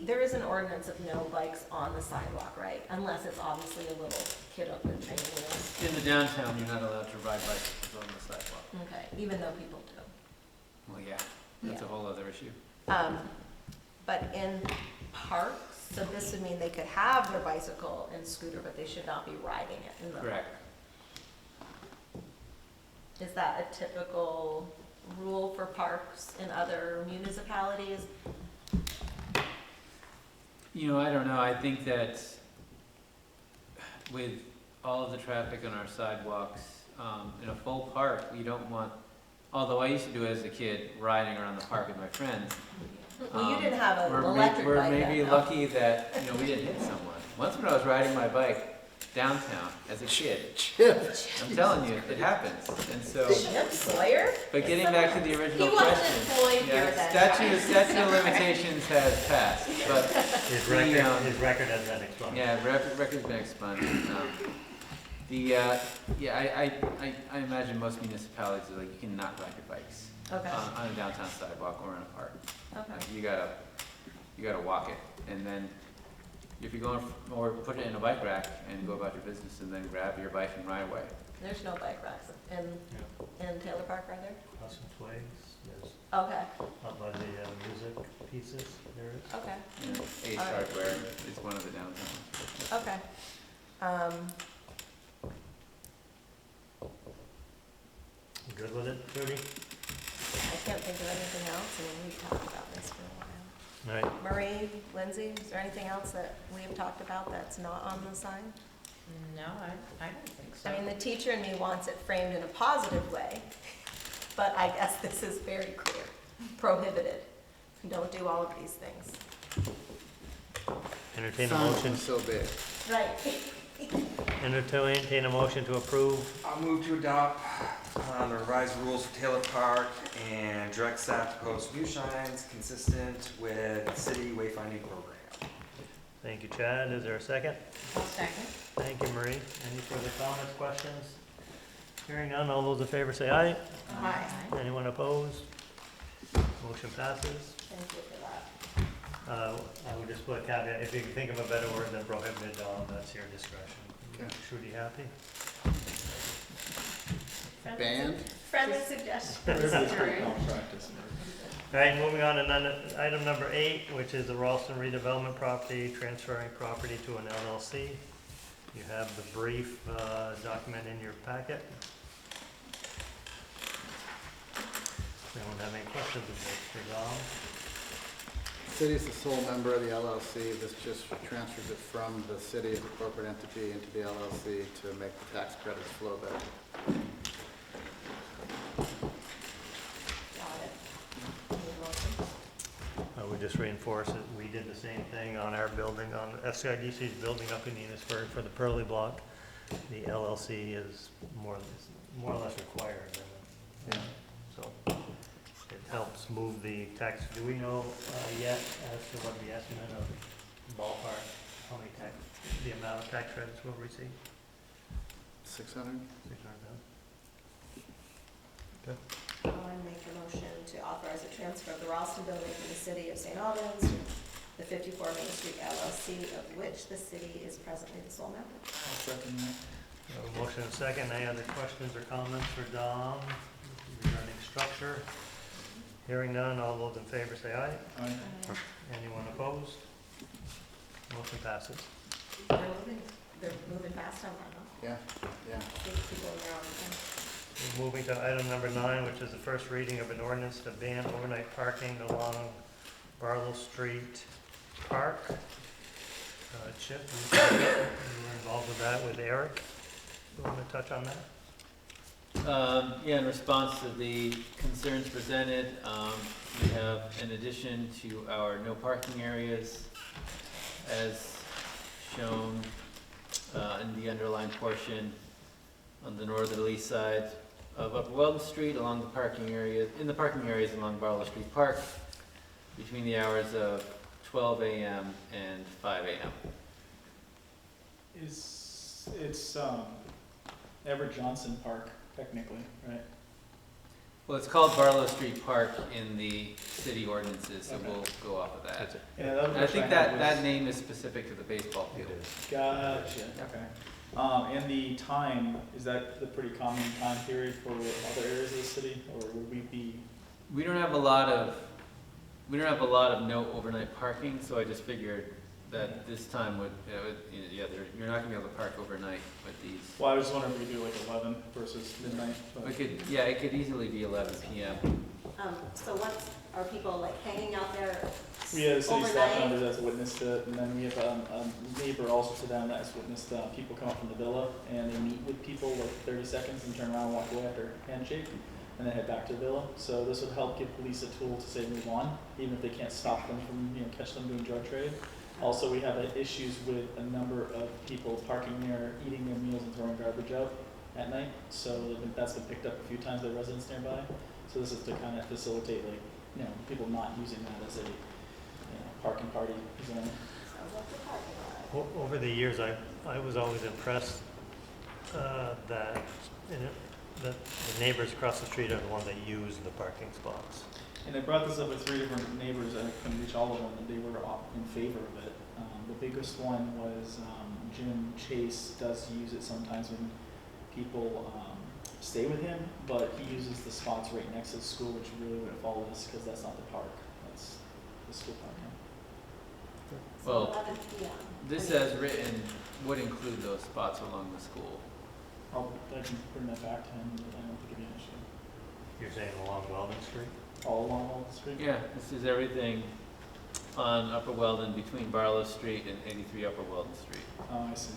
there is an ordinance of no bikes on the sidewalk, right? Unless it's obviously a little kid up in training wheels. In the downtown, you're not allowed to ride bicycles on the sidewalk. Okay, even though people do. Well, yeah, that's a whole other issue. But in parks, so this would mean they could have their bicycle and scooter, but they should not be riding it in the park. Correct. Is that a typical rule for parks in other municipalities? You know, I don't know. I think that with all of the traffic on our sidewalks, in a full park, you don't want, although I used to do it as a kid, riding around the park with my friends. Well, you didn't have an We're electric we're bike maybe then, though. lucky that, you know, we didn't hit someone. Once when I was riding my bike downtown as a kid, I'm telling you, it happens. And so, Chip Sawyer? but getting back to the original He wasn't question, employed here yeah, then. statute of limitations has passed, but His the, record has been expunged. yeah, record's been expunged. I imagine most municipalities are like, you cannot ride your bikes Okay. on a downtown sidewalk or in a park. Okay. Like, you gotta walk it, and then if you're going, or put it in a bike rack and go about your business, and then grab your bike and ride away. There's no bike racks in Taylor Park, are there? Custom Twigs, there's, Okay, up by the music pieces, there is. okay, You know, Ace All right. Hardware is one of the downtown. okay. Good with it, Judy? I can't think of anything else. I mean, we've talked about this for a while. All right, Marie, Lindsay, is there anything else that we have talked about that's not on the sign? No, I don't think so. I mean, the teacher in me wants it framed in a positive way, but I guess this is very clear, prohibited. Don't do all of these things. entertain a Sign motion, so big. Right. entertain a motion to approve. I'll move to adopt the revised rules for Taylor Park and direct staff to post new signs consistent with city wayfinding program. Thank you, Chad. Is there a second? I'll second. Thank you, Marie. Any further comments, questions? Hearing none, all those in favor say aye. Aye. Anyone opposed? Motion passes. Thank you for that. I would just put a caveat, if you can think of a better word than prohibited, that's your discretion. Okay. Trudy happy? Band? Friendly suggestion. All right, moving on to item number 8, which is the Ralston redevelopment property, transferring property to an LLC. You have the brief document in your packet. Anyone have any questions of this for Dom? City is the sole member of the LLC. This just transfers it from the city as a corporate entity into the LLC to make the tax credits flow better. Got it. Need a motion? I would just reinforce it. We did the same thing on our building, on FCIDC's building up in Enosburg for the Pearly Block. The LLC is more or less required. So it helps move the tax. Do we know yet as to what the estimate of ballpark, how many tax, the amount of tax credits we'll receive? 600? 600,000? Okay. I make a motion to authorize a transfer of the Ralston building from the city of St. Albans to the 54 Main Street LLC, of which the city is presently the sole member. I'll second that. We have a motion and a second. Any other questions or comments for Dom regarding structure? Hearing none, all those in favor say aye. Aye. Anyone opposed? Motion passes. They're moving fast on that, huh? Yeah, yeah. Keep people in their own thing. We're moving to item number 9, which is the first reading of an ordinance to ban overnight parking along Barlow Street Park. Chip, you were involved with that with Eric. You want to touch on that? In response to the concerns presented, we have, in addition to our no parking areas, as shown in the underlined portion on the northerly side of Upper Weldon Street along the parking area, in the parking areas along Barlow Street Park between the hours of 12 a.m. and 5 a.m. It's Everett Johnson Park, technically, right? Well, it's called Barlow Street Park in the city ordinances, so Okay. we'll go off of that. Yeah, that was And I think what I had that was- name is specific to the baseball field. Gotcha, okay. And the time, is that the pretty common time period for other areas of the city, or would we be? We don't have a lot of no overnight parking, so I just figured that this time you're not gonna be able to park overnight with these. Well, I was just wondering if we could do like 11 versus midnight. But It could easily be 11 p.m. So are people like hanging out there We had a city staff overnight? member that's witnessed it, and then we have a neighbor also sit down that's witnessed people come up from the villa, and they meet with people like 30 seconds and turn around and walk away after handshake, and then head back to the villa. So this would help give police a tool to say move on, even if they can't stop them from, catch them doing drug trade. Also, we have issues with a number of people parking there, eating their meals and throwing garbage out at night. So that's been picked up a few times by residents nearby. So this is to kind of facilitate, people not using that as a parking party zone. Over the years, I was always impressed that the neighbors across the street are the ones that use the parking spots. And I brought this up with 3 different neighbors, and I couldn't reach all of them, and they were all in favor of it. The biggest one was Jim Chase does use it sometimes when people stay with him, but he uses the spots right next to the school, which really wouldn't follow this because that's not the park, that's the school park now. Well, this as written would include those spots along the school. I can bring that back to him, but I don't think it'd be an issue. You're saying along Weldon Street? All along Walton Street? Yeah, this is everything on Upper Weldon between Barlow Street and 83 Upper Weldon Street. Oh, I see.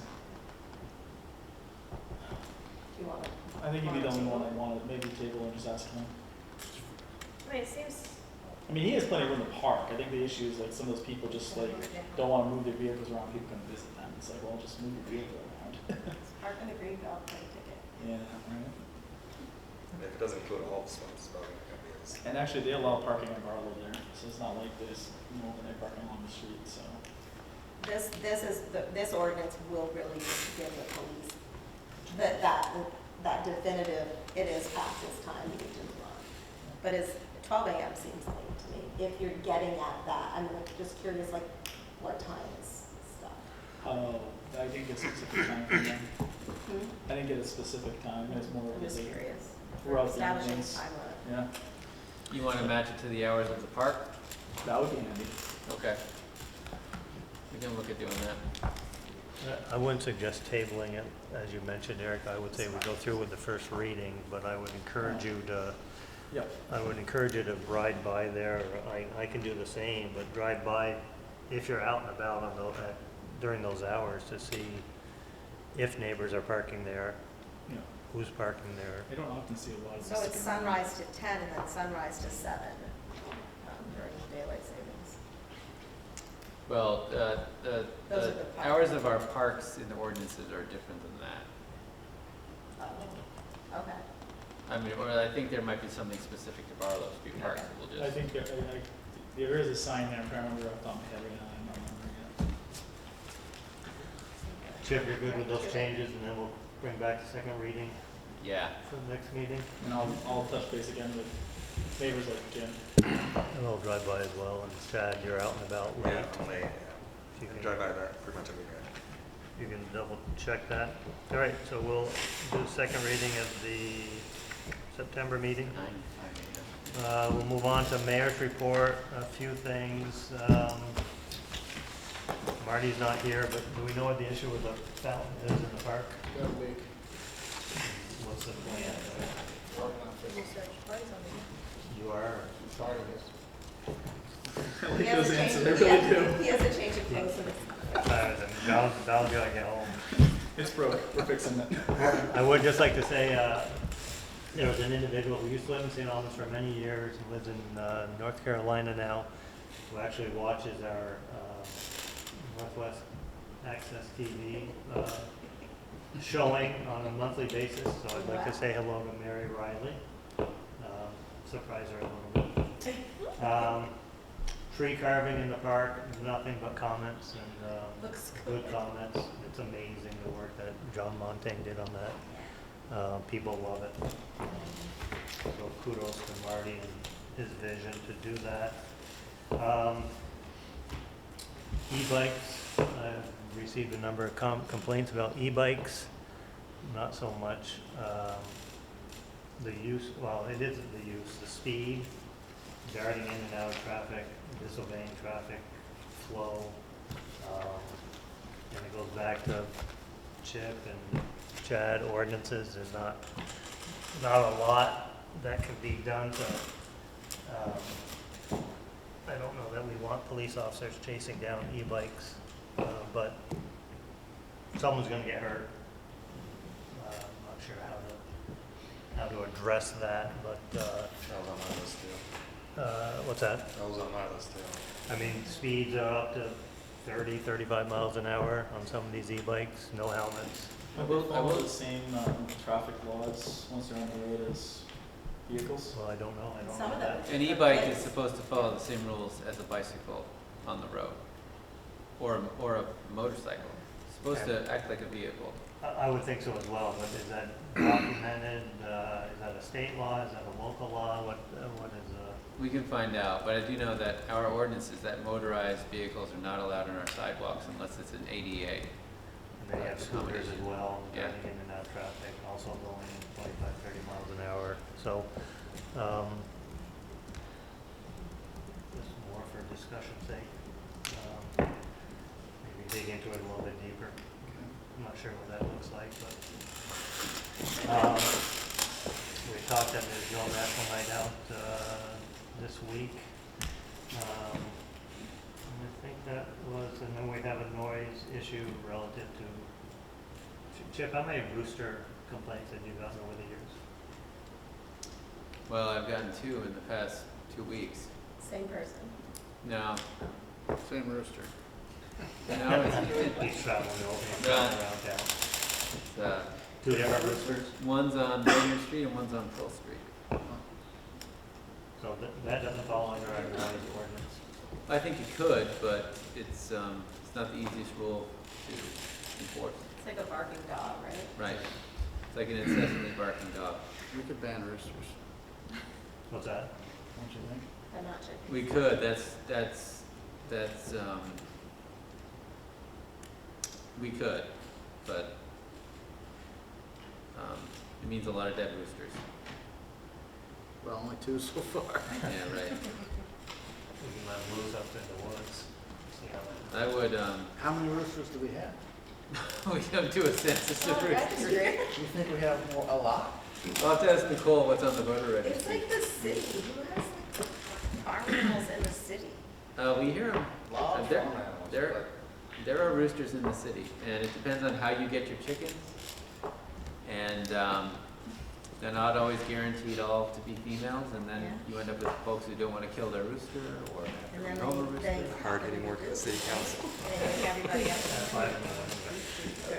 Do you want I think you'd be the only one that wanted, maybe table and just ask him. I mean, it seems, I mean, he has plenty of room to park. I think the issue is like some of those people just like don't want to move their vehicles around. People come visit them. It's like, well, just move your vehicle around. Park in the green belt, pay a ticket. Yeah, right. If it doesn't include all the spots, it's probably not gonna be as. And actually, they allow parking on Barlow there, so it's not like there's overnight parking along the street. So This ordinance will really just give the police that definitive, it is past this time, you need to move on. But 12 a.m. seems late to me, if you're getting at that. I'm just curious, like, what time is stuff? oh, I didn't get a specific time from them. I didn't get a specific time. It was more I'm just like curious. we're out the Establishing evenings. time limit. Yeah, You want to match it to the hours of the park? that would be handy. Okay. We can look at doing that. I wouldn't suggest tabling it, as you mentioned, Eric. I would say we go through with the first reading, but I would encourage you to, Yep. to ride by there. I can do the same, but drive by if you're out and about on during those hours to see if neighbors are parking there, Yeah. who's parking there. I don't often see a lot of. So it's sunrise to 10 and then sunrise to 7 during daylight savings. Well, Those are the the park hours of our parks in the ordinances are different than that. Okay. I mean, or I think there might be something specific to Barlow Street Park that we'll I just. think there is a sign there. I'm trying to remember off the top of my head right now. I'm not remembering it. Chip, you're good with those changes, and then we'll bring back the second reading Yeah. for the next meeting? And I'll touch base again with neighbors like Jim. And I'll drive by as well, and Chad, you're out and about late. Yeah, I'm late, If you I can- drive by that pretty much every day. You can double check that. All right, so we'll do the second reading of the September meeting. We'll move on to mayor's report, a few things. Marty's not here, but do we know what the issue with the fountain is in the park? Got a week. What's the plan? You are? Sorry, I like He has those a change- answers. I really do. He has a change of clothes in his. Val's gotta get home. It's broke. We're fixing it. I would just like to say, there was an individual who used to live in St. Albans for many years, and lives in North Carolina now, who actually watches our Northwest Access TV showing on a monthly basis, so I'd like to say hello to Mary Riley. Surprise her a little bit. Tree carving in the park, nothing but comments and Looks good comments. It's amazing the work that John Montaigne did on that. People love it. So kudos to Marty and his vision to do that. E-bikes, I've received a number of complaints about e-bikes. Not so much the use, well, it isn't the use, the speed, darting in and out of traffic, disobeying traffic flow. And it goes back to Chip and Chad ordinances. There's not a lot that can be done to, I don't know that we want police officers chasing down e-bikes, but someone's gonna get hurt. I'm not sure how to address that, but, That was on my list too. what's that? That was on my list too. I mean, speeds are up to 30, 35 miles an hour on some of these e-bikes, no helmets. I will the same traffic laws once they're on the road as vehicles. Well, I don't know, I don't Some know of them. that. An e-bike is supposed to follow the same rules as a bicycle on the road, or a motorcycle. It's supposed to act like a vehicle. I would think so as well, but is that documented? Is that a state law? Is that a local law? What is, We can find out, but I do know that our ordinance is that motorized vehicles are not allowed on our sidewalks unless it's an ADA. and they have scooters as well, Yeah. driving in and out of traffic, also going 25, 30 miles an hour. So, just more for discussion's sake. Maybe dig into it a little bit deeper. I'm not sure what that looks like, but, we talked at the Joe National Night Out, this week. And I think that was, and then we have a noise issue relative to, Chip, how many rooster complaints have you gotten over the years? Well, I've gotten 2 in the past 2 weeks. Same person. No, Same rooster. no, it's, He's traveling No. around town. it's, 2 different roosters? one's on Main Street and one's on Pearl Street. So that doesn't fall under our noise ordinance. I think you could, but it's not the easiest rule to enforce. It's like a barking dog, right? Right. It's like an incessantly barking dog. We could ban roosters, What's that? don't you think? I'm not sure. We could, we could, but, it means a lot of dead roosters. Well, only 2 so far. Yeah, right. We can let them loose up in the woods. See how that. I would, How many roosters do we have? we don't do a census of roosters. Do you think we have a lot? I'll have to ask Nicole what's on the voter It's registry. like the city. Who has like farm animals in the city? We hear them. Lot of farm animals, There are roosters in the city, and it depends on how you get your chickens. And they're not always guaranteed all to be females, and then Yeah. you end up with folks who don't want to kill their rooster or have And to then remove a they rooster. Hard-hitting work at the city council. And they make everybody else. That's why I don't know.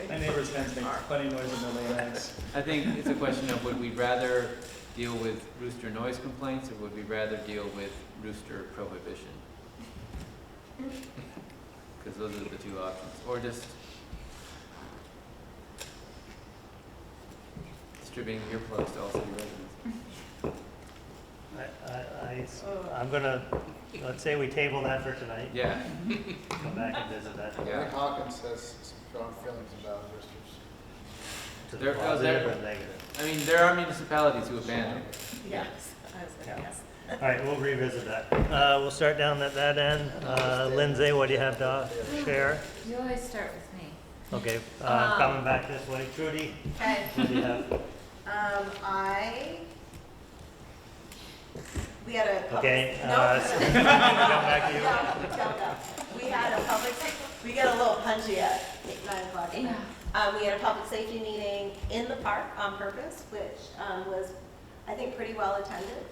My neighbor's hens make plenty of noise when they lay eggs. I think it's a question of would we rather deal with rooster noise complaints, or would we rather deal with rooster prohibition? Because those are the 2 options. Or just distributing earplugs to all city residents. I'm gonna, let's say we table that for tonight. Yeah. Come back and visit that. Yeah. Rick Hawkins has some strong feelings about roosters. To the There- positive there- or negative. I mean, there are municipalities who abandon them. Yes, I was gonna guess. All right, we'll revisit that. We'll start down at that end. Lindsay, what do you have to share? You always start with me. Okay, coming back this way. Trudy, Okay. what do you have? We had a public. Okay, No. come back to you. No. We had a public, we got a little punchy at 9 o'clock. Yeah. We had a public safety meeting in the park on purpose, which was, I think, pretty well attended.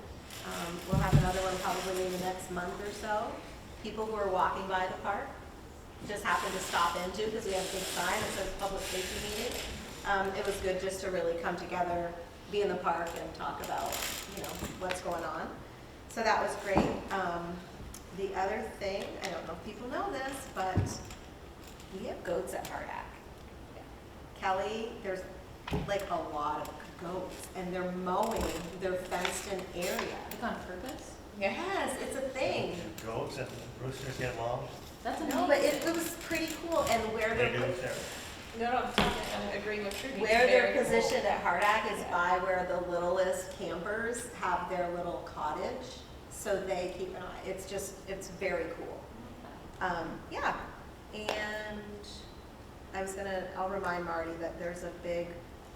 We'll have another one probably in the next month or so. People who are walking by the park just happened to stop into because we have a big sign that says public safety meeting. It was good just to really come together, be in the park and talk about, you know, what's going on. So that was great. The other thing, I don't know if people know this, but we have goats at Hardak. Kelly, there's like a lot of goats and they're mowing their fenced in area. Like on purpose? Yes, it's a thing. Goats and roosters get along. That's No, but it was pretty cool and where They they're, do, Sarah. No, I'm agreeing with Trudy. where they're positioned at Hardak is by where the littlest campers have their little cottage. So they keep an eye. It's just, it's very cool. Yeah, and I'll remind Marty that there's a big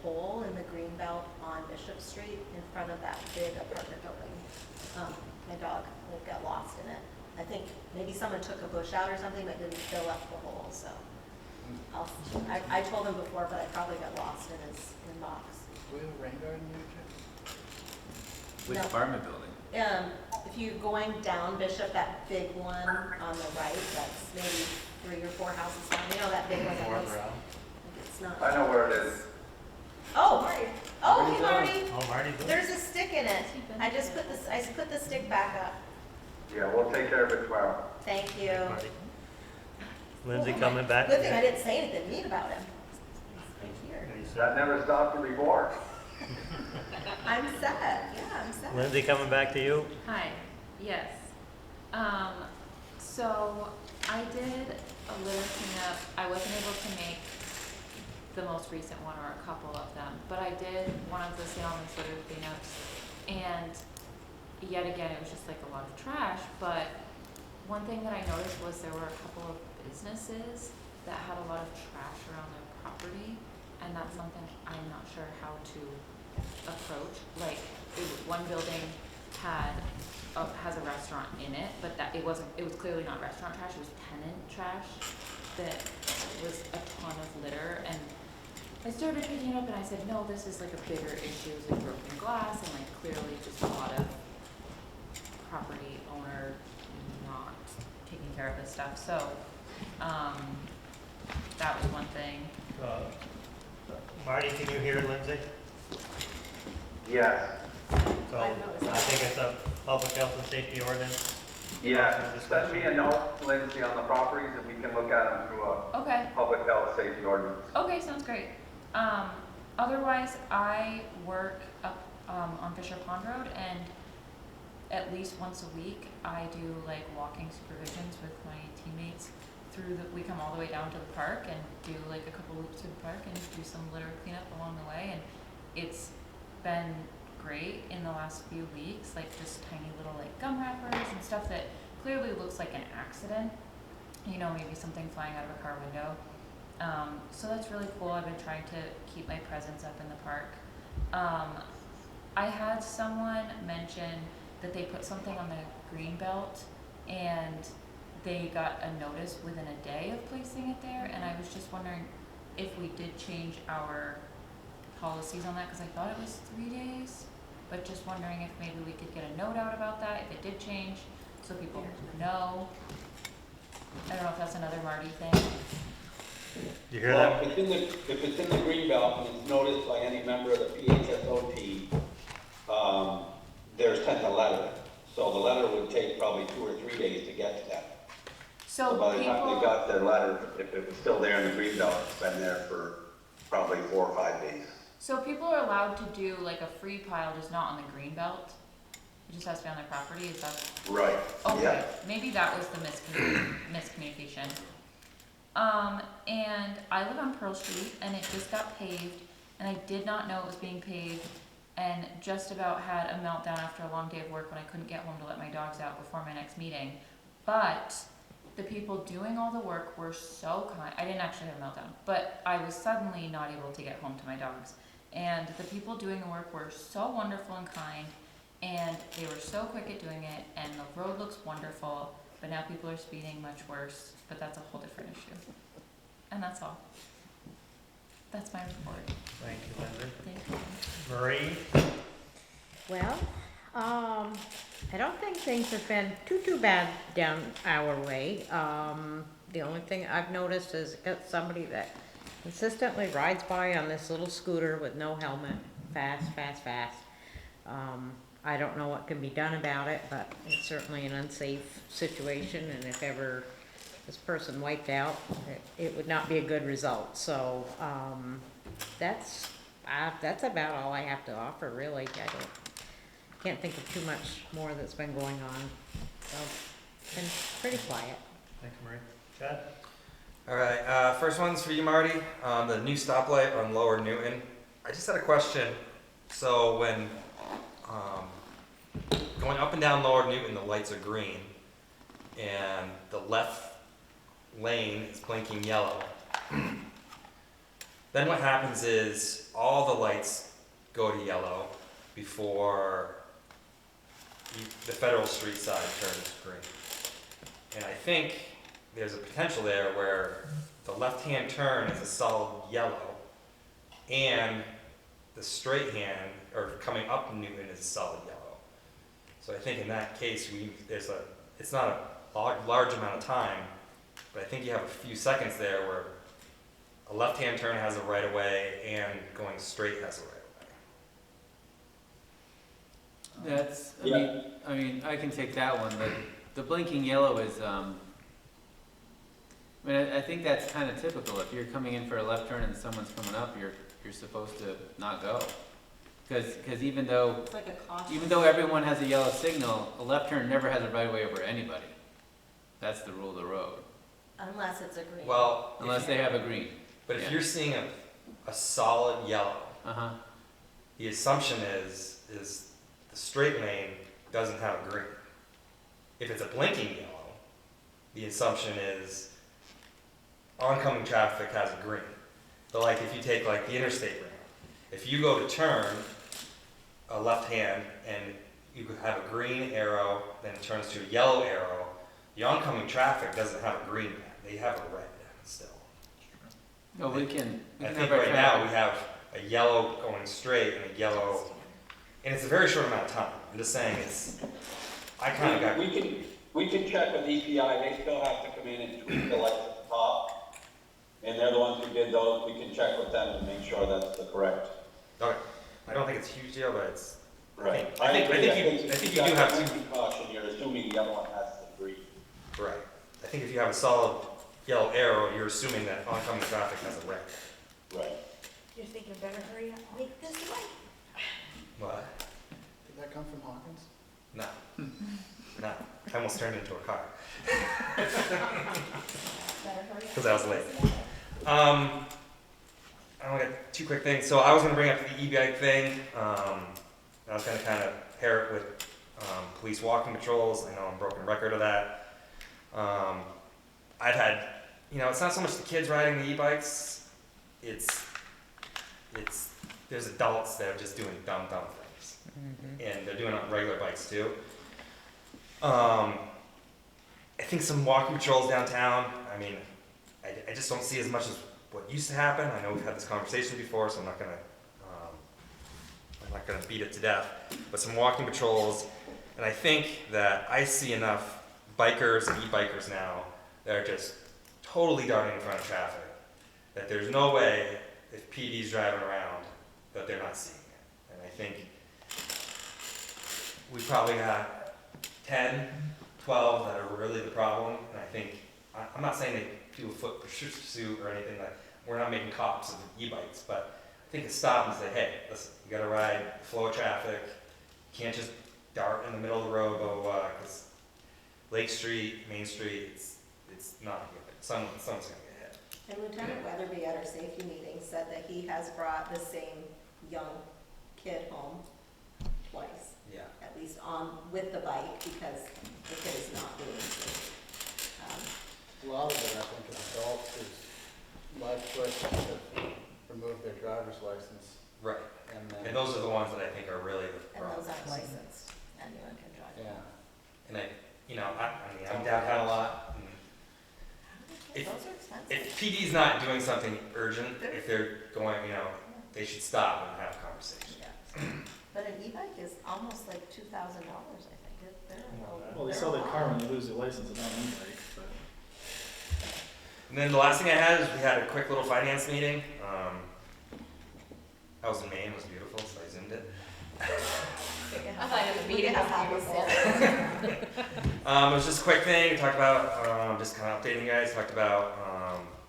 hole in the green belt on Bishop Street in front of that big apartment building. My dog will get lost in it. I think maybe someone took a bush out or something but didn't fill up the hole, so. I told him before, but I probably got lost in his inbox. Do we have a rain garden here, Which No. apartment building? If you're going down Bishop, that big one on the right, that's maybe 3 or 4 houses down, you know that big one that Fourth goes, round. it's not. I know where it is. Oh, Marty. Oh, hey, Marty. Oh, Marty, good. There's a stick in it. I put the stick back up. Yeah, we'll take care of it tomorrow. Thank you. Marty. Lindsay coming back. Good thing I didn't say anything mean about him. Right here. That never stopped you before. I'm set, yeah, I'm set. Lindsay coming back to you. Hi, yes. So I did a litter cleanup. I wasn't able to make the most recent one or a couple of them, but I did one of the Salem litter cleanups, and yet again, it was just like a lot of trash, but one thing that I noticed was there were a couple of businesses that had a lot of trash around their property, and that's something I'm not sure how to approach. Like, one building has a restaurant in it, but it was clearly not restaurant trash, it was tenant trash that was a ton of litter, and I started picking it up and I said, no, this is like a bigger issue, it's like broken glass and like clearly just a lot of property owner not taking care of this stuff. So, that was one thing. Marty, can you hear Lindsay? Yes. So I think it's a public health and safety ordinance. Yeah, send me a note, Lindsay, on the properties and we can look at them through a Okay. public health safety ordinance. Okay, sounds great. Otherwise, I work up on Fisher Pond Road, and at least once a week, I do like walking supervisions with my teammates we come all the way down to the park and do like a couple loops through the park and do some litter cleanup along the way, and it's been great in the last few weeks, like just tiny little like gum wrappers and stuff that clearly looks like an accident, you know, maybe something flying out of a car window. So that's really cool. I've been trying to keep my presence up in the park. I had someone mention that they put something on the green belt and they got a notice within a day of placing it there, and I was just wondering if we did change our policies on that, because I thought it was 3 days, but just wondering if maybe we could get a note out about that, if it did change, so people know. I don't know if that's another Marty thing. You hear Well, that? if it's in the green belt and it's noticed by any member of the PHSOT, they're sent a letter. So the letter would take probably 2 or 3 days to get to them. So by the time people, they got their letter, if it was still there in the green belt, it's been there for probably 4 or 5 days. so people are allowed to do like a free pile, just not on the green belt? It just has to be on their property, is that? Right. Okay, Yeah. maybe that was the miscommunication. And I live on Pearl Street and it just got paved and I did not know it was being paved and just about had a meltdown after a long day of work when I couldn't get home to let my dogs out before my next meeting. But the people doing all the work were so kind. I didn't actually have a meltdown, but I was suddenly not able to get home to my dogs. And the people doing the work were so wonderful and kind, and they were so quick at doing it, and the road looks wonderful, but now people are speeding much worse, but that's a whole different issue. And that's all. That's my report. Thank you, Lindsay. Thank you. Marie? Well, I don't think things have been too bad down our way. the only thing I've noticed is got somebody that consistently rides by on this little scooter with no helmet, fast, fast, fast. I don't know what can be done about it, but it's certainly an unsafe situation, and if ever this person wiped out, it would not be a good result. So, that's about all I have to offer, really. Can't think of too much more that's been going on. So, it's been pretty quiet. Thank you, Marie. Chad? All right, first one's for you, Marty. The new stoplight on Lower Newton. I just had a question. So when going up and down Lower Newton, the lights are green, and the left lane is blinking yellow. Then what happens is all the lights go to yellow before the Federal Street side turns green. And I think there's a potential there where the left-hand turn is a solid yellow, and the straight hand, or coming up Newton, is a solid yellow. So I think in that case, it's not a large amount of time, but I think you have a few seconds there where a left-hand turn has a right-of-way and going straight has a right-of-way. That's, I mean, I can take that one, but the blinking yellow is, I think that's kind of typical. If you're coming in for a left turn and someone's coming up, you're supposed to not go. Because even though, It's like a caution. even though everyone has a yellow signal, a left turn never has a right of way over anybody. That's the rule of the road. Unless it's a green. Well, Unless they have a green. but if Yeah. you're seeing a solid yellow, Uh-huh. the assumption is the straight lane doesn't have a green. If it's a blinking yellow, the assumption is oncoming traffic has a green. But like if you take like the interstate ramp, if you go to turn a left hand and you have a green arrow, then it turns to a yellow arrow, the oncoming traffic doesn't have a green yet. They have a red still. No, we can I have think our right now we traffic. have a yellow going straight and a yellow, and it's a very short amount of time. I'm just saying I kind of got. We can check with EPI, they still have to come in and tweak the lights at the top. And they're the ones who did those, we can check with them to make sure that's the correct. Okay. I don't think it's a huge deal, but it's. Right. I think you do have to. Caution, you're assuming the other one has to agree. Right. I think if you have a solid yellow arrow, you're assuming that oncoming traffic has a red. Right. You're thinking, better hurry up, make this right. What? Did that come from Hawkins? No. No. I almost turned into a car. Better hurry up. Because I was late. I only got two quick things. So I was going to bring up the e-bike thing. I was going to kind of pair it with police walking patrols. I know I'm a broken record of that. I've had, it's not so much the kids riding the e-bikes. It's there's adults that are just doing dumb things. And they're doing it on regular bikes too. I think some walking patrols downtown, I just don't see as much as what used to happen. I know we've had this conversation before, so I'm not gonna beat it to death. But some walking patrols, and I think that I see enough bikers and e-bikers now that are just totally darting in front of traffic that there's no way if PD's driving around that they're not seeing it. And I think we probably got 10, 12 that are really the problem, and I think, I'm not saying they do a foot pursuit or anything, like, we're not making cops of e-bikes, but I think it's stop and say, hey, listen, you gotta ride, flow of traffic, you can't just dart in the middle of the road, blah, blah, blah, because Lake Street, Main Street, it's not good. Someone's gonna get hit. And Lieutenant Weatherby at our safety meeting said that he has brought the same young kid home twice. Yeah. At least with the bike, because the kid is not doing it. A lot of it, I think, is adults whose life choice to remove their driver's license. Right. And And those are the ones that I think are really the And problem. those aren't licensed, anyone can drive. Yeah. And I'm downtown a lot. And Those are expensive. if PD's not doing something urgent, if they're going, they should stop and have a conversation. Yeah. But an e-bike is almost like $2,000, I think. They're Well, they sell their car when they lose their license and not an e-bike, but. And then the last thing I had is we had a quick little finance meeting. I was in Maine, it was beautiful, so I zoomed it. I thought it was meeting It was just a quick thing. We talked about, just kind of updating you guys, talked about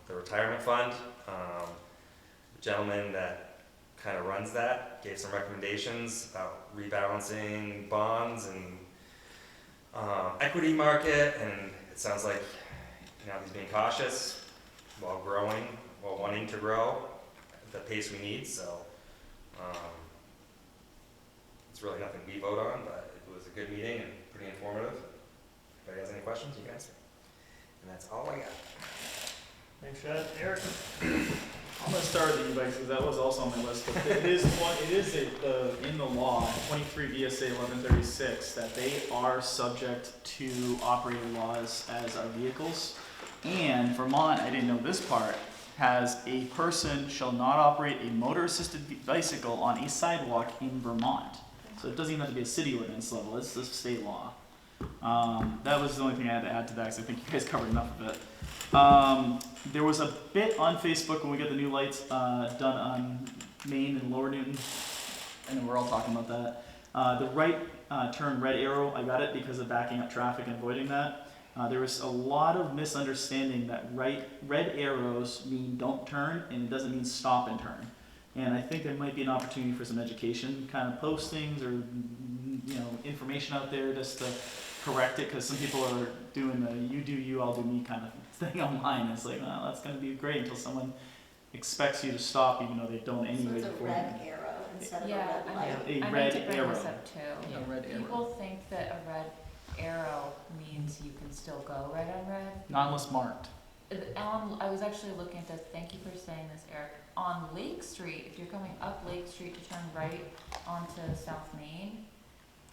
the retirement fund. The gentleman that kind of runs that gave some recommendations about rebalancing bonds and equity market, and it sounds like he's being cautious while growing, while wanting to grow at the pace we need. So it's really nothing we vote on, but it was a good meeting and pretty informative. If anybody has any questions, you can ask me. And that's all I got. Thanks, Chad. Eric? I'm gonna start with the e-bikes because that was also on my list, but it is in the law, 23 VSA 1136, that they are subject to operating laws as are vehicles. And Vermont, I didn't know this part, has a person shall not operate a motor-assisted bicycle on a sidewalk in Vermont. So it doesn't even have to be a city ordinance level, it's just state law. That was the only thing I had to add to that because I think you guys covered enough of it. There was a bit on Facebook when we got the new lights done on Main and Lower Newton, and we're all talking about that. The right turn red arrow, I got it because of backing up traffic and avoiding that. There was a lot of misunderstanding that red arrows mean don't turn, and it doesn't mean stop and turn. And I think there might be an opportunity for some education kind of postings or information out there just to correct it, because some people are doing the you do you, I'll do me kind of thing online. It's like, oh, that's going to be great until someone expects you to stop even though they don't anyway. So it's a red arrow instead of a red light. I red meant to bring arrow. this up too. A red People think that a red arrow means you can still go red on red. Not unless marked. I was actually looking at this, thank you for saying this, Eric. On Lake Street, if you're coming up Lake Street to turn right onto South Main,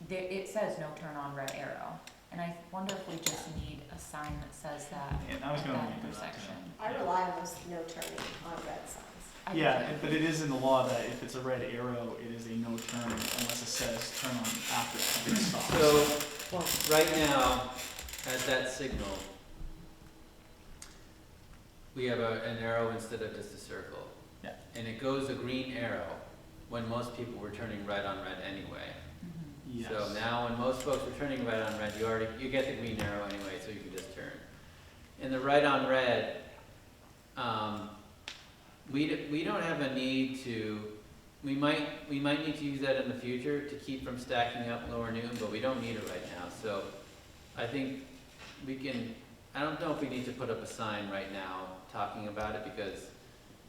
it says no turn on red arrow. And I wonder if we just need a sign that says that Yeah, I was at gonna that look into that, intersection. I rely on those no turning on red signs. Yeah, but it is in the law that if it's a red arrow, it is a no turn unless it says turn on after it stops. So, right now, at that signal, we have an arrow instead of just a circle. Yeah. And it goes a green arrow when most people were turning red on red anyway. Yes. So now when most folks are turning red on red, you get the green arrow anyway, so you can just turn. In the red on red, we don't have a need to, we might need to use that in the future to keep from stacking up Lower Newton, but we don't need it right now. So I think we can, I don't know if we need to put up a sign right now talking about it, because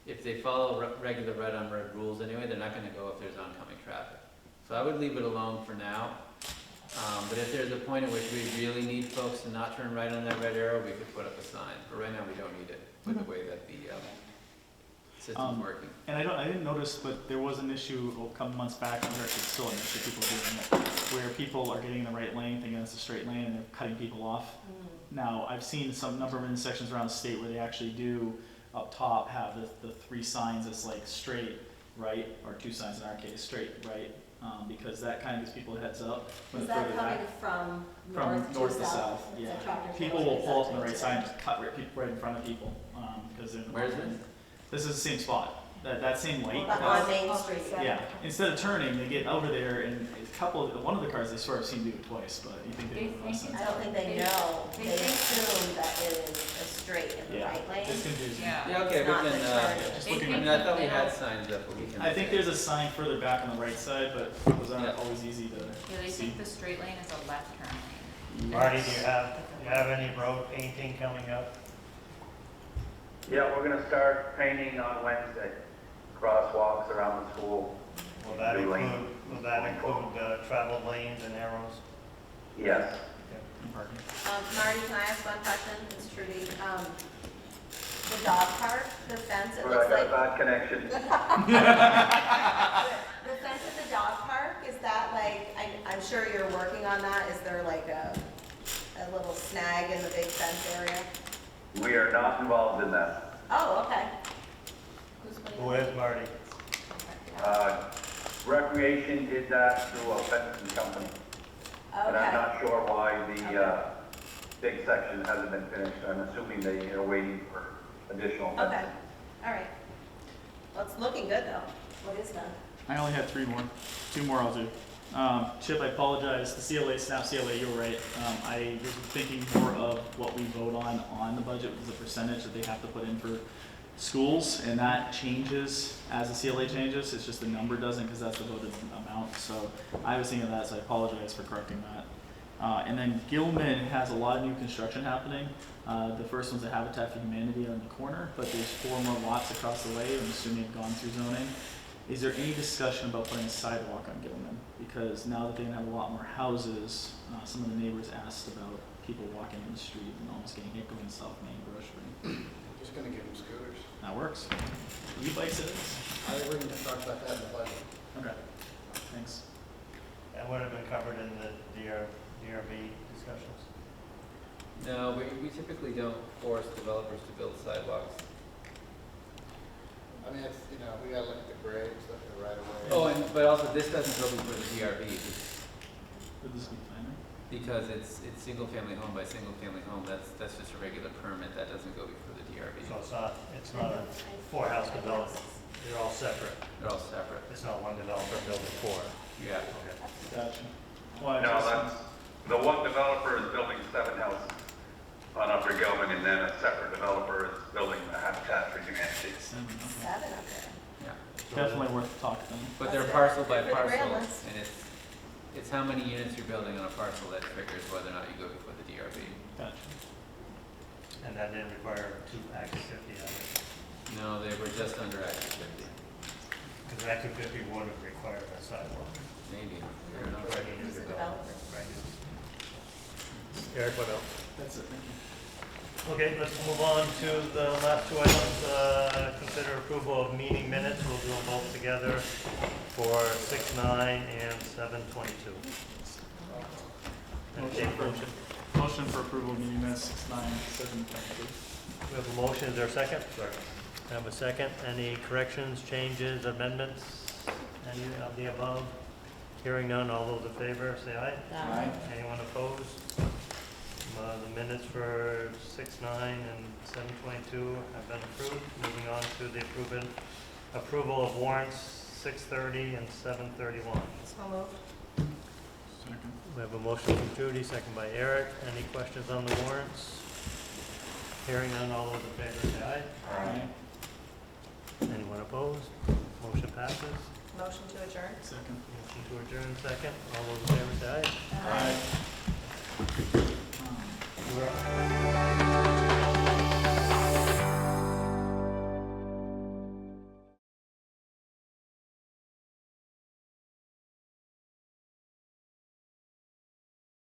if they follow regular red on red rules anyway, they're not gonna go if there's oncoming traffic. So I would leave it alone for now. But if there's a point at which we really need folks to not turn right on that red arrow, we could put up a sign. But right now, we don't need it with the way that the system's working. And I didn't notice, but there was an issue a couple months back, and there's still an issue, people doing it, where people are getting in the right lane, thinking it's a straight lane, and they're cutting people off. Now, I've seen some number of intersections around the state where they actually do, up top, have the three signs that's like straight, right, or two signs in our case, straight, right, because that kind of gives people a heads up. Is that coming from north to south? Yeah. It's a traffic People light. will pull up on the right side and just cut right in front of people, because they're in the Where is wrong lane. this? This is the same spot, that same light. But on Main Street. Yeah, instead of turning, they get over there, and one of the cars, they sort of seen do it twice, but you think they would listen. I don't think they know. They assume that it is a straight in the Yeah, right lane. it's confusing. Yeah, okay, It's we not can, the turn. Just looking I at mean, I thought we had signs up, but we can. I think there's a sign further back on the right side, but those aren't always easy to Yeah, they see. think the straight lane is a left turn lane. Marty, do you have any road painting coming up? Yeah, we're gonna start painting on Wednesday, crosswalks around the school. Will that include travel lanes and arrows? Yes. Marty, can I ask one question? It's Trudy. The dog park, the fence, it But looks I got a like. bad connection. The fence at the dog park, is that like, I'm sure you're working on that. Is there like a little snag in the big fence area? We are not involved in that. Oh, okay. Who is Marty? Recreation did that through a fencing company. And I'm not sure why the big section hasn't been finished. I'm assuming they are waiting for additional. Okay, all right. Well, it's looking good though. What is done? I only have 3 more. 2 more I'll do. Chip, I apologize. The CLA, SNAP CLA, you're right. I was thinking more of what we vote on the budget was the percentage that they have to put in for schools, and that changes as the CLA changes. It's just the number doesn't, because that's the voted amount. So I was thinking of that, so I apologize for correcting that. And then Gilman has a lot of new construction happening. The first one's a Habitat for Humanity on the corner, but there's 4 more lots across the way. I'm assuming they've gone through zoning. Is there any discussion about putting a sidewalk on Gilman? Because now that they're gonna have a lot more houses, some of the neighbors asked about people walking in the street and almost getting hit going south Main grocery. Just gonna give them scooters. That works. E-bikes it is. I think we're gonna talk about that in the budget. Okay, thanks. That would have been covered in the DRB discussions. No, we typically don't force developers to build sidewalks. I mean, it's, you know, we gotta look at the grades, look at the right of way. Oh, but also this doesn't go before the DRB Would this be fine? because it's single family home by single family home. That's just a regular permit. That doesn't go before the DRB. So it's not a 4-house development. They're all separate. They're all separate. It's not one developer building 4. Yeah. Okay. Gotcha. Well, No, that's, the one developer is building 7 houses on Upper Gilman, and then a separate developer is building the Habitat for Humanity. 7 up there. Yeah. Definitely worth talking. But they're That's parcel by good for the parcel, rail list. and it's how many units you're building on a parcel that triggers whether or not you go before the DRB. Gotcha. And that didn't require 2 Act 50 hours. No, they were just under Act 50. Because Act 50 would have required a sidewalk. Maybe. Who's the developer? Eric, what else? That's it, thank you. Okay, let's move on to the last 2 items. Consider approval of meeting minutes. We'll do them both together for 6/9 and 7/22. Motion for approval of meeting minutes 6/9, 7/22. We have a motion. Is there a second? I have a second. Any corrections, changes, amendments? Any of the above? Hearing none. All those in favor, say aye. Aye. Anyone opposed? The minutes for 6/9 and 7/22 have been approved. Moving on to the approval of warrants 6/30 and 7/31. So moved. Second. We have a motion from Judy, second by Eric. Any questions on the warrants? Hearing none, all those in favor say aye. Aye. Anyone opposed? Motion passes. Motion to adjourn. Second. Motion to adjourn, second. All those in favor say aye. Aye. We're-